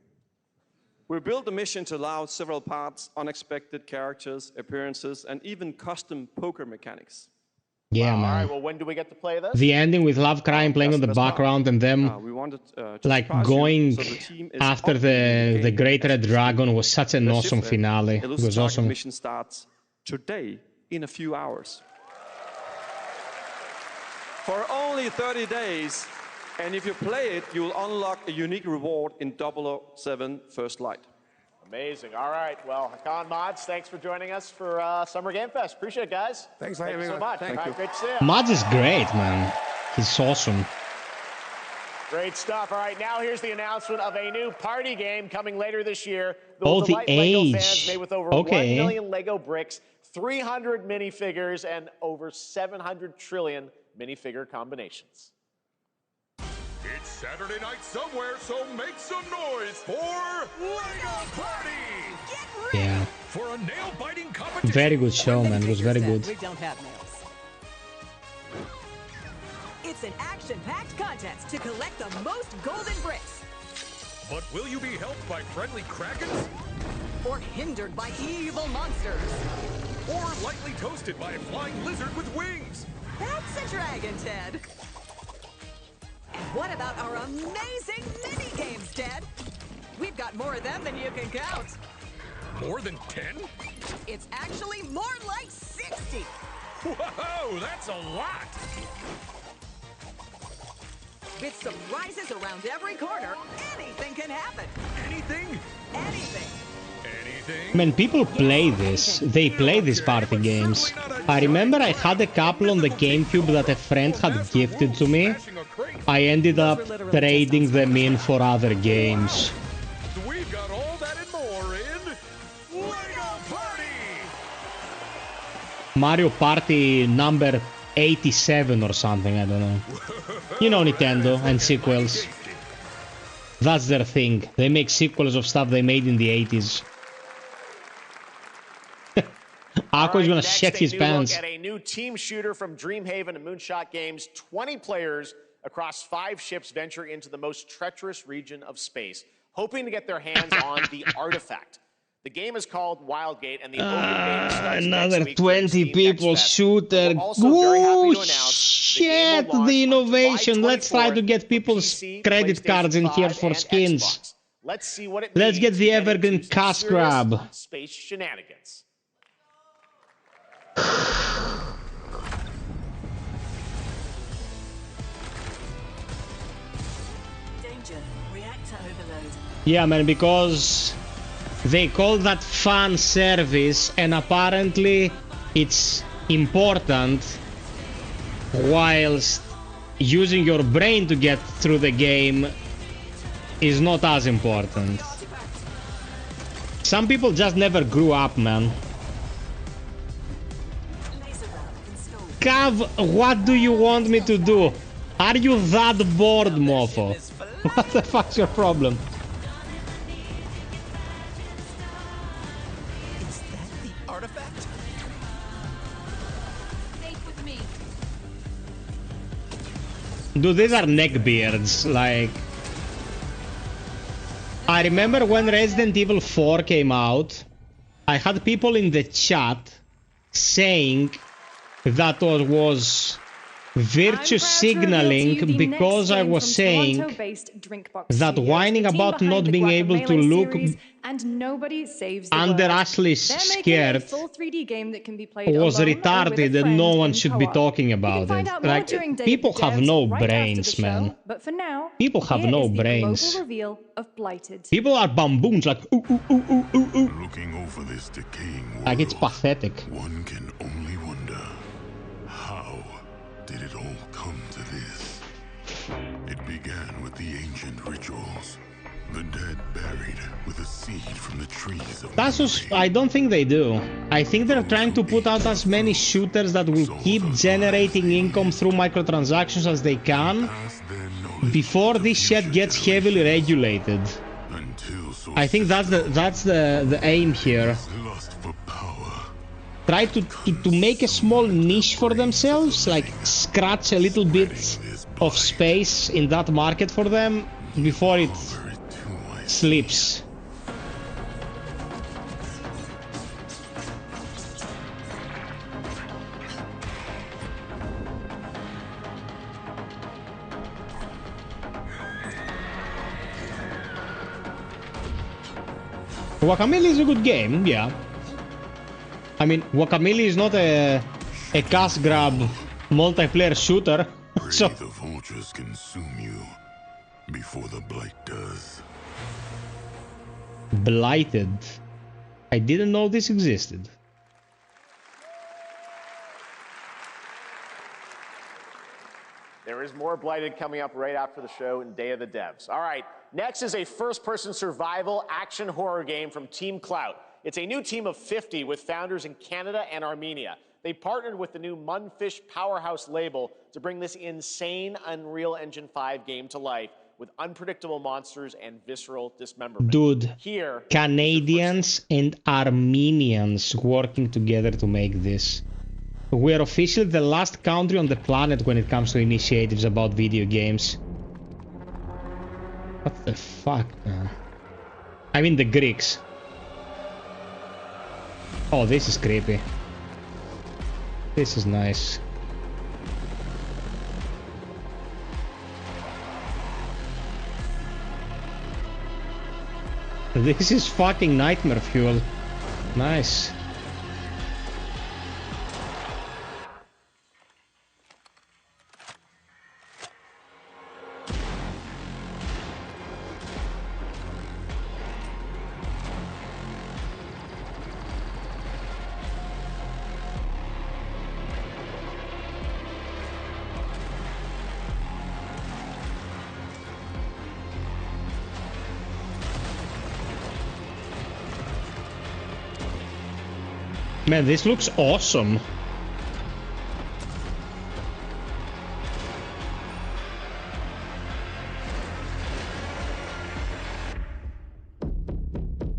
We built the mission to allow several parts, unexpected characters, appearances, and even custom poker mechanics. Yeah, All man. right, well, when do we get to play this? The ending with Love Crime playing on the background and them We wanted to like surprise going you, so the team is after updating the Great Red Dragon was such an Le awesome Chiffre. finale. It Elusive was target awesome. mission starts today in a few hours. For only 30 days, and if you play it, you'll unlock a unique reward in 007 First Light. Amazing. All right. Well, Hakan, Mads, thanks for joining us for Summer Game Fest. Appreciate it, guys. Thanks for Thank you having so us. much. Thank All you. right, great to see you. Mads is great, man. He's awesome. Great stuff. All right, now here's the announcement of a new party game coming later this year. That Oh, will the delight Lego age. fans made with over Okay. 1 million Lego bricks, 300 minifigures, and over 700 trillion minifigure combinations. It's Saturday night somewhere, so make some noise for Lego Party! Yeah. For a nail-biting competition. Very good show, man. It was very good. We don't have nails. It's an action-packed contest to collect the most golden bricks. But will you be helped by friendly krakens? Or hindered by evil monsters. Or lightly toasted by a flying lizard with wings? That's a dragon, Ted. And what about our amazing mini-games, Ted? We've got more of them than you can count. More than 10? It's actually more like 60. Whoa, that's a lot! With surprises around every corner, anything can happen. Anything? Anything. Anything? Man, people play this. They play these party games. I remember I had a couple on the GameCube that a friend had gifted to me. I ended up trading them in for other games. We've got all that and more in Mario Party number 87 or something, I don't know. You know Nintendo and sequels. That's their thing. They make sequels of stuff they made in the 80s. Aqua is gonna shit his pants. Look at a new team shooter from Dreamhaven and Moonshot Games. 20 players across 5 ships venture into the most treacherous region of space, hoping to get their hands on the artifact. The game is called Wildgate, and the open beta starts another next week 20 people shooter. Oh shit, the innovation. Let's try to get people's credit cards in here for skins. Let's see what it Let's get means the to get evergreen into some cash serious grab. Space shenanigans. Danger. Reactor overload. Yeah, man, because they call that fan service, and apparently it's important, whilst using your brain to get through the game is not as important. Some people just never grew up, man. Cav, what do you want me to do? Are you that bored, mofo? What the fuck's your problem? Is that the artifact? Safe with me. Dude, these are neckbeards, like... I remember when Resident Evil 4 came out, I had people in the chat saying that was virtue signaling because I was saying that whining about not being able to look under Ashley's skirt was retarded and no one should be talking about it. Like, people have no brains, man. People have no brains. People are bamboons, like, ooh, ooh, ooh, ooh, ooh, ooh. Looking over this decaying world, Like, it's pathetic. one can only wonder, how did it all come to this? It began with the ancient rituals. The dead buried with a seed from the trees of Tasus, I don't think they do. I think they're trying to put out as many shooters that will keep generating income through microtransactions as they can before this shit gets heavily regulated. I think that's the aim here. Try to make a small niche for themselves, like scratch a little bit of space in that market for them before it slips. Guacamelee is a good game, yeah. I mean, Guacamelee is not a cash grab multiplayer shooter, so... the vultures consume you before the blight does. Blighted. I didn't know this existed. There is more Blighted coming up right after the show in Day of the Devs. All right, next is a first-person survival action horror game from Team Clout. It's a new team of 50 with founders in Canada and Armenia. They partnered with the new Munfish Powerhouse label to bring this insane Unreal Engine 5 game to life with unpredictable monsters and visceral dismemberment. Dude, Here, Canadians and Armenians working together to make this. We're officially the last country on the planet when it comes to initiatives about video games. What the fuck, man? I mean the Greeks. Oh, this is creepy. This is nice. This is fucking nightmare fuel. Nice. Man, this looks awesome.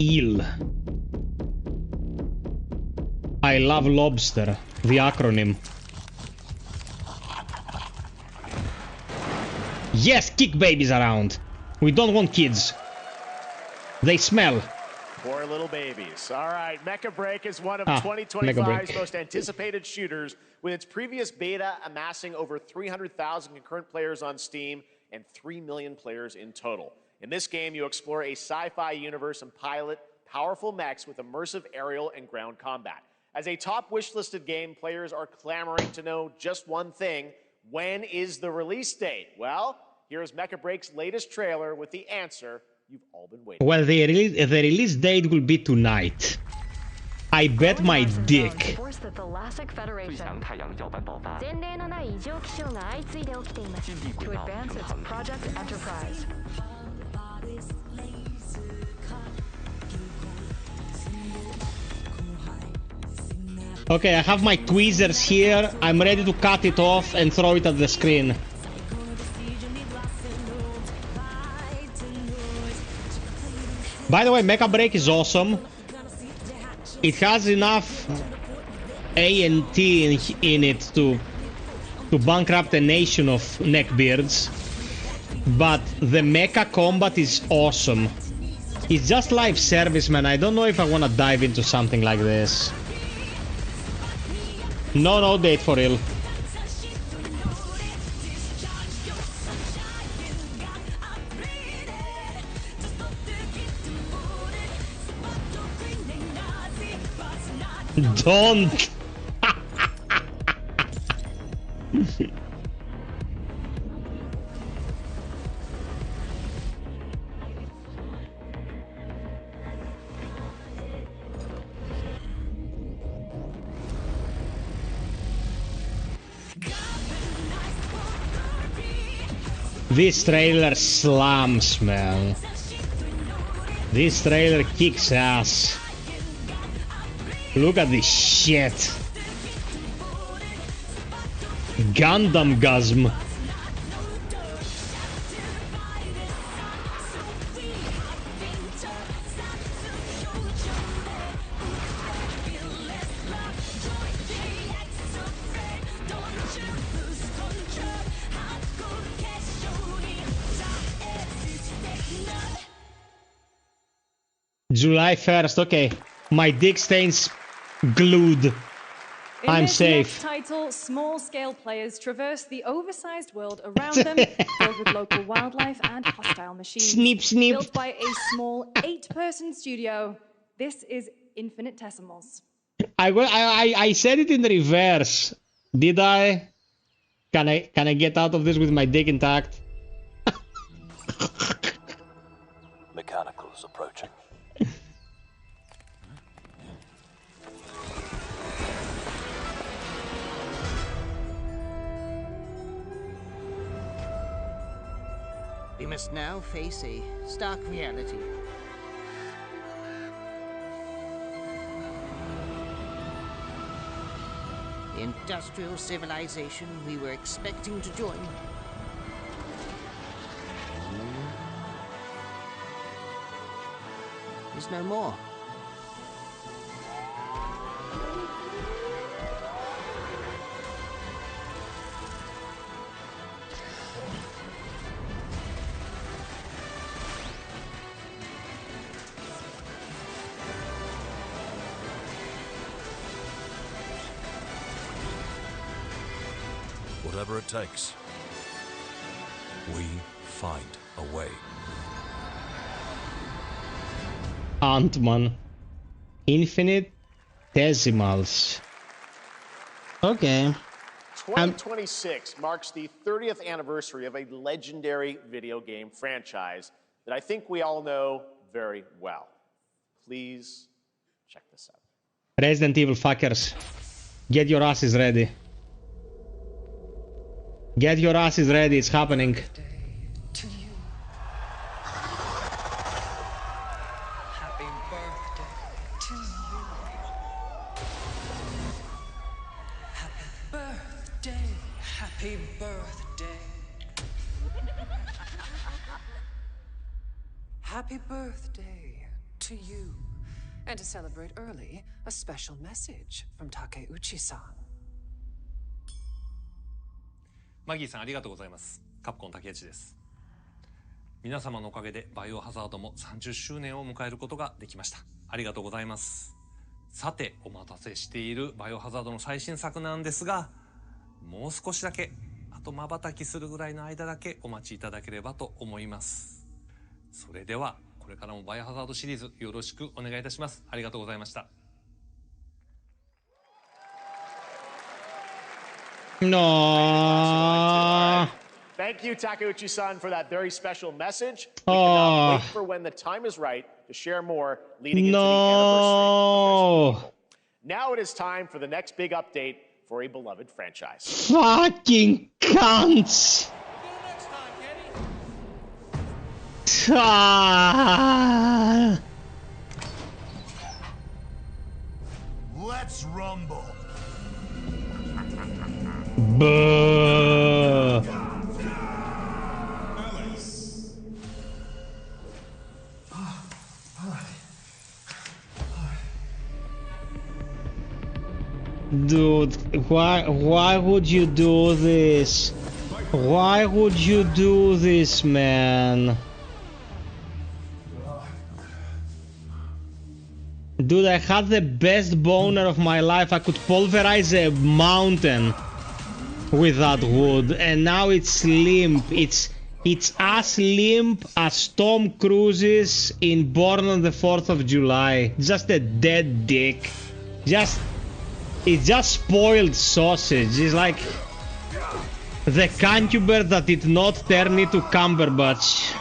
Eel. I love lobster, the acronym. Yes, kick babies around. We don't want kids. They smell. Poor little babies. All right, Mecha Break is one of 2025's most anticipated shooters, with its previous beta amassing over 300,000 concurrent players on Steam and 3 million players in total. In this game, you explore a sci-fi universe and pilot powerful mechs with immersive aerial and ground combat. As a top wishlisted game, players are clamoring to know just one thing: when is the release date? Well, here's Mecha Break's latest trailer with the answer you've all been waiting for. Well, the release date will be tonight. I bet my dick. The Thalassic Federation. To advance its Project Enterprise. Okay, I have my tweezers here. I'm ready to cut it off and throw it at the screen. By the way, Mecha Break is awesome. It has enough A&T in it to bankrupt a nation of neckbeards. But the mecha combat is awesome. It's just live service, man. I don't know if I want to dive into something like this. No date for real. Don't. This trailer slams, man. This trailer kicks ass. Look at this shit. Gundam Gasm. July 1st, okay. My dick stains glued. I'm safe. In this next title, small-scale players traverse the oversized world around them, filled with local wildlife and hostile machines. Sneep, sneep. Built by a small 8-person studio. This is Infinitesimals. I said it in reverse. Did I? Can I get out of this with my dick intact? Mechanicals approaching. We must now face a stark reality. The industrial civilization we were expecting to join is no more. Whatever it takes, we find a way. Ant-Man. Infinitesimals. Okay. 2026 marks the 30th anniversary of a legendary video game franchise that I think we all know very well. Please check this out. Resident Evil fuckers. Get your asses ready. Get your asses ready, it's happening. Happy birthday to you. Happy birthday. Happy birthday to you. And to celebrate early, a special message from Takeuchi-san. マギーさんありがとうございます。カプコン竹内です。皆様のおかげでバイオハザードも30周年を迎えることができました。ありがとうございます。さて、お待たせしているバイオハザードの最新作なんですが、もう少しだけ、あと瞬きするぐらいの間だけお待ちいただければと思います。それでは、これからもバイオハザードシリーズよろしくお願いいたします。ありがとうございました。No. Thank you, Takeuchi-san, for that very special message. We cannot wait for when the time is right to share more leading into the anniversary. Now it is time for the next big update for a beloved franchise. Fucking cunts! Let's rumble. Buh. Dude, why would you do this? Why would you do this, man? Dude, I had the best boner of my life. I could pulverize a mountain with that wood, and now it's limp. It's as limp as Tom Cruise's in Born on the 4th of July. Just a dead dick. It's just spoiled sausage. It's like the cancuber that did not turn into Cumberbatch.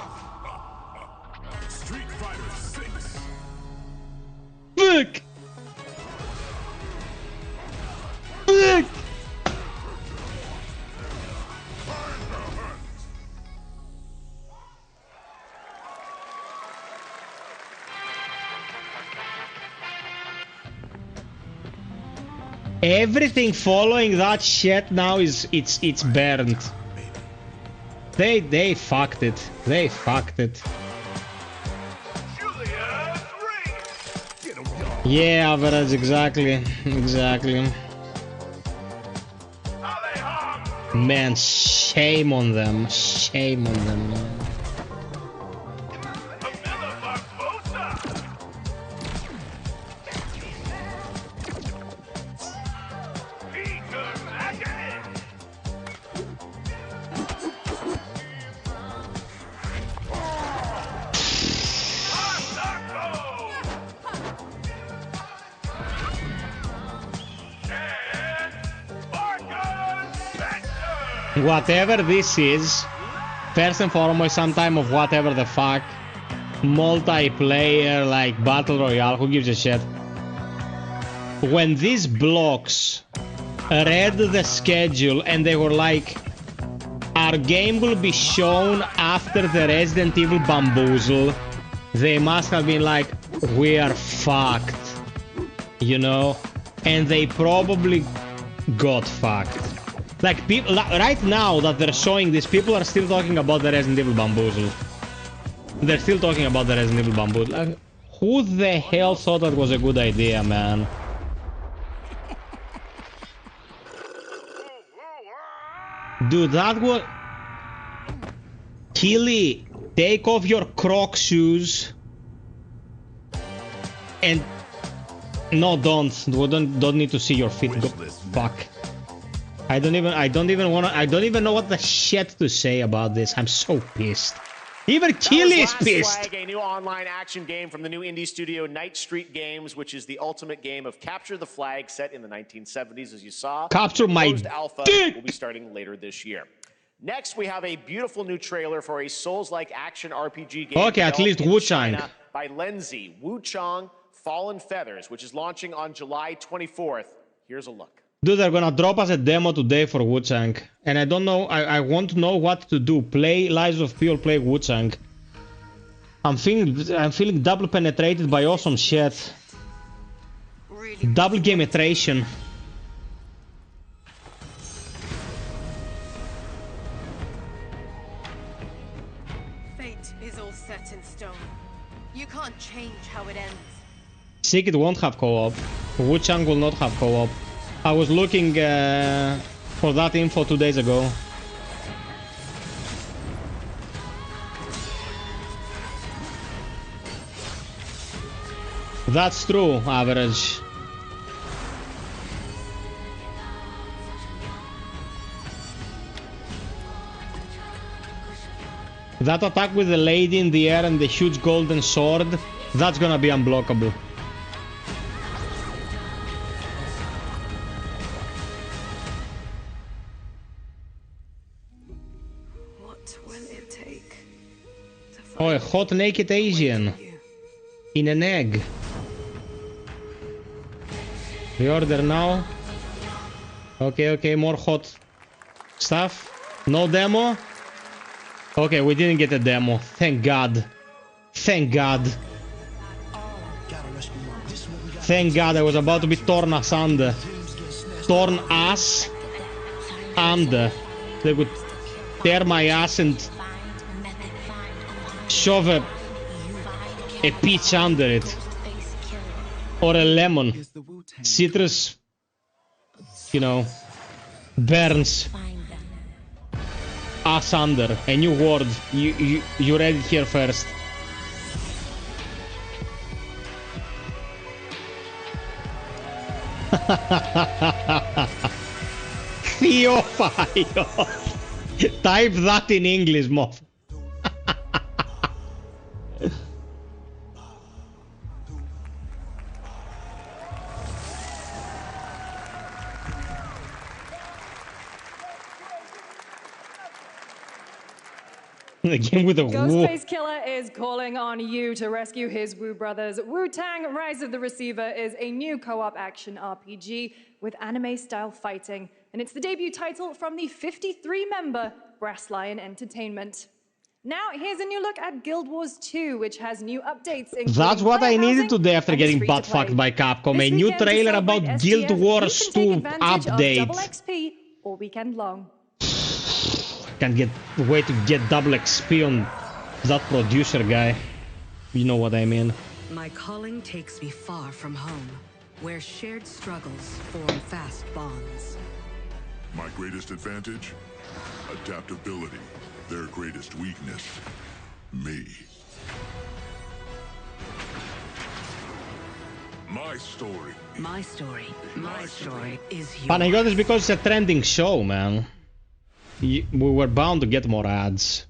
Fuck! Fuck! Everything following that shit now it's burned. They fucked it. They fucked it. Yeah, average, exactly. Man, shame on them. Shame on them, man. Whatever this is, first and foremost, some time of whatever the fuck, multiplayer, like Battle Royale, who gives a shit? When these blocks read the schedule and they were like, our game will be shown after the Resident Evil Bamboozle, they must have been like, we are fucked, you know? And they probably got fucked. Like, people, right now that they're showing this, people are still talking about the Resident Evil Bamboozle. They're still talking about the Resident Evil Bamboozle. Like, who the hell thought that was a good idea, man? Dude, that was... Killy, take off your Croc shoes. And... No, don't. We don't need to see your feet. Go. Fuck. I don't even know what the shit to say about this. I'm so pissed. Even Killy is pissed. Flag, a new online action game from the new indie studio Night Street Games, which is the ultimate game of capture the flag set in the 1970s, as you saw. Capture my alpha dick. will be starting later this year. Next, we have a beautiful new trailer for a Souls-like action RPG game. Okay, at least Wu-Chang. By Lenzi, Wu-Chang Fallen Feathers, which is launching on July 24th. Here's a look. Dude, they're gonna drop us a demo today for Wu-Chang. And I don't know, I want to know what to do. Play Lies of P or play Wu-Chang. I'm feeling double penetrated by awesome shit. Double gameitration. Secret won't have co-op. Wuchang will not have co-op. I was looking for that info 2 days ago. That's true, Average. That attack with the lady in the air and the huge golden sword, that's gonna be unblockable. What will it take? Oh, a hot naked Asian. In an egg. Reorder now. Okay, more hot stuff. No demo. Okay, we didn't get a demo. Thank God. Thank God. Thank God, I was about to be torn asunder. Torn ass under. They would tear my ass and shove a peach under it. Or a lemon. Citrus, you know, burns. Ass under. A new word. You read it here first. FiOth. Type that in English, moth. Again with the Ghostface Killer is calling on you to rescue his Wu brothers. Wu-Tang Rise of the Receiver is a new co-op action RPG with anime-style fighting, and it's the debut title from the 53-member Brass Lion Entertainment. Now, here's a new look at Guild Wars 2, which has new updates. That's what I needed today after getting butt-fucked by Capcom. A new trailer about Guild Wars 2 update. Double XP all weekend long. Can't wait to get double XP on that producer guy. You know what I mean. My calling takes me far from home, where shared struggles form fast bonds. My greatest advantage? Adaptability. Their greatest weakness? Me. My story. My story. My story is yours. But I got this because it's a trending show, man. We were bound to get more ads.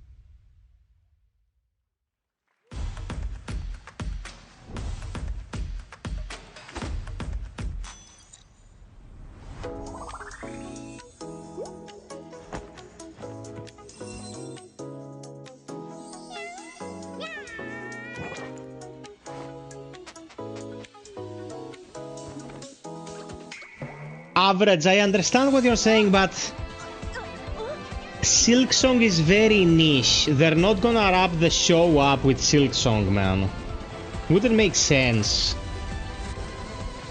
Average, I understand what you're saying, but Silksong is very niche. They're not gonna wrap the show up with Silksong, man. Wouldn't make sense.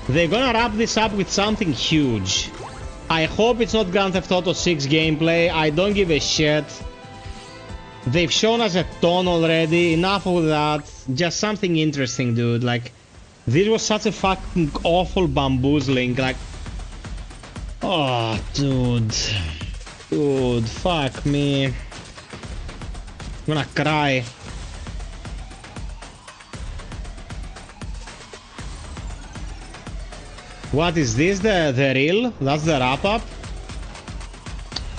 They're gonna wrap this up with something huge. I hope it's not Grand Theft Auto 6 gameplay. I don't give a shit. They've shown us a ton already. Enough of that. Just something interesting, dude. Like, this was such a fucking awful bamboozling. Like, oh, dude. Dude, fuck me. I'm gonna cry. What is this? The reel? That's the wrap-up?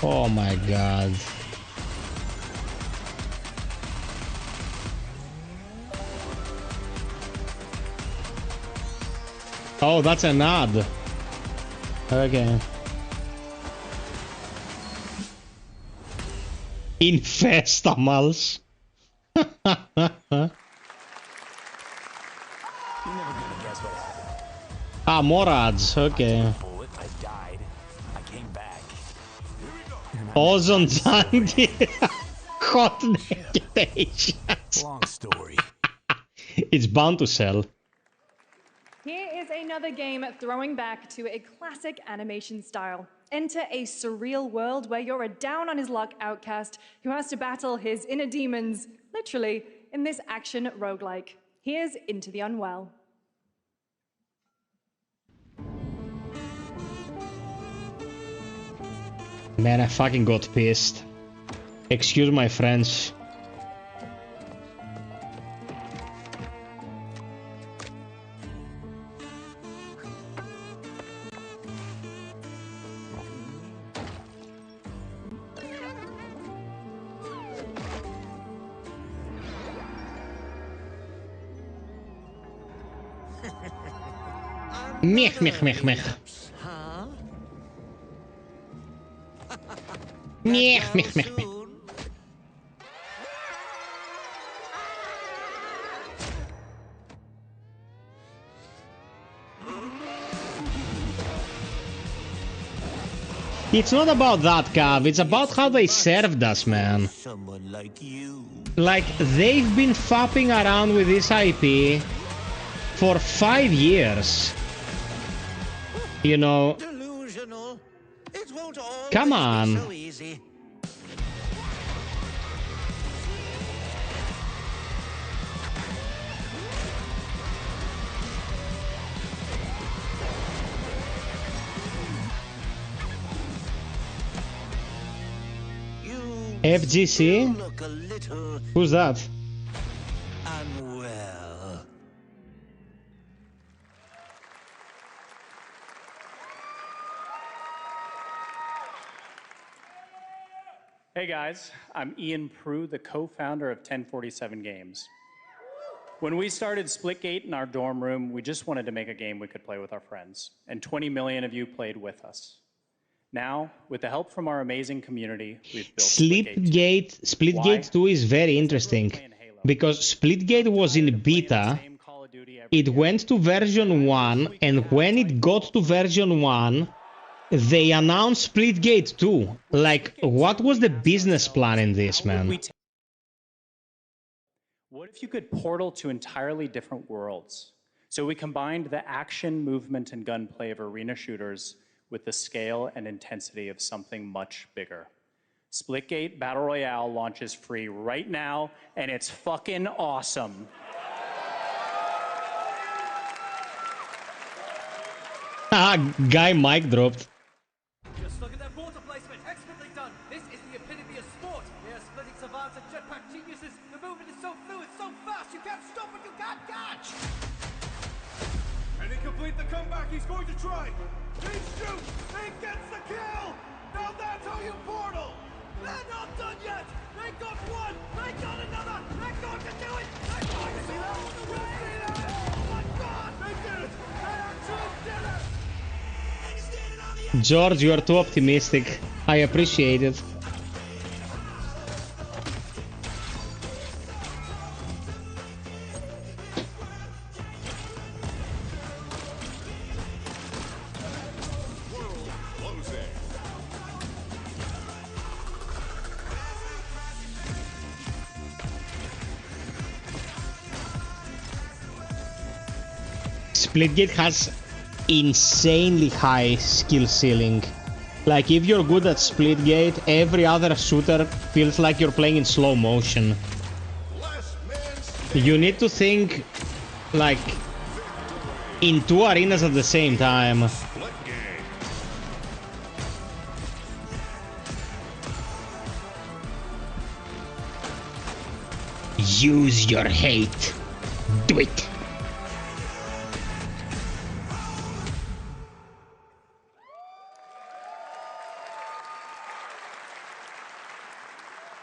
Oh my god. Oh, that's an ad. Okay. Infestamals. Ah, more ads. Okay. Ozone Zandy. Hot naked Asians. Long story. It's bound to sell. Here is another game throwing back to a classic animation style. Enter a surreal world where you're a down-on-his-luck outcast who has to battle his inner demons, literally, in this action roguelike. Here's Into the Unwell. Man, I fucking got pissed. Excuse my French. Mech, mech, mech, mech. Mech, mech, mech, mech. It's not about that, Cav. It's about how they served us, man. Someone like you. Like, they've been fapping around with this IP for 5 years. You know, Delusional. It won't always come on. be so easy. FGC? Look a little Who's that? unwell. Hey guys, I'm Ian Prue, the co-founder of 1047 Games. When we started Splitgate in our dorm room, we just wanted to make a game we could play with our friends, and 20 million of you played with us. Now, with the help from our amazing community, we've built Splitgate 2 is very interesting, because Splitgate was in beta, it went to version 1, and when it got to version 1, they announced Splitgate 2. Like, what was the business plan in this, man? What if you could portal to entirely different worlds? So we combined the action, movement, and gunplay of arena shooters with the scale and intensity of something much bigger. Splitgate Battle Royale launches free right now, and it's fucking awesome. Guy mic dropped. Just look at that water placement, expertly done. This is the epitome of sport. They are splitting savants and jetpack geniuses. The movement is so fluid, so fast, you can't stop it, you can't catch. And he complete the comeback, he's going to try. He shoots, he gets the kill. Now that's how you portal. They're not done yet. They got one, they got another. They're going to do it. They're going to do it all the way. Oh my God, they did it. They actually did it. George, you are too optimistic. I appreciate it. Splitgate has insanely high skill ceiling. Like, if you're good at Splitgate, every other shooter feels like you're playing in slow motion. You need to think, like, in 2 arenas at the same time. Use your hate. Do it.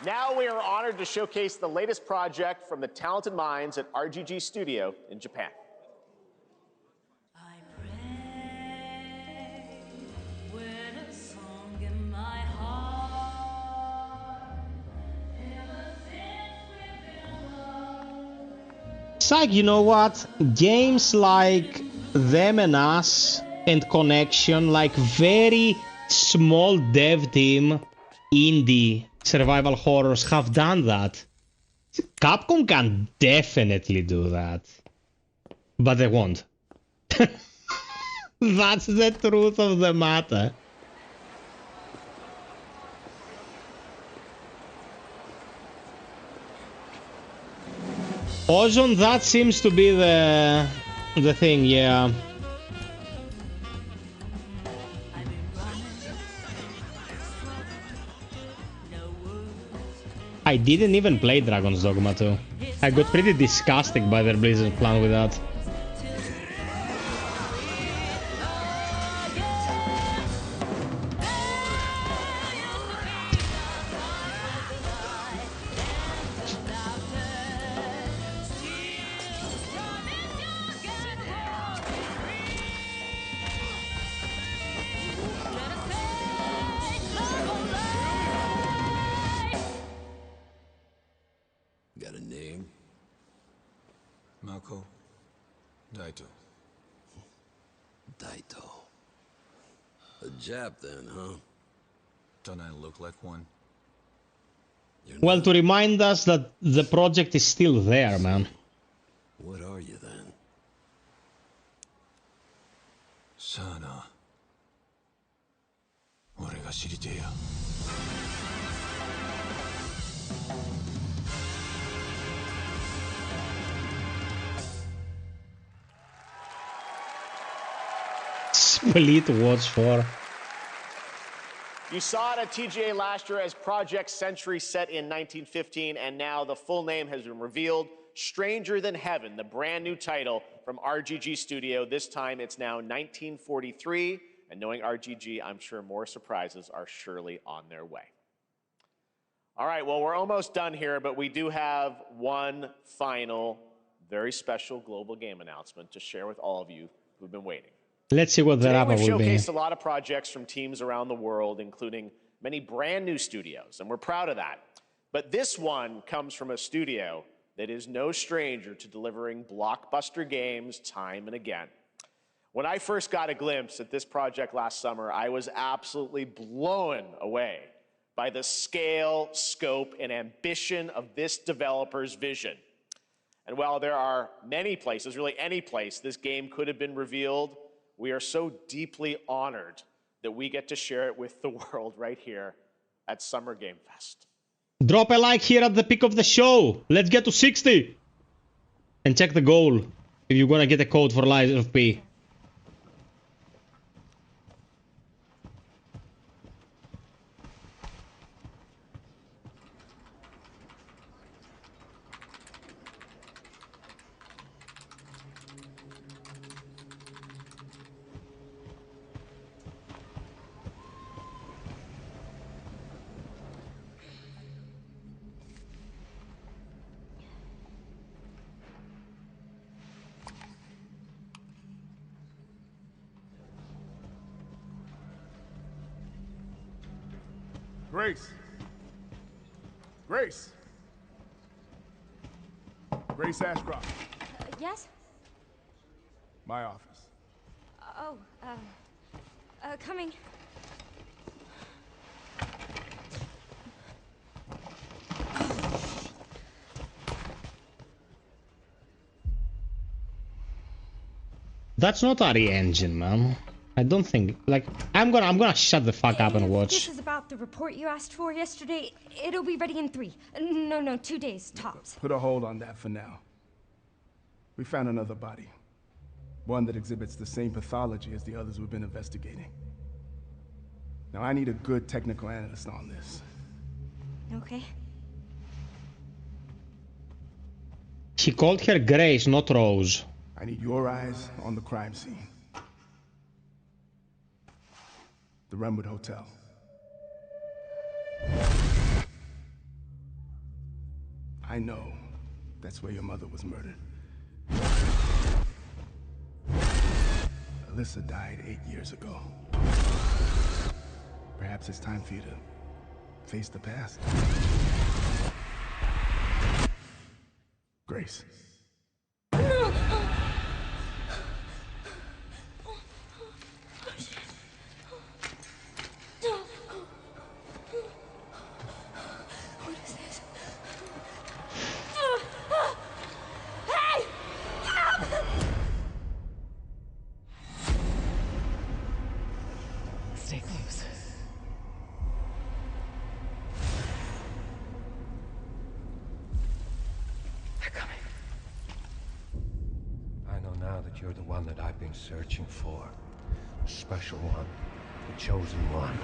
Now we are honored to showcase the latest project from the talented minds at RGG Studio in Japan. Psych, you know what? Games like Them and Us and Connection, like very small dev team indie survival horrors have done that. Capcom can definitely do that. But they won't. That's the truth of the matter. Ozone, that seems to be the thing, yeah. I didn't even play Dragon's Dogma 2. I got pretty disgusted by their Blizzard plan with that. Got a name? Mako. Daito. Daito. A Jap then, huh? Don't I look like one? Well, to remind us that the project is still there, man. What are you then? Sana. 俺が知りてえよ。Split Watch 4. You saw it at TGA last year as Project Century set in 1915, and now the full name has been revealed. Stranger Than Heaven, the brand new title from RGG Studio. This time it's now 1943, and knowing RGG, I'm sure more surprises are surely on their way. All right, well, we're almost done here, but we do have one final, very special global game announcement to share with all of you who've been waiting. Let's see what the wrap-up will be. We've showcased a lot of projects from teams around the world, including many brand new studios, and we're proud of that. But this one comes from a studio that is no stranger to delivering blockbuster games time and again. When I first got a glimpse at this project last summer, I was absolutely blown away by the scale, scope, and ambition of this developer's vision. And while there are many places, really any place, this game could have been revealed, we are so deeply honored that we get to share it with the world right here at Summer Game Fest. Drop a like here at the peak of the show. Let's get to 60. And check the goal if you're gonna get a code for Lies of P. Grace. Grace. Grace Ashcroft. Yes? My office. Oh, coming. That's not RE Engine, man. I don't think, like, I'm gonna shut the fuck up and watch. This is about the report you asked for yesterday. It'll be ready in 3. No, 2 days, tops. Put a hold on that for now. We found another body. One that exhibits the same pathology as the others we've been investigating. Now, I need a good technical analyst on this. Okay. He called her Grace, not Rose. I need your eyes on the crime scene. The Renwood Hotel. I know that's where your mother was murdered. Alyssa died 8 years ago. Perhaps it's time for you to face the past. Grace. Stay close. They're coming. I know now that you're the one that I've been searching for. The special one. The chosen one.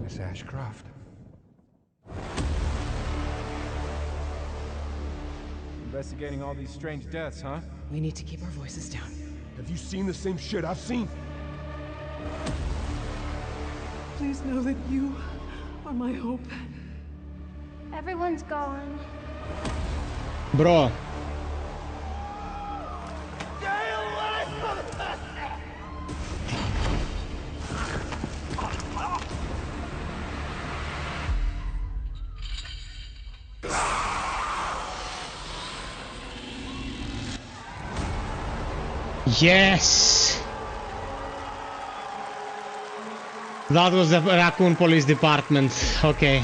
Miss Ashcroft. Investigating all these strange deaths, huh? We need to keep our voices down. Have you seen the same shit I've seen? Please know that you are my hope. Everyone's gone. Bro. Yes! That was the Raccoon Police Department. Okay.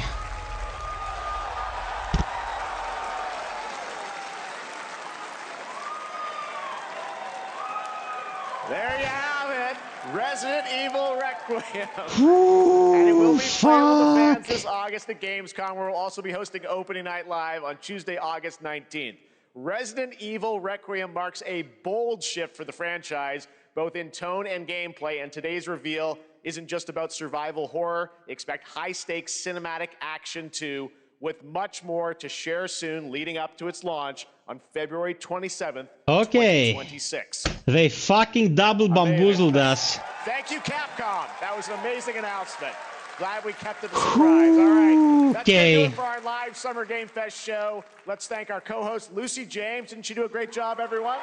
There you have it. Resident Evil Requiem. And it will be playable to fans this August at Gamescom, where we'll also be hosting Opening Night Live on Tuesday, August 19th. Resident Evil Requiem marks a bold shift for the franchise, both in tone and gameplay, and today's reveal isn't just about survival horror. Expect high-stakes cinematic action too, with much more to share soon leading up to its launch on February 27th, Okay. 2026. They fucking double bamboozled us. Thank you, Capcom. That was an amazing announcement. Glad we kept it a surprise. All right. That's going to do it for our live Summer Game Fest show. Let's thank our co-host, Lucy James. Didn't she do a great job, everyone?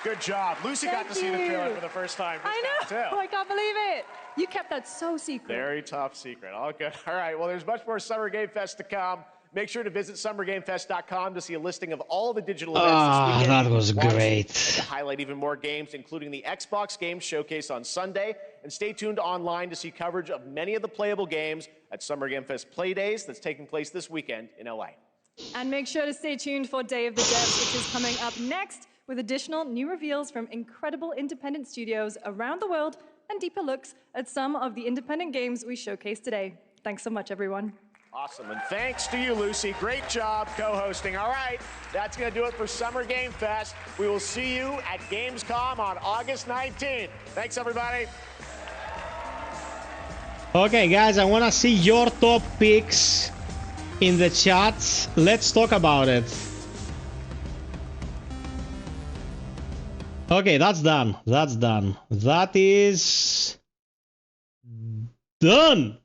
Good job. Lucy got to see the trailer for the first time. I know. I can't believe it. You kept that so secret. Very top secret. All good. All right. Well, there's much more Summer Game Fest to come. Make sure to visit summergamefest.com to see a listing of all the digital events this weekend. That was great. To highlight even more games, including the Xbox Games Showcase on Sunday. And stay tuned online to see coverage of many of the playable games at Summer Game Fest Play Days that's taking place this weekend in LA. And make sure to stay tuned for Day of the Devs, which is coming up next with additional new reveals from incredible independent studios around the world and deeper looks at some of the independent games we showcased today. Thanks so much, everyone. Awesome, and thanks to you, Lucy. Great job co-hosting. All right, that's going to do it for Summer Game Fest. We will see you at Gamescom on August 19th. Thanks, everybody. Okay, guys, I want to see your top picks in the chat. Let's talk about it. Okay, that's done. That's done. That is done.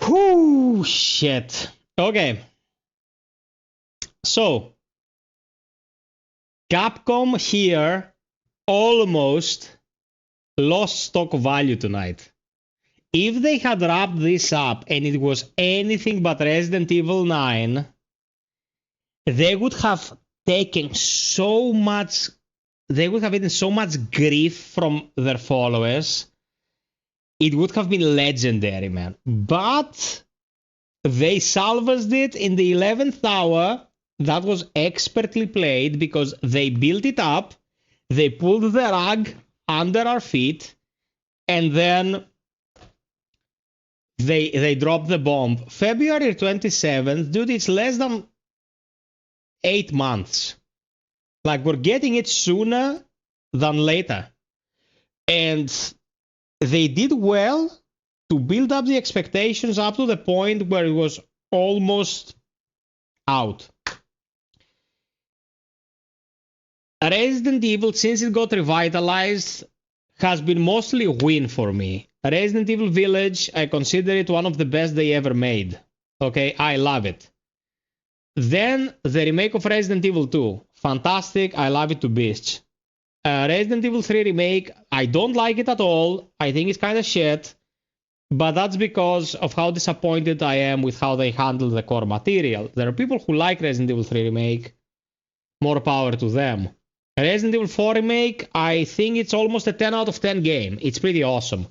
Whoo, shit. Okay. So, Capcom here almost lost stock value tonight. If they had wrapped this up and it was anything but Resident Evil 9, they would have taken so much, they would have eaten so much grief from their followers. It would have been legendary, man. But they salvaged it in the 11th hour. That was expertly played because they built it up. They pulled the rug under our feet. And then they dropped the bomb. February 27th, dude, it's less than 8 months. Like, we're getting it sooner than later. And they did well to build up the expectations up to the point where it was almost out. Resident Evil, since it got revitalized, has been mostly a win for me. Resident Evil Village, I consider it one of the best they ever made. Okay, I love it. Then the remake of Resident Evil 2, fantastic, I love it to bits. Resident Evil 3 remake, I don't like it at all. I think it's kind of shit. But that's because of how disappointed I am with how they handle the core material. There are people who like Resident Evil 3 remake. More power to them. Resident Evil 4 remake, I think it's almost a 10 out of 10 game. It's pretty awesome.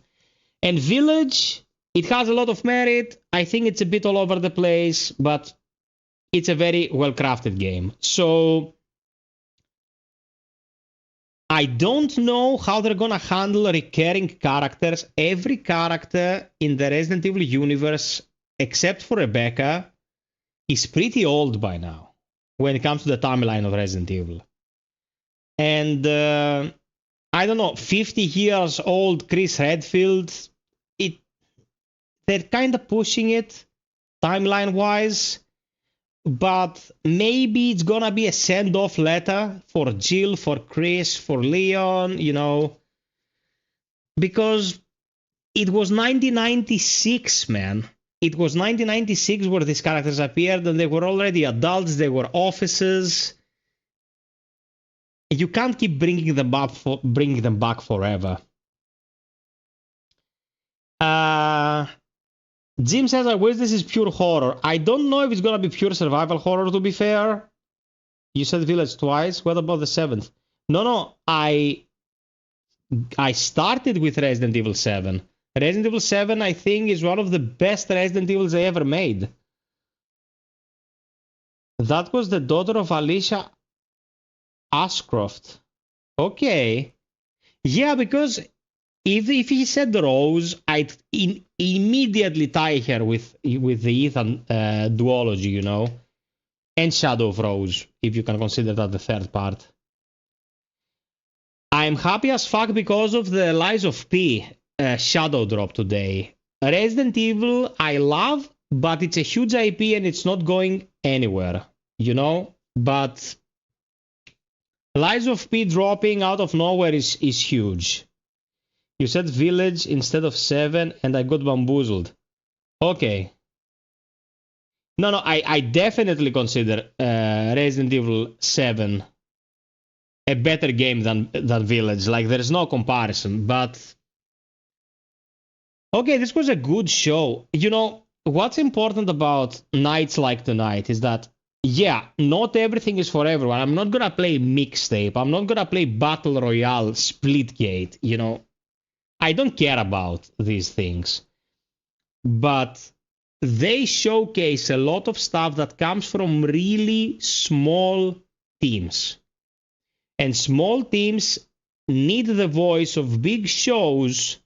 And Village, it has a lot of merit. I think it's a bit all over the place, but it's a very well-crafted game. So I don't know how they're gonna handle recurring characters. Every character in the Resident Evil universe, except for Rebecca, is pretty old by now when it comes to the timeline of Resident Evil. And I don't know, 50 years old Chris Redfield, they're kind of pushing it. timeline-wise. But maybe it's gonna be a send-off letter for Jill, for Chris, for Leon, you know. Because it was 1996, man. It was 1996 where these characters appeared, and they were already adults, they were officers. You can't keep bringing them back forever. Jim says, I wish this is pure horror. I don't know if it's gonna be pure survival horror, to be fair. You said Village twice. What about the 7th? No, I started with Resident Evil 7. Resident Evil 7, I think, is one of the best Resident Evils they ever made. That was the daughter of Alicia Ashcroft. Okay. Yeah, because if he said Rose, I'd immediately tie her with the Ethan duology, you know, and Shadow of Rose, if you can consider that the third part. I'm happy as fuck because of the Lies of P shadow drop today. Resident Evil I love, but it's a huge IP and it's not going anywhere, you know. But Lies of P dropping out of nowhere is huge. You said Village instead of 7 and I got bamboozled. Okay. No, I definitely consider Resident Evil 7 a better game than Village. Like, there's no comparison, but... Okay, this was a good show. You know, what's important about nights like tonight is that, yeah, not everything is for everyone. I'm not gonna play mixtape. I'm not gonna play Battle Royale Splitgate, you know. I don't care about these things. But they showcase a lot of stuff that comes from really small teams. And small teams need the voice of big shows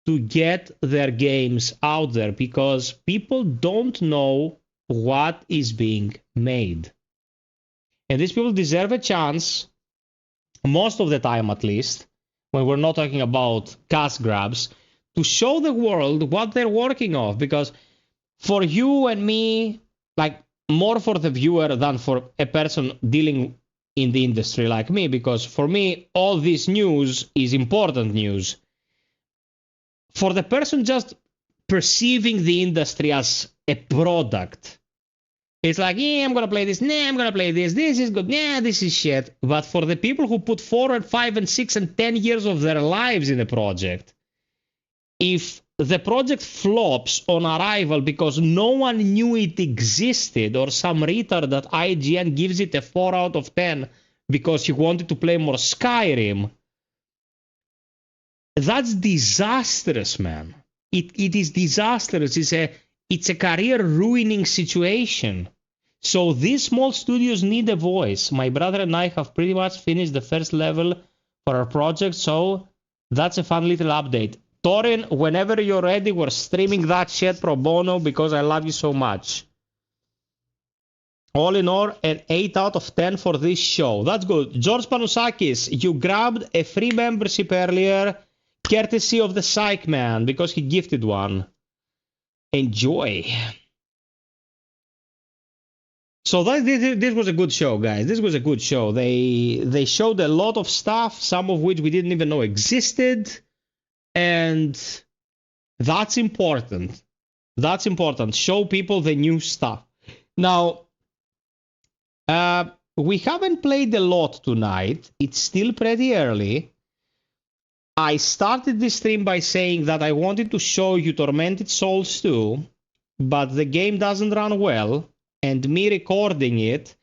to get their games out there, because people don't know what is being made. And these people deserve a chance, most of the time at least, when we're not talking about cash grabs, to show the world what they're working on. Because for you and me, like, more for the viewer than for a person dealing in the industry like me, because for me, all this news is important news. For the person just perceiving the industry as a product, it's like, yeah, I'm gonna play this, nah, I'm gonna play this is good, nah, this is shit. But for the people who put 4 and 5 and 6 and 10 years of their lives in a project, if the project flops on arrival because no one knew it existed, or some retard at IGN gives it a 4 out of 10 because he wanted to play more Skyrim, that's disastrous, man. It is disastrous. It's a career-ruining situation. So these small studios need a voice. My brother and I have pretty much finished the first level for our project, so that's a fun little update. Torin, whenever you're ready, we're streaming that shit pro bono because I love you so much. All in all, an 8 out of 10 for this show. That's good. George Panusakis, you grabbed a free membership earlier, courtesy of the Psych Man, because he gifted one. Enjoy. So this was a good show, guys. This was a good show. They showed a lot of stuff, some of which we didn't even know existed. And that's important. That's important. Show people the new stuff. Now, we haven't played a lot tonight. It's still pretty early. I started this stream by saying that I wanted to show you Tormented Souls 2, but the game doesn't run well, and me recording it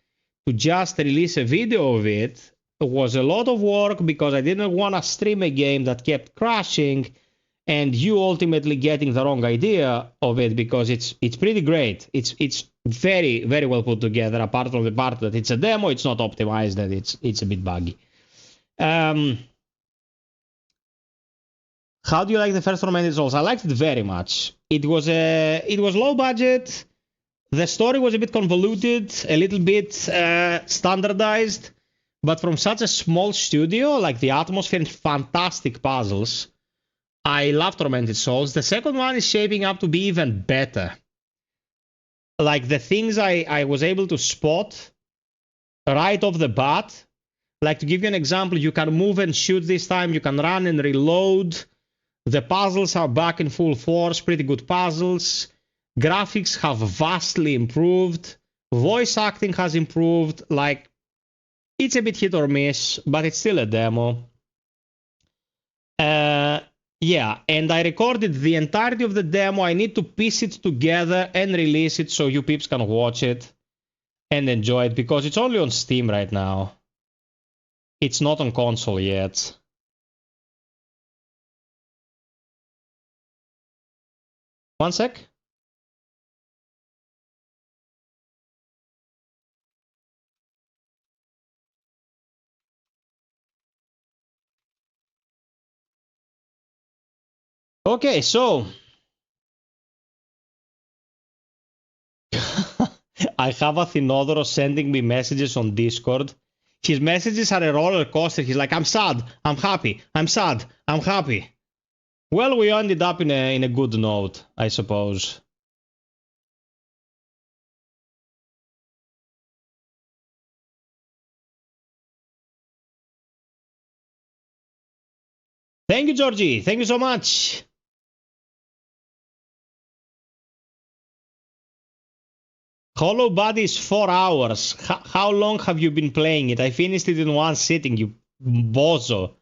to just release a video of it was a lot of work because I didn't want to stream a game that kept crashing and you ultimately getting the wrong idea of it, because it's pretty great. It's very, very well put together, apart from the part that it's a demo, it's not optimized, and it's a bit buggy. How do you like the first Tormented Souls? I liked it very much. It was low budget. The story was a bit convoluted, a little bit standardized, but from such a small studio, like the atmosphere and fantastic puzzles, I love Tormented Souls. The second one is shaping up to be even better. like the things I was able to spot right off the bat. Like to give you an example, you can move and shoot this time, you can run and reload. The puzzles are back in full force, pretty good puzzles. Graphics have vastly improved. Voice acting has improved. Like, it's a bit hit or miss, but it's still a demo. Yeah, and I recorded the entirety of the demo. I need to piece it together and release it so you peeps can watch it and enjoy it, because it's only on Steam right now. It's not on console yet. One sec. Okay, so I have Athenodoro sending me messages on Discord. His messages are a roller coaster. He's like, I'm sad, I'm happy, I'm sad, I'm happy. Well, we ended up in a good note, I suppose. Thank you, Georgie. Thank you so much. Hollow Body is 4 hours. How long have you been playing it? I finished it in one sitting, you bozo.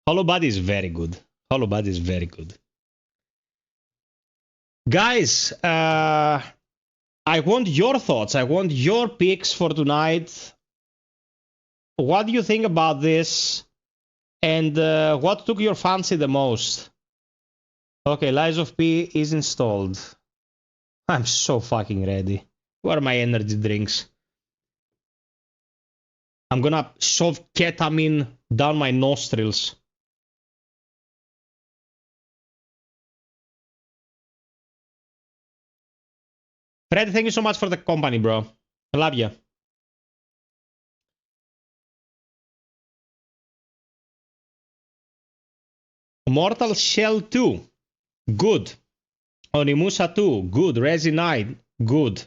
Hollow Body is very good. Hollow Body is very good. Guys, I want your thoughts. I want your picks for tonight. What do you think about this? And what took your fancy the most? Okay, Lies of P is installed. I'm so fucking ready. Where are my energy drinks? I'm gonna shove ketamine down my nostrils. Fred, thank you so much for the company, bro. I love you. Mortal Shell 2. Good. Onimusha 2. Good. Resi 9. Good.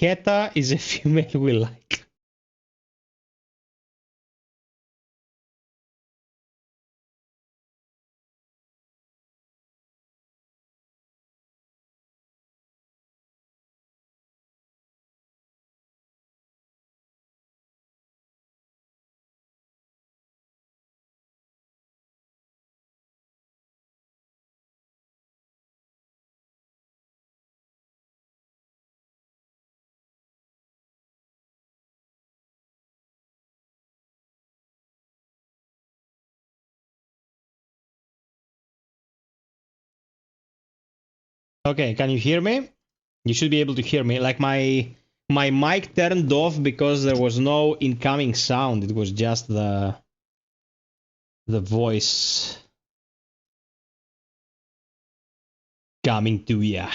Keta is a female we like. Okay, can you hear me? You should be able to hear me. Like my mic turned off because there was no incoming sound. It was just the voice coming to ya.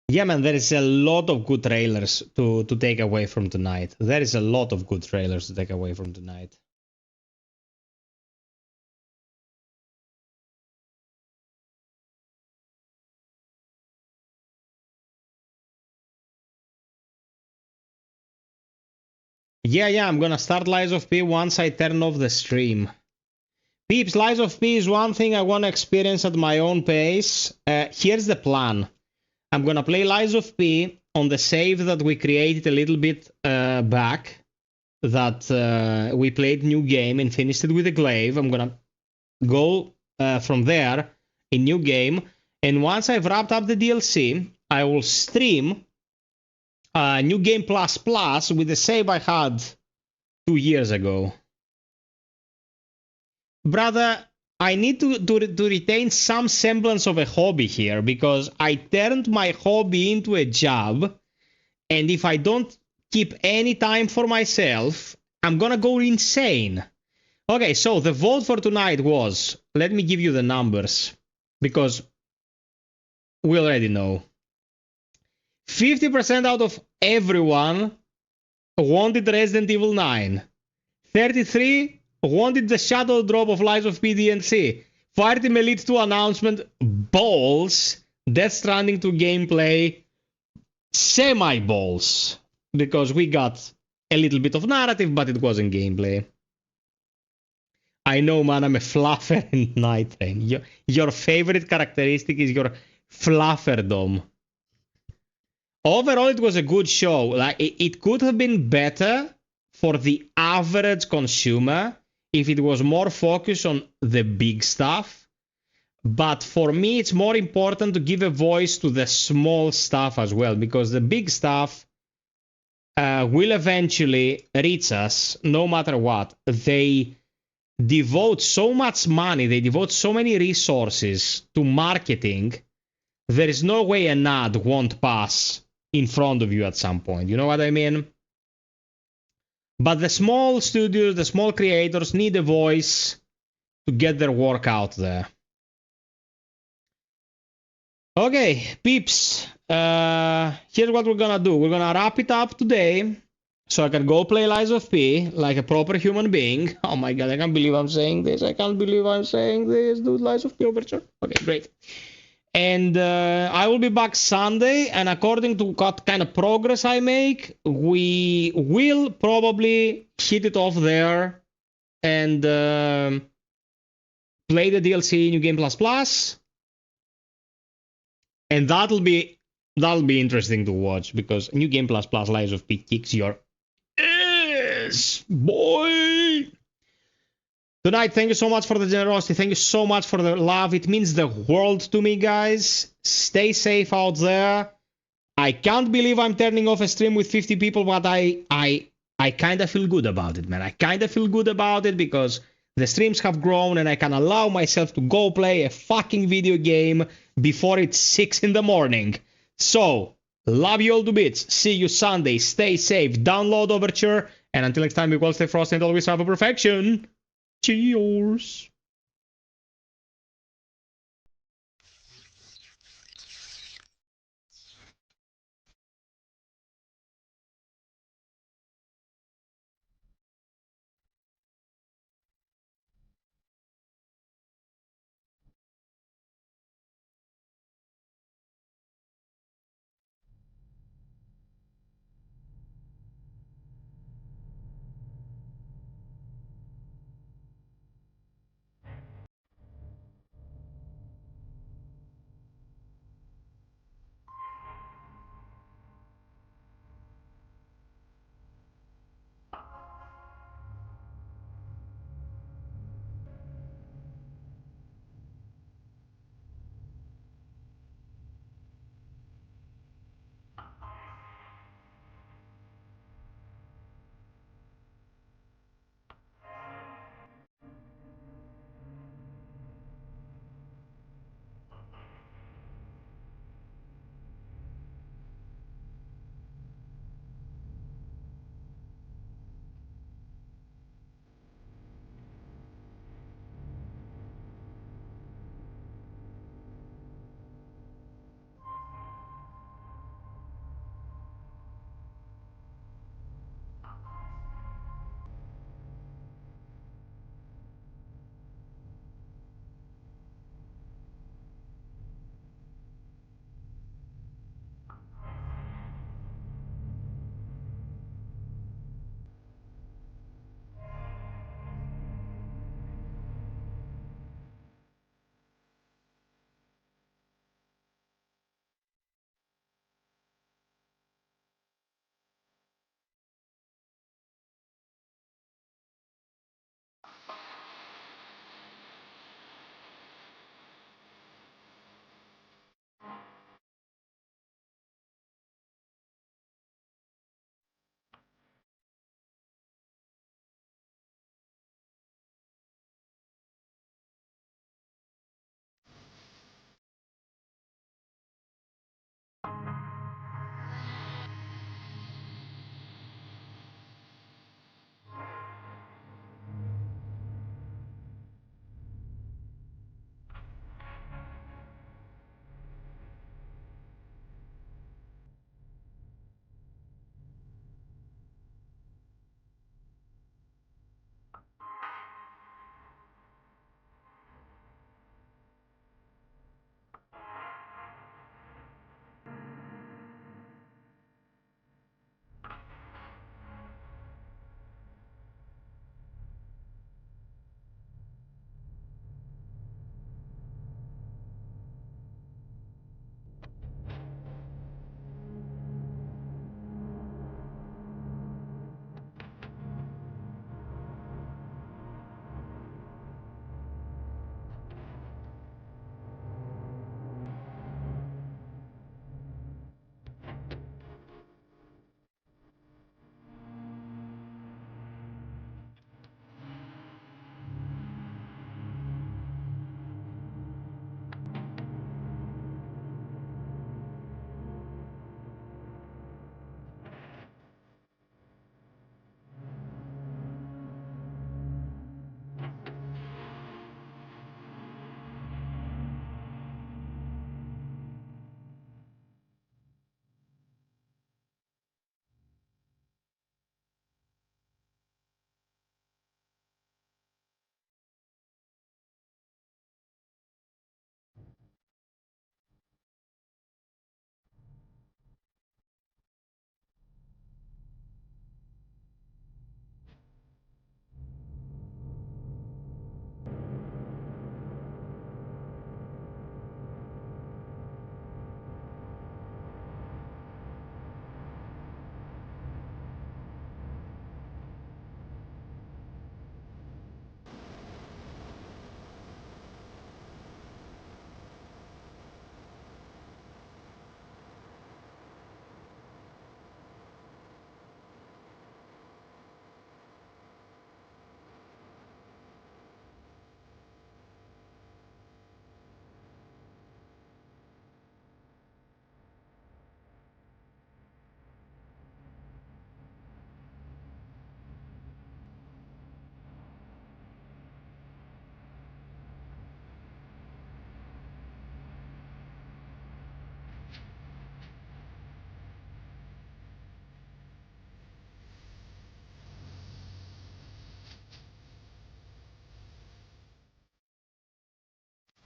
Yeah, man, there is a lot of good trailers to take away from tonight. There is a lot of good trailers to take away from tonight. Yeah, I'm gonna start Lies of P once I turn off the stream. Peeps, Lies of P is one thing I wanna experience at my own pace. Here's the plan. I'm gonna play Lies of P on the save that we created a little bit back. That we played new game and finished it with a glaive. I'm gonna go from there in new game. And once I've wrapped up the DLC, I will stream New Game Plus Plus with the save I had 2 years ago. Brother, I need to retain some semblance of a hobby here, because I turned my hobby into a job, and if I don't keep any time for myself, I'm gonna go insane. Okay, so the vote for tonight was, let me give you the numbers, because we already know. 50% out of everyone wanted Resident Evil 9. 33 wanted the shadow drop of Lies of P DNC. Fireteam Elite 2 announcement, balls. Death Stranding 2 gameplay, semi-balls. Because we got a little bit of narrative, but it wasn't gameplay. I know, man, I'm a fluffer in Nightreign. Your favorite characteristic is your flufferdom. Overall, it was a good show. Like, it could have been better for the average consumer if it was more focused on the big stuff. But for me, it's more important to give a voice to the small stuff as well, because the big stuff will eventually reach us no matter what. They devote so much money, they devote so many resources to marketing. There is no way an ad won't pass in front of you at some point. You know what I mean? But the small studios, the small creators need a voice to get their work out there. Okay, peeps. Here's what we're gonna do. We're gonna wrap it up today, so I can go play Lies of P like a proper human being. Oh my god, I can't believe I'm saying this. I can't believe I'm saying this, dude. Lies of P Overture. Okay, great. And I will be back Sunday, and according to what kind of progress I make, we will probably hit it off there and play the DLC New Game Plus Plus. And that'll be interesting to watch, because New Game Plus Plus Lies of P kicks your ass, boy. Tonight, thank you so much for the generosity. Thank you so much for the love. It means the world to me, guys. Stay safe out there. I can't believe I'm turning off a stream with 50 people, but I kind of feel good about it, man. I kind of feel good about it because the streams have grown and I can allow myself to go play a fucking video game before it's 6 in the morning. So, love you all to bits. See you Sunday. Stay safe. Download Overture. And until next time, be well, stay frosty, and always have a perfection. Cheers.